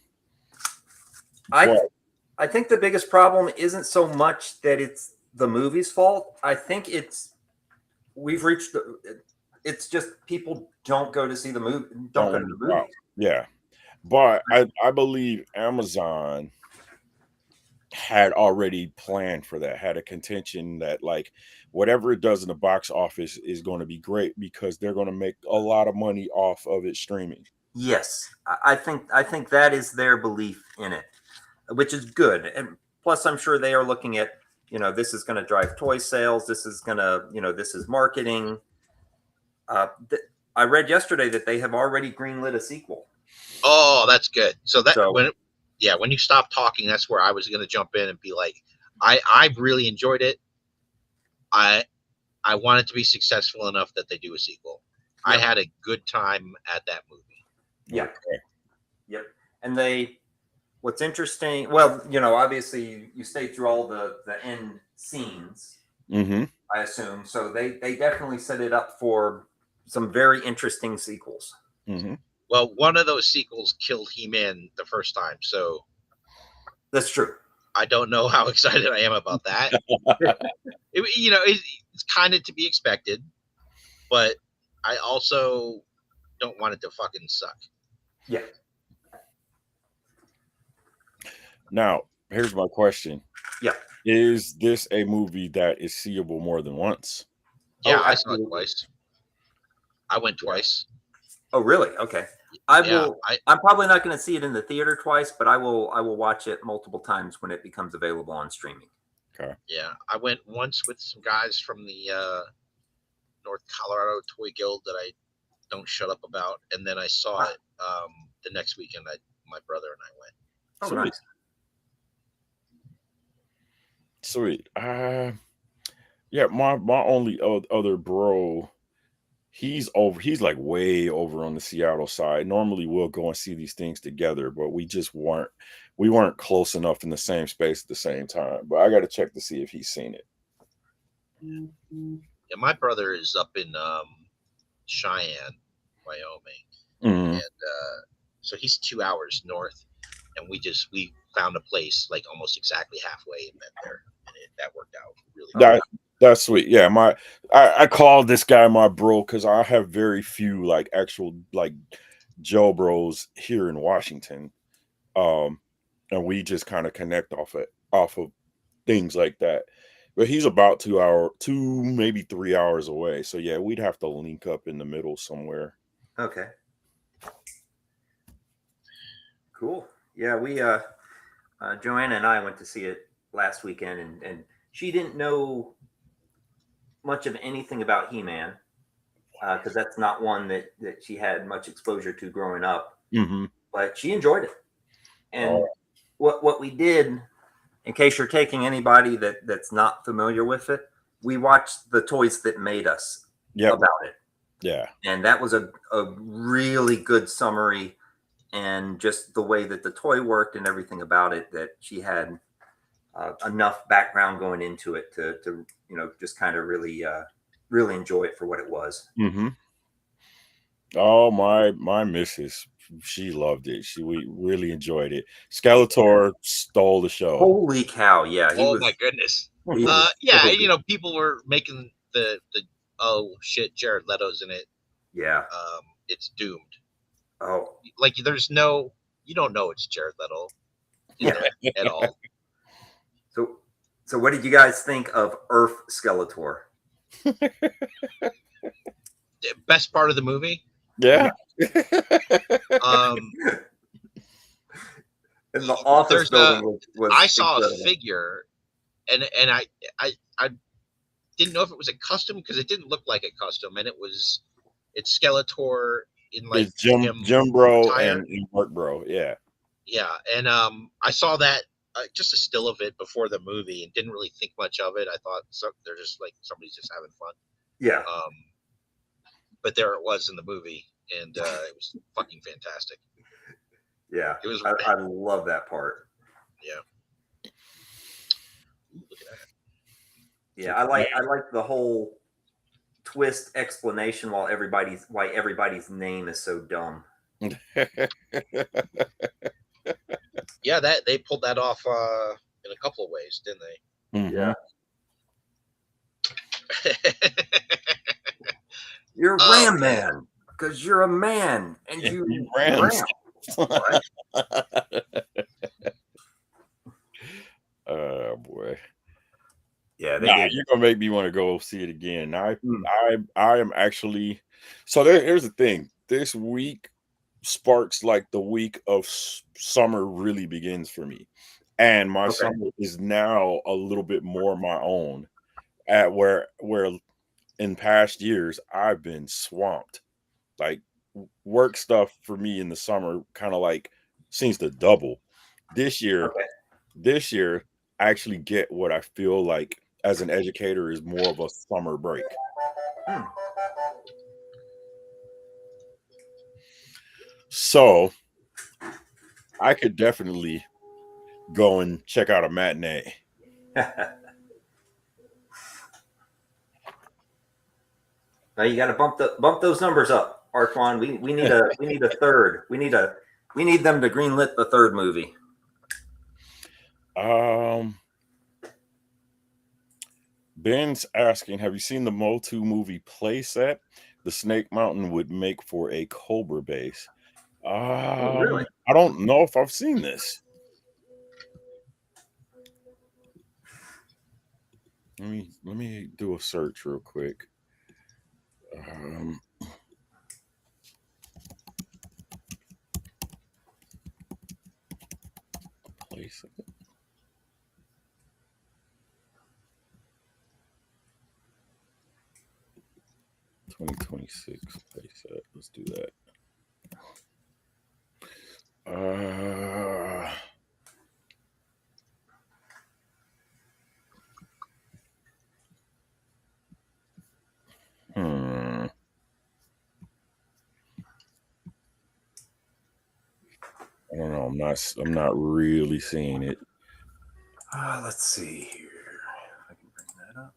I think the biggest problem isn't so much that it's the movie's fault. I think it's just people don't go to see the movie. Don't go to the movie. Yeah. But I believe Amazon had already planned for that, had a contention that like whatever it does in the box office is going to be great because they're going to make a lot of money off of it streaming. Yes, I think that is their belief in it, which is good. And plus, I'm sure they are looking at, this is going to drive toy sales. This is going to, this is marketing. I read yesterday that they have already greenlit a sequel. Oh, that's good. So when you stop talking, that's where I was going to jump in and be like, I really enjoyed it. I want it to be successful enough that they do a sequel. Yep. I had a good time at that movie. Yeah. Okay. Yep. And what's interesting, well, obviously you stay through all the end scenes, I assume. So they definitely set it up for some very interesting sequels. Well, one of those sequels killed He-Man the first time, so that's true. I don't know how excited I am about that. It's kind of to be expected, but I also don't want it to fucking suck. Yeah. Now, here's my question. Yeah. Is this a movie that is seeable more than once? Yeah, I saw it twice. I went twice. Oh, really? Okay. I'm probably not going to see it in the theater twice, but I will watch it multiple times when it becomes available on streaming. Okay. Yeah, I went once with some guys from the North Colorado Toy Guild that I don't shut up about, and then I saw it the next weekend. My brother and I went. Oh, sweet. Nice. Sweet. Yeah, my only other bro, he's like way over on the Seattle side. Normally we'll go and see these things together, but we weren't close enough in the same space at the same time. But I got to check to see if he's seen it. Yeah, my brother is up in Cheyenne, Wyoming, and so he's 2 hours north, and we found a place like almost exactly halfway and met there, and that worked out really well. That's sweet. Yeah, I called this guy my bro because I have very few like actual like Joe bros here in Washington, and we just kind of connect off of things like that. But he's about 2 maybe 3 hours away, so yeah, we'd have to link up in the middle somewhere. Okay. Cool. Yeah, we Joanna and I went to see it last weekend, and she didn't know much of anything about He-Man because that's not one that she had much exposure to growing up. But she enjoyed it. And what we did, in case you're taking anybody that's not familiar with it, we watched the Toys That Made Us about it. Yeah. And that was a really good summary, and just the way that the toy worked and everything about it, that she had enough background going into it to just kind of really enjoy it for what it was. Oh, my missus, she loved it. We really enjoyed it. Skeletor stole the show. Holy cow! Yeah. My goodness. People were making the oh shit, Jared Leto's in it. Yeah. It's doomed. Oh. Like you don't know it's Jared Leto at all. So what did you guys think of Earth Skeletor? Best part of the movie? Yeah. In the office building was I saw a figure, and I didn't know if it was a custom because it didn't look like a custom, and it's Skeletor in like Jim Bro and Mark Bro, yeah. Yeah, and I saw that just a still of it before the movie and didn't really think much of it. I thought they're just like somebody's just having fun. Yeah. But there it was in the movie, and it was fucking fantastic. Yeah, It was. I love that part. Yeah. Ooh, look at that. Yeah, I like the whole twist explanation why everybody's name is so dumb. Yeah, that they pulled that off in a couple of ways, didn't they? Mm-hmm. Yeah. You're Ram Man because you're a man and you ram. What? Oh boy. Yeah, they did. You're gonna make me want to go see it again. I am actually. So here's the thing. This week sparks like the week of summer really begins for me, and my summer is now a little bit more my own. At where in past years I've been swamped. Like work stuff for me in the summer kind of like seems to double. This year, I actually get what I feel like as an educator is more of a summer break. So I could definitely go and check out a matinee. Now you got to bump those numbers up, Artwann. We need a third. We need them to greenlit the third movie. Ben's asking, have you seen the Motu movie playset? The Snake Mountain would make for a Cobra base. Really? I don't know if I've seen this. Let me do a search real quick. Place it. $2026 playset. Let's do that. I don't know. I'm not really seeing it. Let's see here. If I can bring that up.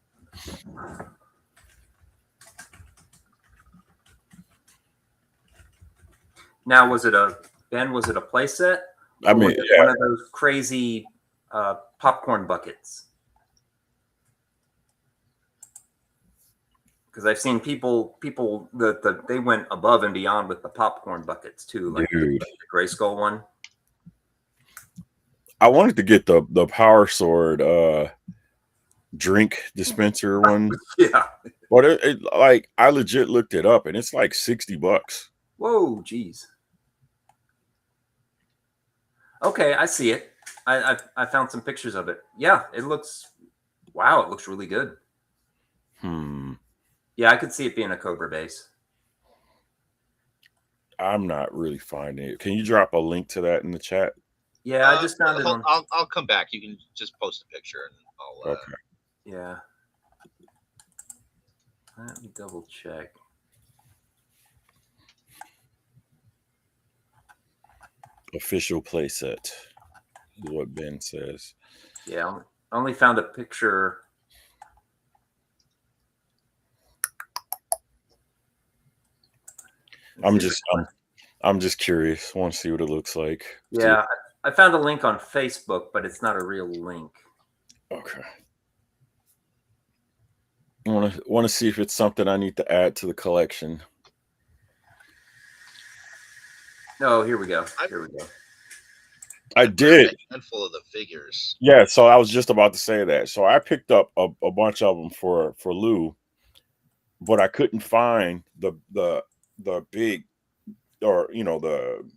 Now, was it a playset? I mean, one of those crazy popcorn buckets. Because I've seen people that they went above and beyond with the popcorn buckets too, like the Gray Skull one. I wanted to get the Power Sword drink dispenser one. Yeah, but it like I legit looked it up and it's like $60. Whoa, geez. Okay, I see it. I found some pictures of it. Yeah, it looks. Wow, it looks really good. Yeah, I could see it being a Cobra base. I'm not really finding it. Can you drop a link to that in the chat? Yeah, I just found it. I'll come back. You can just post a picture and I'll. Okay. Yeah. Let me double check. Official playset is what Ben says. Yeah, I only found a picture. I'm just curious. Want to see what it looks like. Yeah, I found a link on Facebook, but it's not a real link. Okay. I want to see if it's something I need to add to the collection. Oh, here we go. I did. A handful of the figures. Yeah, so I was just about to say that. So I picked up a bunch of them for Lou, but I couldn't find the big, or the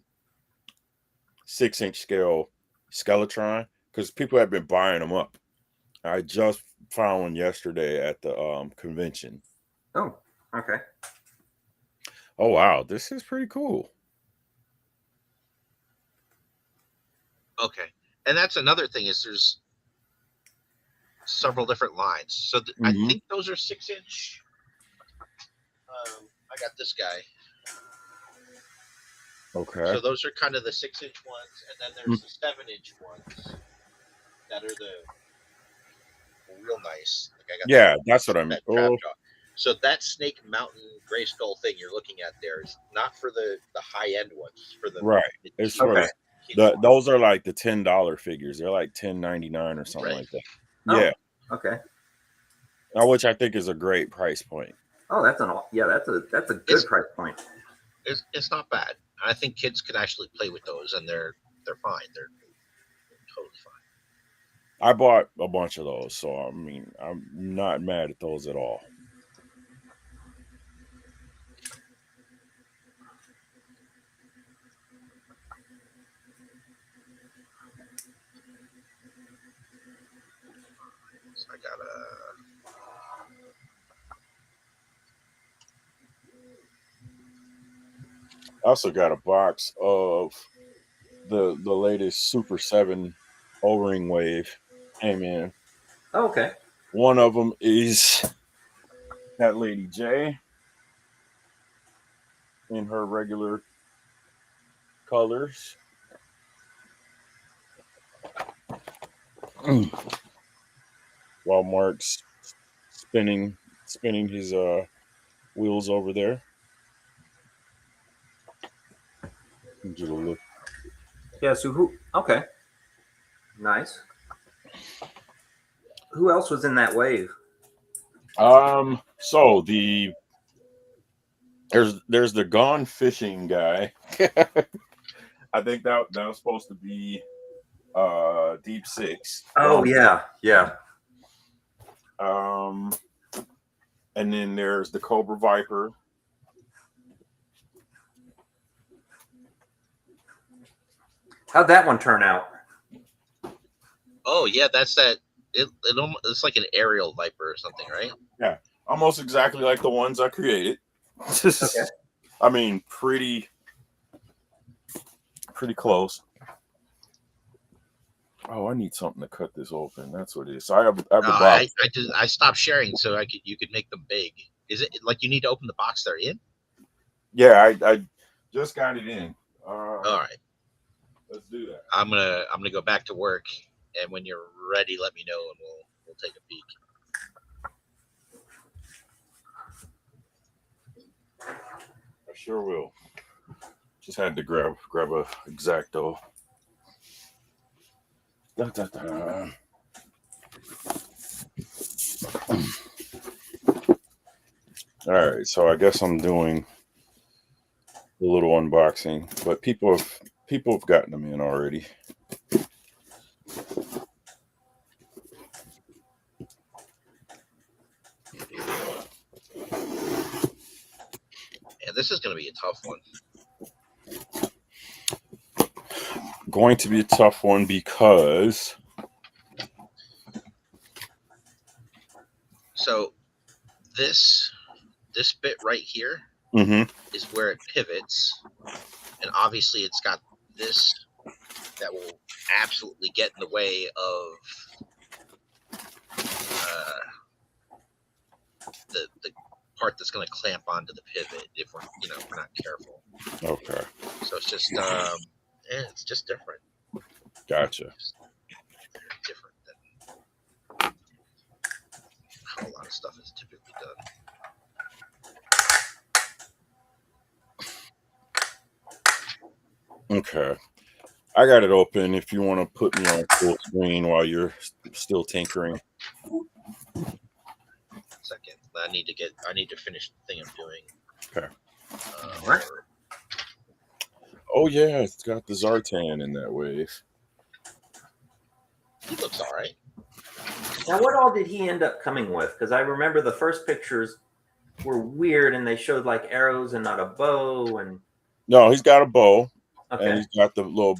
6-inch scale Skeletron because people have been buying them up. I just found one yesterday at the convention. Oh, okay. Oh wow, this is pretty cool. Okay, and that's another thing is there's several different lines. So I think those are 6-inch. I got this guy. Okay. So those are kind of the 6-inch ones, and then there's the 7-inch ones that are the real nice. Like I got that's what I mean. that trap jaw. So that Snake Mountain Gray Skull thing you're looking at there is not for the high end ones. It's for the It's for those are like the $10 figures. They're like $10.99 or something like that. Yeah. Okay. Which I think is a great price point. Oh, that's a good price point. It's not bad. I think kids could actually play with those, and they're fine. They're totally fine. I bought a bunch of those, so I mean, I'm not mad at those at all. So I got I also got a box of the latest Super 7 O-ring wave. Hey man. Oh, okay. One of them is that Lady J in her regular colors. While Mark's spinning his wheels over there. Get a look. Yeah, so who? Okay. Nice. Who else was in that wave? So there's the Gone Fishing guy. I think that was supposed to be Deep Six. Oh yeah. And then there's the Cobra Viper. How'd that one turn out? Oh yeah, that's that. It's like an aerial viper or something, right? Yeah, almost exactly like the ones I created. Okay. I mean, pretty close. Oh, I need something to cut this open. That's what it is. So I have the box. I stopped sharing so you could make them big. Is it like you need to open the box they're in? Yeah, I just got it in. All right, let's do that. I'm gonna go back to work, and when you're ready, let me know, and we'll take a peek. I sure will. Just had to grab a X-Acto. All right, so I guess I'm doing a little unboxing, but people have gotten them in already. Yeah, this is going to be a tough one. Going to be a tough one because so this bit right here is where it pivots, and obviously it's got this that will absolutely get in the way of the part that's going to clamp onto the pivot if we're not careful. Okay. So it's just it's just different. Gotcha. Just different than how a lot of stuff is typically done. Okay. I got it open if you want to put me on full screen while you're still tinkering. Second. I need to finish the thing I'm doing. Okay. Right. Oh yeah, it's got the Zartan in that wave. He looks all right. Now, what all did he end up coming with? Because I remember the first pictures were weird, and they showed like arrows and not a bow. And no, he's got a bow, okay, and he's got the little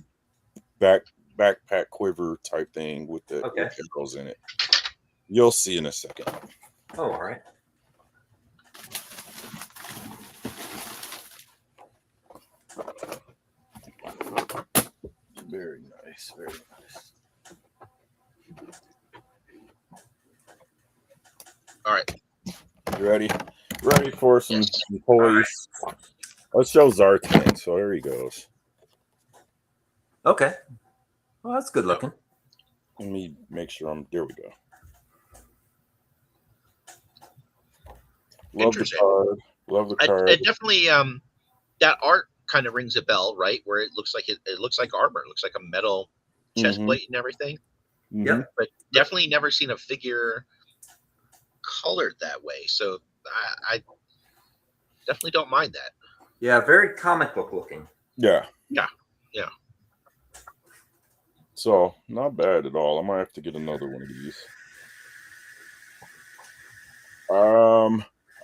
backpack quiver type thing with the arrows in it. You'll see in a second. Oh, all right. Very nice. Very nice. All right. You ready? Ready for some Yes. toys? Let's show Zartan. So here he goes. Okay. Well, that's good looking. Let me make sure there we go. Love the card. Love the card. It definitely that art kind of rings a bell, right? Where it looks like it looks like armor. It looks like a metal chest plate and everything. Yep. But definitely never seen a figure colored that way. So I definitely don't mind that. Yeah, very comic book looking. Yeah. Yeah. So not bad at all. I might have to get another one of these.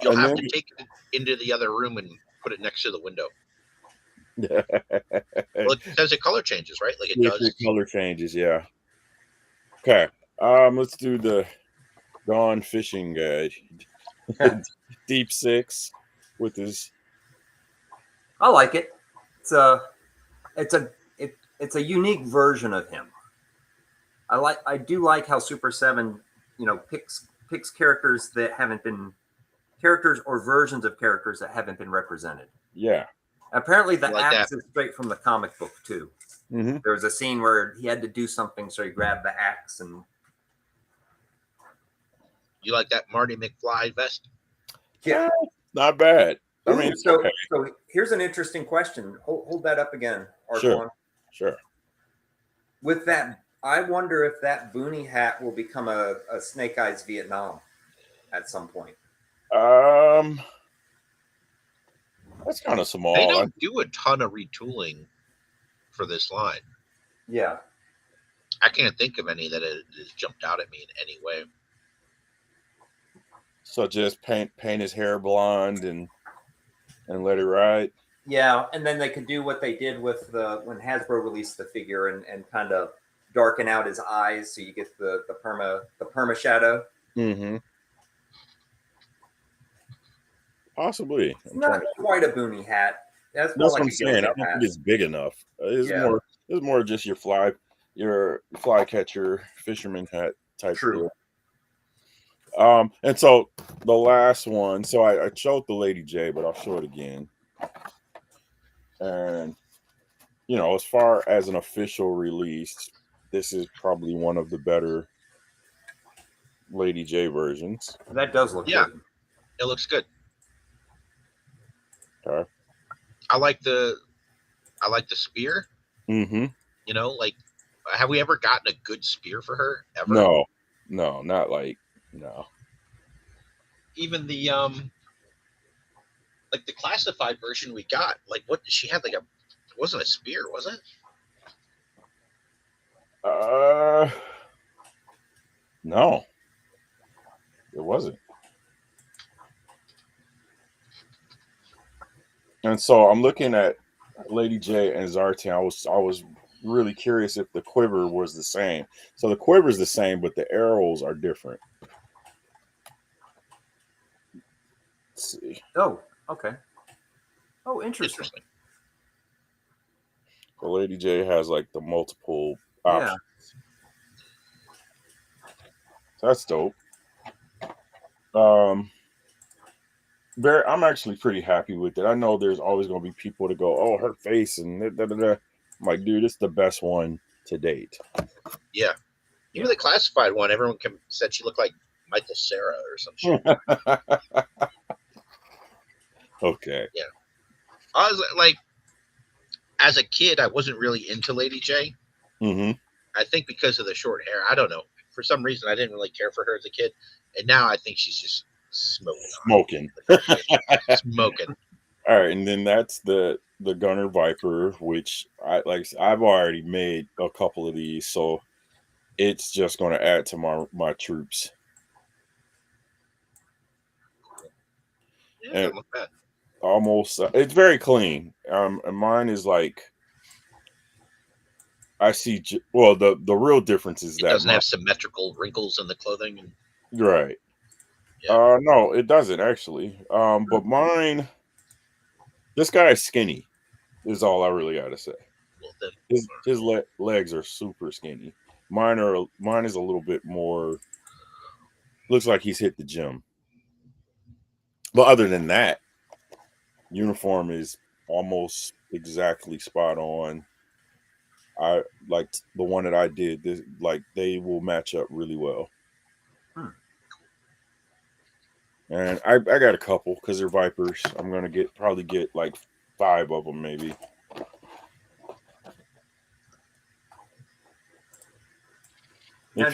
You'll have to take it into the other room and put it next to the window. Well, it says it color changes, right? Like it does. The color changes, yeah. Okay. Let's do the Dawn fishing guide. Deep Six with his. I like it. It's a unique version of him. I do like how Super 7, picks characters that haven't been characters or versions of characters that haven't been represented. Yeah. Apparently the axe is straight from the comic book too. There was a scene where he had to do something, so he grabbed the axe. And you like that Marty McFly vest? Yeah, not bad. I mean, so here's an interesting question. Hold that up again, Artwann. Sure. With that, I wonder if that boonie hat will become a Snake Eyes Vietnam at some point. That's kind of small. They don't do a ton of retooling for this line. Yeah. I can't think of any that has jumped out at me in any way. So just paint his hair blonde and let it ride. Yeah, and then they could do what they did with when Hasbro released the figure and kind of darken out his eyes so you get the perma shadow. Possibly. Not quite a boonie hat. That's what I'm saying. I don't think it's big enough. It's more just your fly catcher fisherman hat type. True. Deal. And so the last one. So I showed the Lady J, but I'll show it again. And as far as an official release, this is probably one of the better Lady J versions. That does look good. It looks good. Okay. I like the spear. Like, have we ever gotten a good spear for her ever? No, not like no. Even the like the classified version we got, like what she had, like it wasn't a spear, was it? No, it wasn't. And so I'm looking at Lady J and Zartan. I was really curious if the quiver was the same. So the quiver is the same, but the arrows are different. Let's see. Oh, okay. Oh, interesting. The Lady J has like the multiple options. So that's dope. I'm actually pretty happy with it. I know there's always going to be people to go, "Oh, her face," and da, da, da. I'm like, dude, it's the best one to date. Yeah, even the classified one, everyone said she looked like Michael Cera or some shit. Okay. Yeah, I was like, as a kid, I wasn't really into Lady J. I think because of the short hair. I don't know. For some reason, I didn't really care for her as a kid, and now I think she's just smoking. Smoking. All right, and then that's the Gunner Viper, which I've already made a couple of these, so it's just going to add to my troops. Yeah, not bad. Almost, it's very clean. And mine is like, I see. Well, the real difference is that it doesn't have symmetrical wrinkles in the clothing. Right. Yeah. No, it doesn't actually. But mine, this guy is skinny. Is all I really got to say. little thin. His legs are super skinny. Mine is a little bit more. Looks like he's hit the gym. But other than that, uniform is almost exactly spot on. I like the one that I did. This, like, they will match up really well. And I got a couple because they're Vipers. I'm gonna probably get like 5 of them maybe. Now,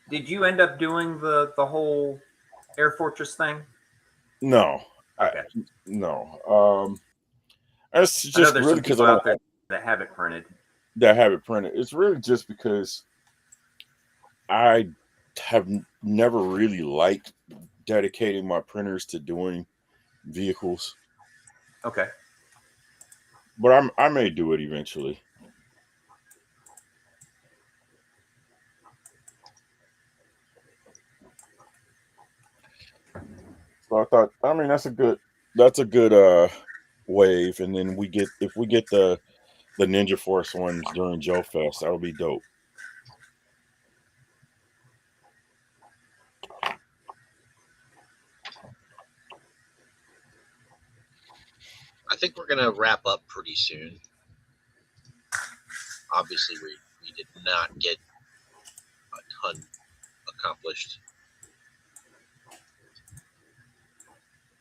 did you end up doing the whole Air Fortress thing? No, okay. No. It's just really because I out there that have it printed. It's really just because I have never really liked dedicating my printers to doing vehicles. Okay. But I may do it eventually. So I thought, I mean, that's a good wave, and then if we get the Ninja Force ones during Joe Fest, that'll be dope. I think we're gonna wrap up pretty soon. Obviously, we did not get a ton accomplished,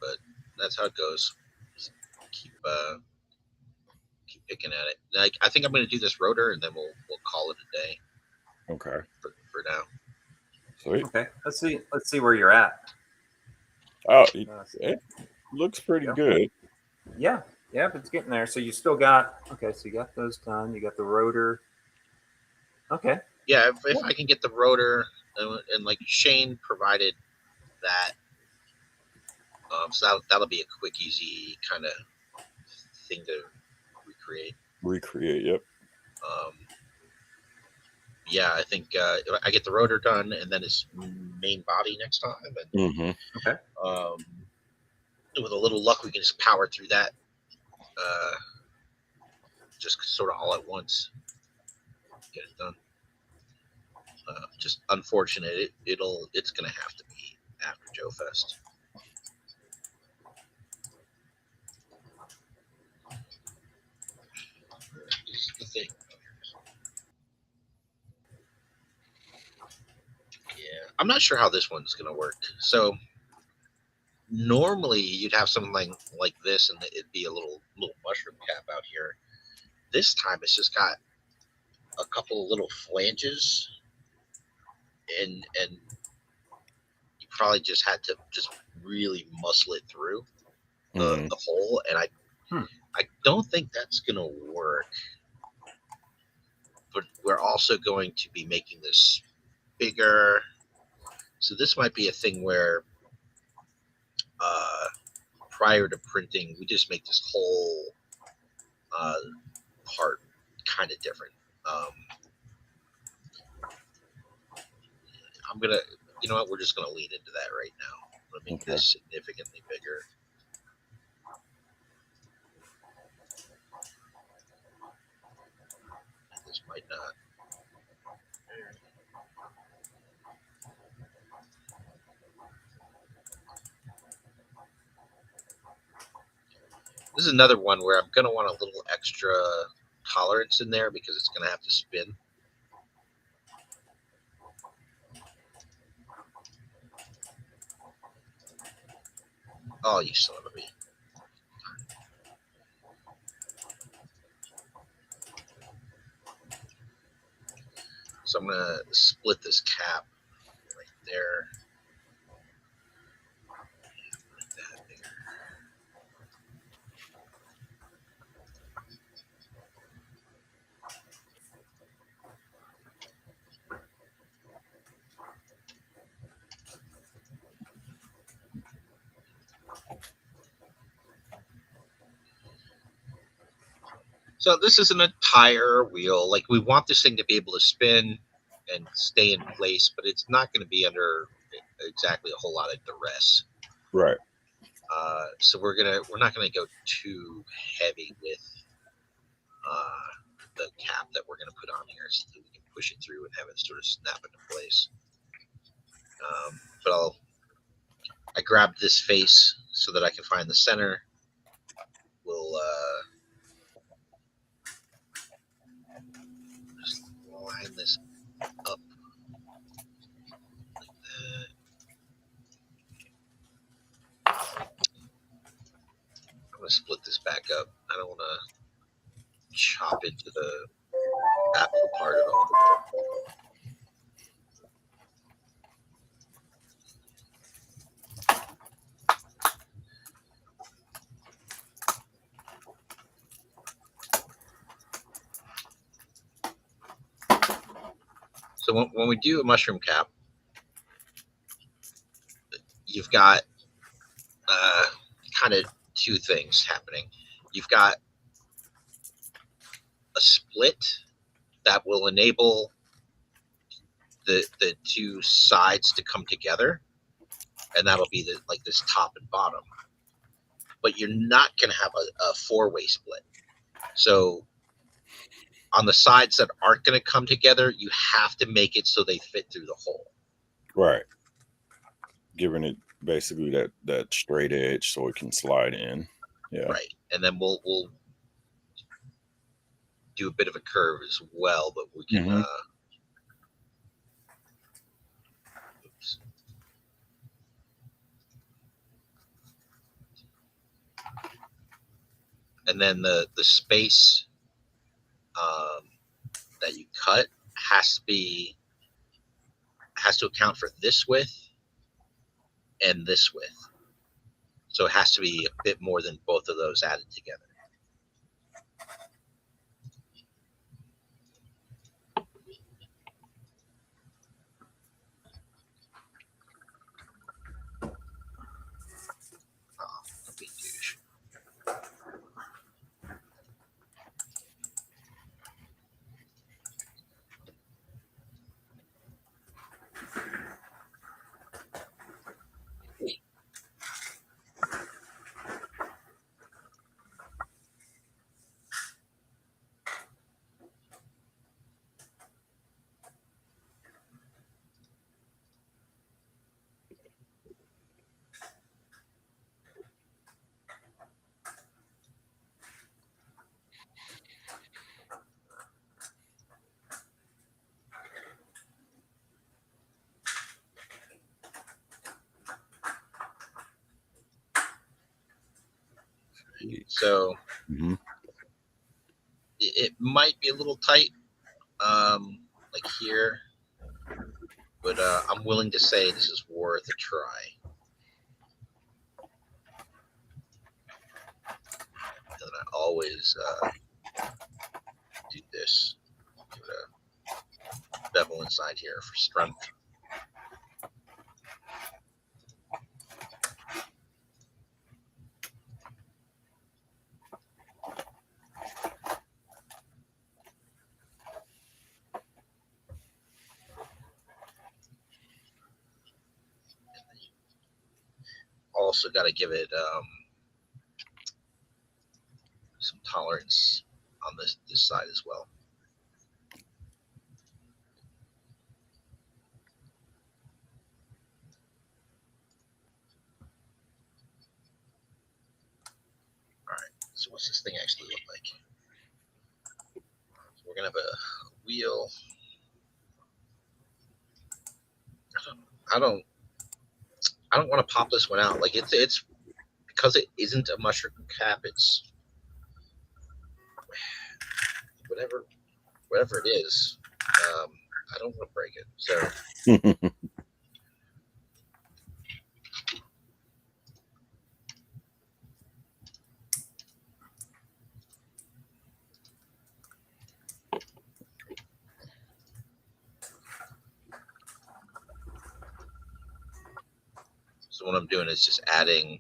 but that's how it goes. Just keep picking at it. Like, I think I'm gonna do this rotor, and then we'll call it a day. Okay. For now. Sweet. Okay. Let's see where you're at. Oh, it looks pretty good. Yeah. Yeah, but it's getting there. So you still got, okay, so you got those done. You got the rotor. Okay. Yeah, if I can get the rotor, and like Shane provided that, so that'll be a quick, easy kind of thing to recreate. Yep. Yeah, I think I get the rotor done, and then his main body next time. And, okay. With a little luck, we can just power through that, just sort of all at once. Get it done. Just unfortunate. It's gonna have to be after Joe Fest. This is the thing. Yeah, I'm not sure how this one's gonna work. So normally you'd have something like this, and it'd be a little mushroom cap out here. This time it's just got a couple of little flanges, and you probably just had to just really muscle it through the hole, and I don't think that's gonna work. But we're also going to be making this bigger, so this might be a thing where prior to printing, we just make this whole part kind of different. I'm gonna, you know what? We're just gonna lean into that right now. I'm gonna make this significantly bigger. This might not. This is another one where I'm gonna want a little extra tolerance in there because it's gonna have to spin. Oh, you son of a bee. So I'm gonna split this cap right there. So this isn't a tire or wheel. Like, we want this thing to be able to spin and stay in place, but it's not going to be under exactly a whole lot of duress. Right. So we're not gonna go too heavy with the cap that we're going to put on here so that we can push it through and have it sort of snap into place. But I grabbed this face so that I can find the center. We'll just line this up like that. I'm going to split this back up. I don't want to chop into the apple part at all. So when we do a mushroom cap, you've got kind of two things happening. You've got a split that will enable the two sides to come together, and that'll be like this top and bottom. But you're not going to have a four-way split. So on the sides that aren't going to come together, you have to make it so they fit through the hole. Right. Giving it basically that straight edge so it can slide in. Yeah. Right. And then we'll do a bit of a curve as well, but we can oops. And then the space that you cut has to account for this width and this width. So it has to be a bit more than both of those added together. Oh, don't be a douche. So it might be a little tight, like here, but I'm willing to say this is worth a try. And I always do this. Give it a bevel inside here for strength. Also got to give it some tolerance on this side as well. All right, so what's this thing actually look like? So we're gonna have a wheel. I don't want to pop this one out. Like it's because it isn't a mushroom cap. It's whatever it is. I don't want to break it. So so what I'm doing is just adding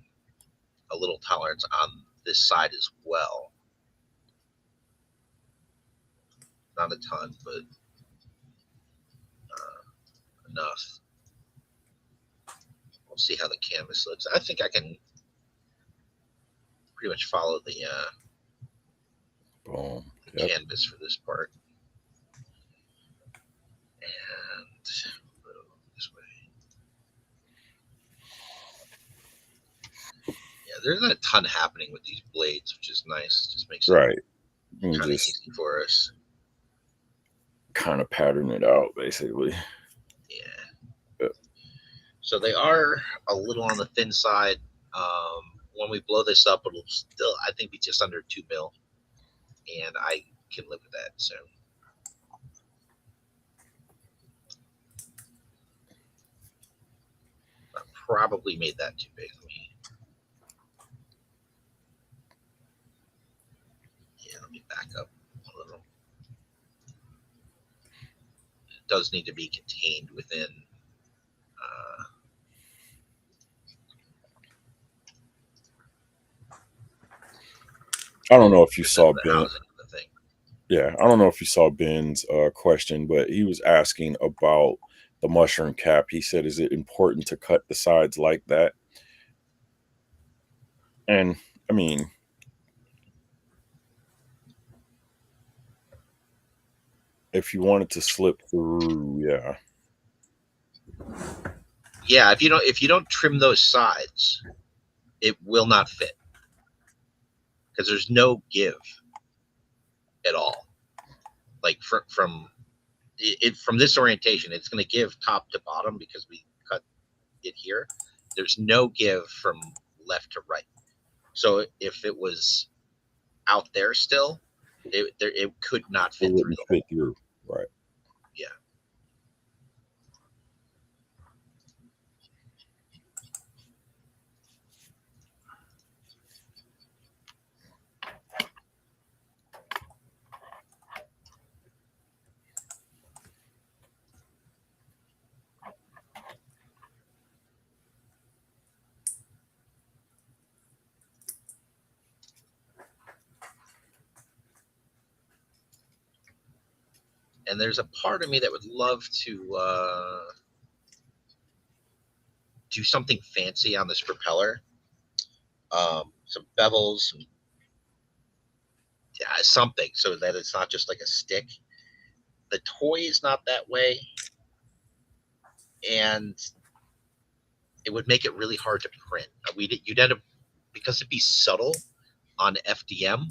a little tolerance on this side as well. Not a ton, but enough. We'll see how the canvas looks. I think I can pretty much follow the boom. canvas for this part. And this way. Yeah, there's not a ton happening with these blades, which is nice. Just makes it Right. kind of easy for us. Kind of pattern it out, basically. Yeah. So they are a little on the thin side. When we blow this up, it'll still, I think, be just under 2 mil, and I can live with that. So. I probably made that too big for me. Yeah, let me back up a little. It does need to be contained within. I don't know if you saw Ben. Thing. Yeah, I don't know if you saw Ben's question, but he was asking about the mushroom cap. He said, "Is it important to cut the sides like that?" And I mean, if you wanted to slip through, yeah. Yeah, if you don't trim those sides, it will not fit because there's no give at all. Like from this orientation, it's going to give top to bottom because we cut it here. There's no give from left to right. So if it was out there still, it could not fit through the hole. Through. Right. Yeah. And there's a part of me that would love to do something fancy on this propeller. Some bevels, something so that it's not just like a stick. The toy is not that way, and it would make it really hard to print. You'd end up, because it'd be subtle on FDM.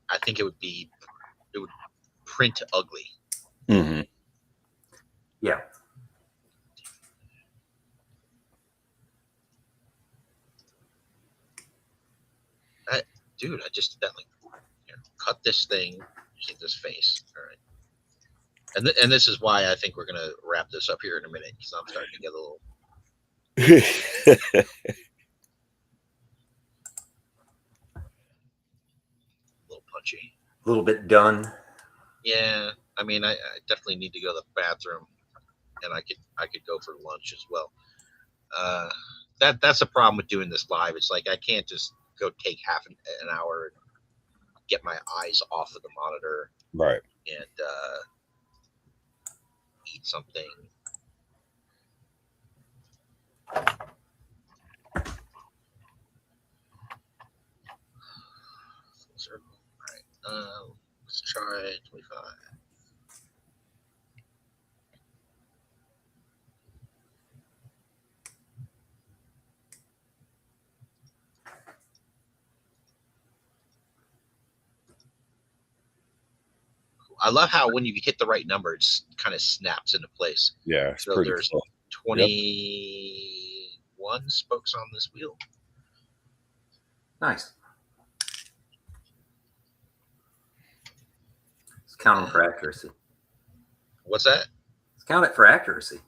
I think it would print ugly. Mm-hmm. Yeah. Dude, I just did that. Like, here, cut this thing using this face. All right. And this is why I think we're gonna wrap this up here in a minute, because I'm starting to get a little punchy. A little bit done. Yeah, I mean, I definitely need to go to the bathroom, and I could go for lunch as well. That's the problem with doing this live. It's like I can't just go take half an hour and get my eyes off of the monitor, right, and eat something. Full circle. All right. Let's try 25. I love how when you hit the right number, it kind of snaps into place. Yeah, it's so pretty there's cool. 21 spokes on this wheel. Nice. Let's count them for accuracy. What's that? Let's count it for accuracy.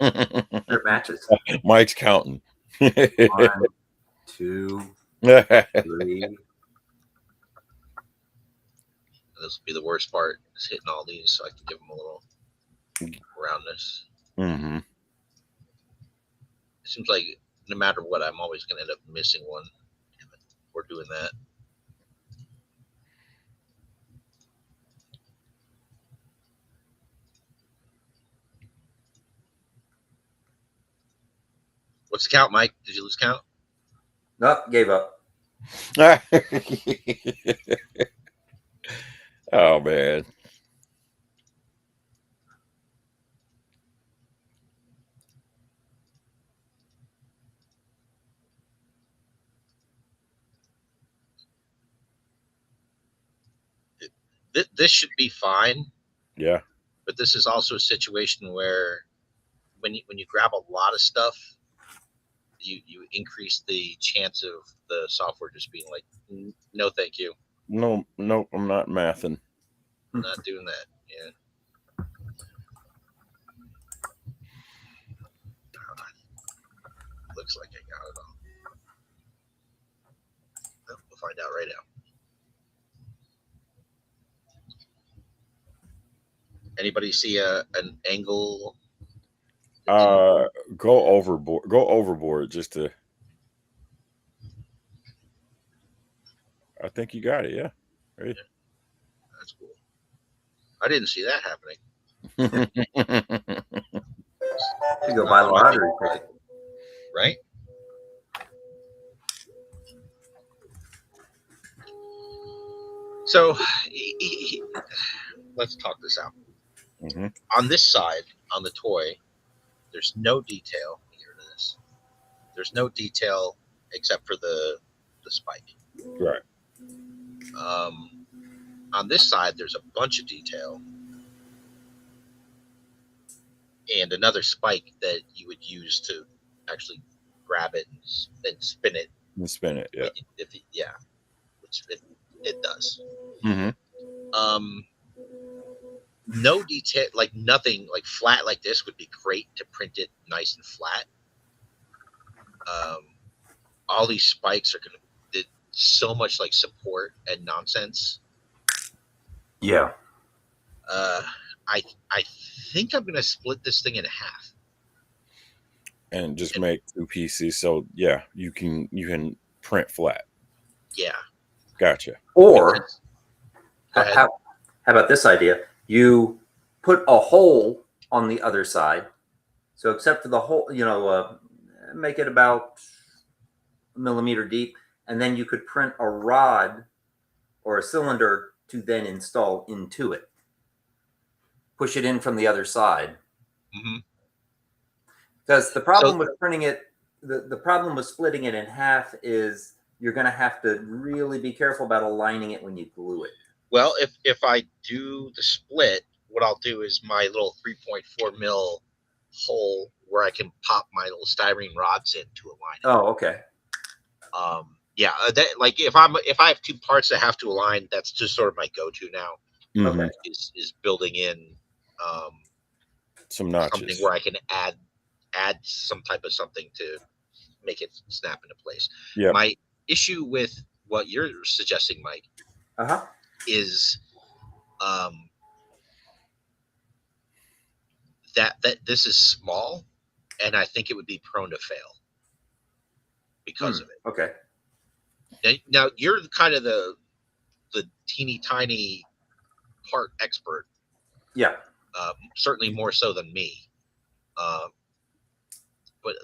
It matches. Mike's counting. 1, 2, 3. This will be the worst part, is hitting all these, so I can give them a little roundness. Mm-hmm. It seems like no matter what, I'm always going to end up missing one. We're doing that. What's the count, Mike? Did you lose count? Nope, gave up. Oh man. This should be fine, Yeah. but this is also a situation where when you grab a lot of stuff, you increase the chance of the software just being like, no, thank you, No, I'm not mathing. not doing that. Yeah. Looks like I got it all. Oh, we'll find out right now. Anybody see an angle? Go overboard. Go overboard just to. I think you got it. Yeah. Right. That's cool. I didn't see that happening. You go buy a lottery ticket. Right? So let's talk this out. Mm-hmm. On this side, on the toy, there's no detail. Here it is. There's no detail except for the spike. Right. On this side, there's a bunch of detail and another spike that you would use to actually grab it and spin it. And spin it. Yeah. Which it does. Mm-hmm. No detail, like nothing, like flat like this would be great to print it nice and flat. All these spikes are going to so much like support and nonsense. Yeah. I think I'm going to split this thing in half And just make 2 pieces. So yeah, you can print flat. Yeah. Gotcha. Or Because, how about this idea? You put a hole on the other side. So except for the hole, make it about a millimeter deep, and then you could print a rod or a cylinder to then install into it. Push it in from the other side. mm-hmm. Because the problem with printing it, the problem with splitting it in half is you're going to have to really be careful about aligning it when you glue it. Well, if I do the split, what I'll do is my little 3.4 mil hole where I can pop my little styrene rods in to align it. Oh, okay. Yeah, that, like if I have two parts that have to align, that's just sort of my go-to now. Mm-hmm. Okay. Is building in some notches, something where I can add some type of something to make it snap into place. Yeah. My issue with what you're suggesting, Mike, is that this is small, and I think it would be prone to fail because of it. Okay. Now you're kind of the teeny tiny part expert. Yeah. Certainly more so than me. But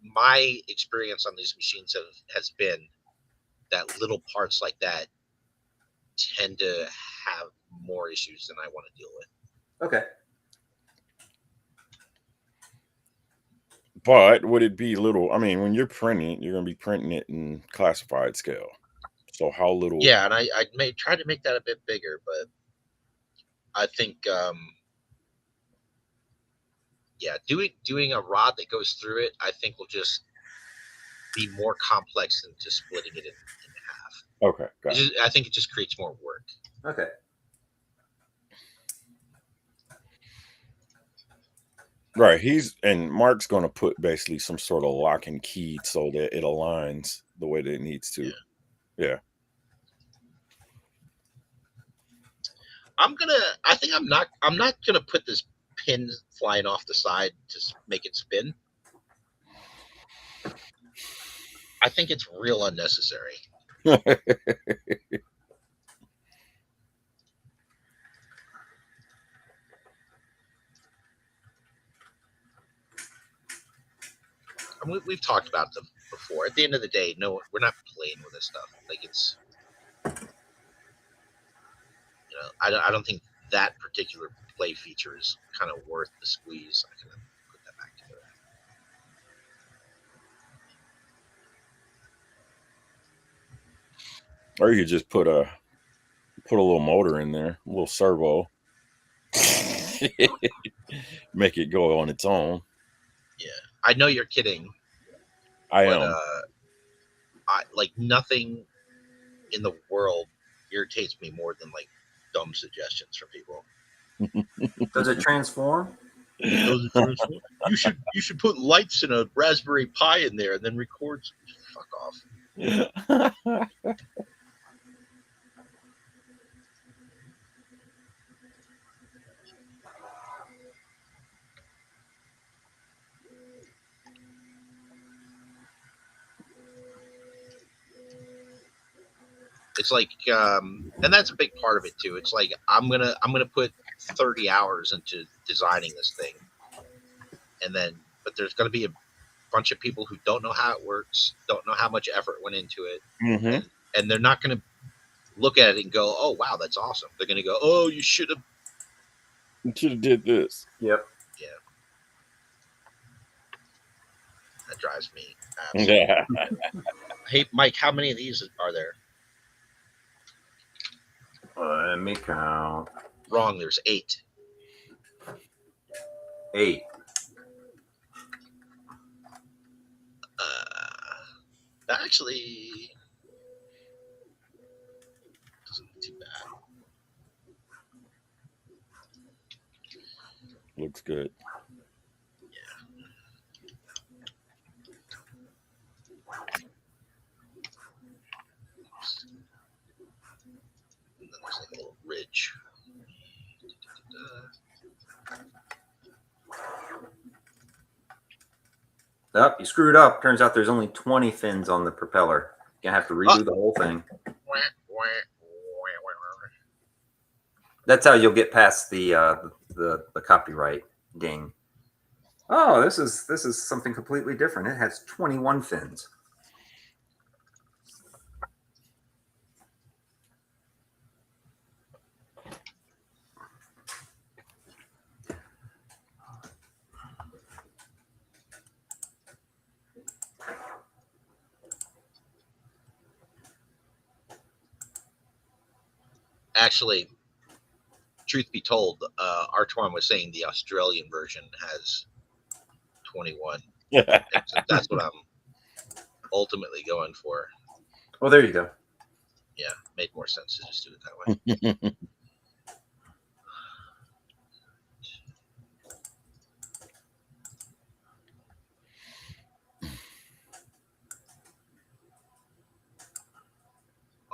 my experience on these machines has been that little parts like that tend to have more issues than I want to deal with. Okay. But would it be little? I mean, when you're printing, you're going to be printing it in classified scale. So how little? Yeah, and I may try to make that a bit bigger, but I think doing a rod that goes through it, I think will just be more complex than just splitting it in half. Okay, got it. I think it just creates more work. Okay. Right. And Mark's going to put basically some sort of lock and key so that it aligns the way that it needs to. Yeah. I think I'm not gonna put this pin flying off the side to make it spin. I think it's real unnecessary. I mean, we've talked about them before. At the end of the day, no, we're not playing with this stuff. Like it's, I don't think that particular play feature is kind of worth the squeeze. I can put that back together. Or you could just put a little motor in there, a little servo. Make it go on its own. Yeah, I know you're kidding. I but, am. I like nothing in the world irritates me more than like dumb suggestions from people. Does it transform? You should put lights in a Raspberry Pi in there and then record. Fuck off. It's like, and that's a big part of it too. It's like I'm gonna put 30 hours into designing this thing, and then but there's gonna be a bunch of people who don't know how it works, don't know how much effort went into it, and they're not gonna look at it and go, "Oh wow, that's awesome." They're gonna go, "Oh, you should have did this." Yep. Yeah, that drives me. Yeah. Hey, Mike, how many of these are there? Let me count. Wrong. There's 8. 8. Actually, doesn't look too bad. Looks good. Yeah. And then there's like a little ridge. Oh, you screwed up. Turns out there's only 20 fins on the propeller. You're gonna have to redo the whole thing. That's how you'll get past the copyright ding. Oh, this is something completely different. It has 21 fins. Actually, truth be told, Artwann was saying the Australian version has 21. That's what I'm ultimately going for. Oh, there you go. Yeah, made more sense to just do it that way.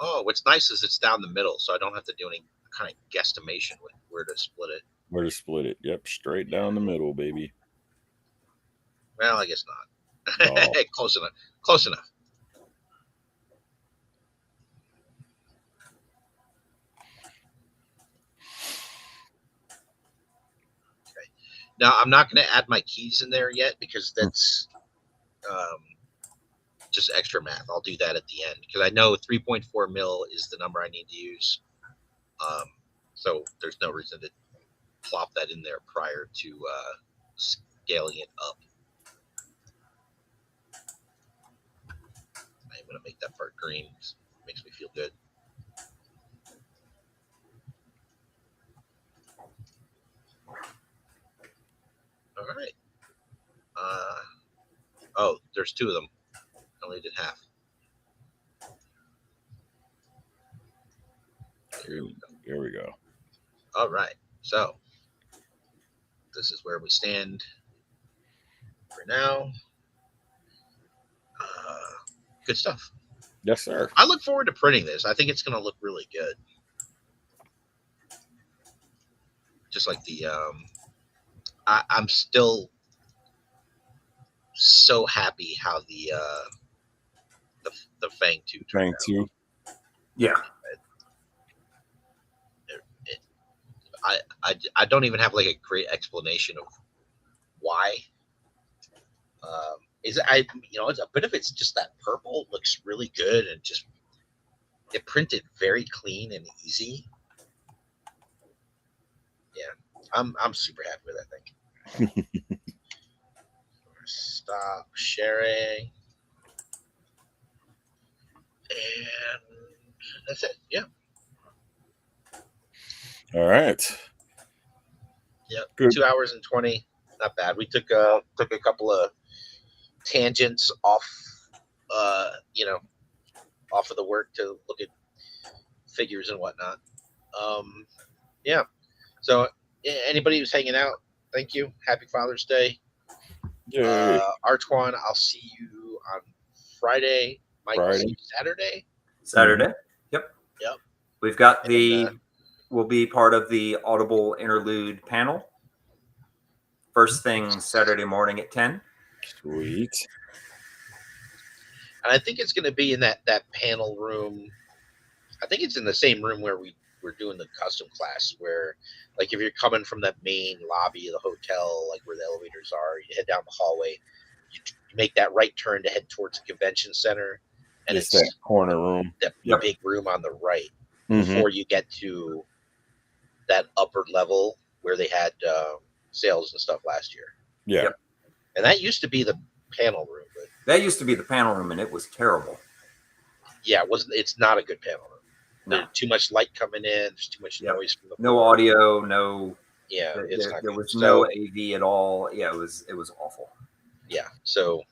Oh, what's nice is it's down the middle, so I don't have to do any kind of guesstimation with where to split it. Where to split it? Yep, straight down the middle, baby. Well, I guess not. Oh. Close enough. Close enough. Okay. Now, I'm not going to add my keys in there yet because that's just extra math. I'll do that at the end because I know 3.4 mil is the number I need to use. So there's no reason to plop that in there prior to scaling it up. I'm going to make that part green. It makes me feel good. All right. Oh, there's 2 of them. I only did half. Here we go. All right. So this is where we stand for now. Good stuff. Yes, sir. I look forward to printing this. I think it's going to look really good. Just like the, I'm still so happy how the Fang 2 turned Fang 2. Yeah. I don't even have like a great explanation of why. It's a bit of it's just that purple looks really good and just it printed very clean and easy. I'm super happy with that thing. Stop sharing. And that's it. Yeah. All right. Yep. Good. 2 hours and 20. Not bad. We took a couple of tangents off off of the work to look at figures and whatnot. Yeah. So anybody who's hanging out, thank you. Happy Father's Day. Yay. Artwann, I'll see you on Friday. Mike, I'll see you Saturday. Saturday. Yep. Yep. We've got we'll be part of the Audible Interlude panel. First thing Saturday morning at 10. Sweet. And I think it's going to be in that panel room. I think it's in the same room where we're doing the custom class, where like if you're coming from that main lobby of the hotel, like where the elevators are, you head down the hallway, you make that right turn to head towards the convention center. And it's that corner room. That big room on the right before you get to that upper level where they had sales and stuff last year. Yeah. Yep. And that used to be the panel room. But that used to be the panel room, and it was terrible. Yeah, it's not a good panel room. No. There's too much light coming in. There's too much noise from the no floor. audio, no. Yeah, there was no AV at all. Yeah, it was awful. Yeah, so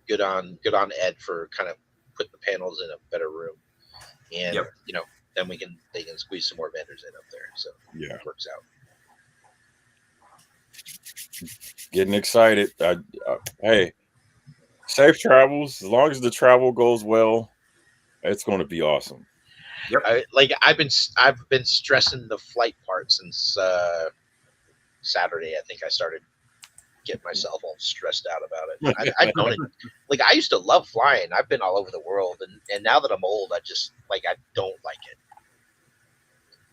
good on Ed for kind of putting the panels in a better room, and then they can squeeze some more vendors in up there. So it works out. Getting excited. Hey, safe travels. As long as the travel goes well, it's going to be awesome. Yep. I've been stressing the flight part since Saturday. I think I started getting myself all stressed out about it. I don't I used to love flying. I've been all over the world, and now that I'm old, I just I don't like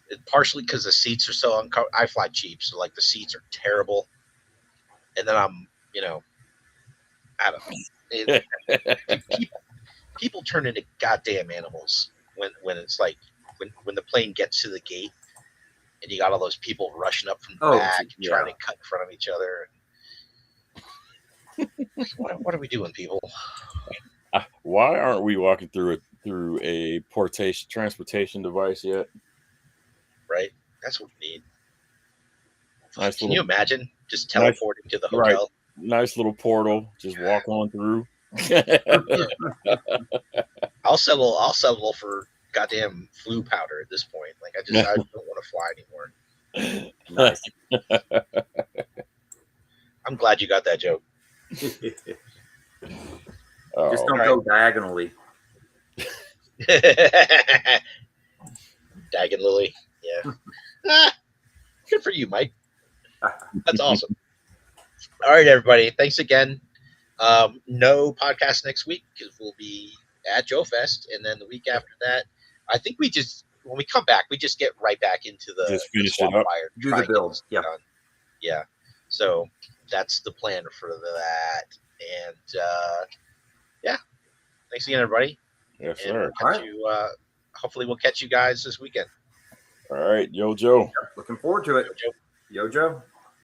it. Partially because the seats are so uncomfortable. I fly cheap, so the seats are terrible. And then I'm, I don't know. People turn into goddamn animals when it's when the plane gets to the gate and you got all those people rushing up from the back trying to cut in front of each other. What are we doing, people? Why aren't we walking through a transportation device yet? Right, that's what we need. Nice Can you imagine just teleporting to the hotel? Right. Nice little portal. Just walk on through. I'll settle for goddamn flu powder at this point. I don't want to fly anymore. Nice. I'm glad you got that joke. Just don't go diagonally. Diagonally, yeah. Good for you, Mike. That's awesome. All right, everybody. Thanks again. No podcast next week because we'll be at Joe Fest, and then the week after that, I think when we come back, we just get right back into the Swampfire. Do the build. Yeah. Yeah. So that's the plan for that. And thanks again, everybody. Yes, and sir. Hopefully we'll catch you guys this weekend. All right. Yo, Joe. Looking forward to it. Yo, Joe.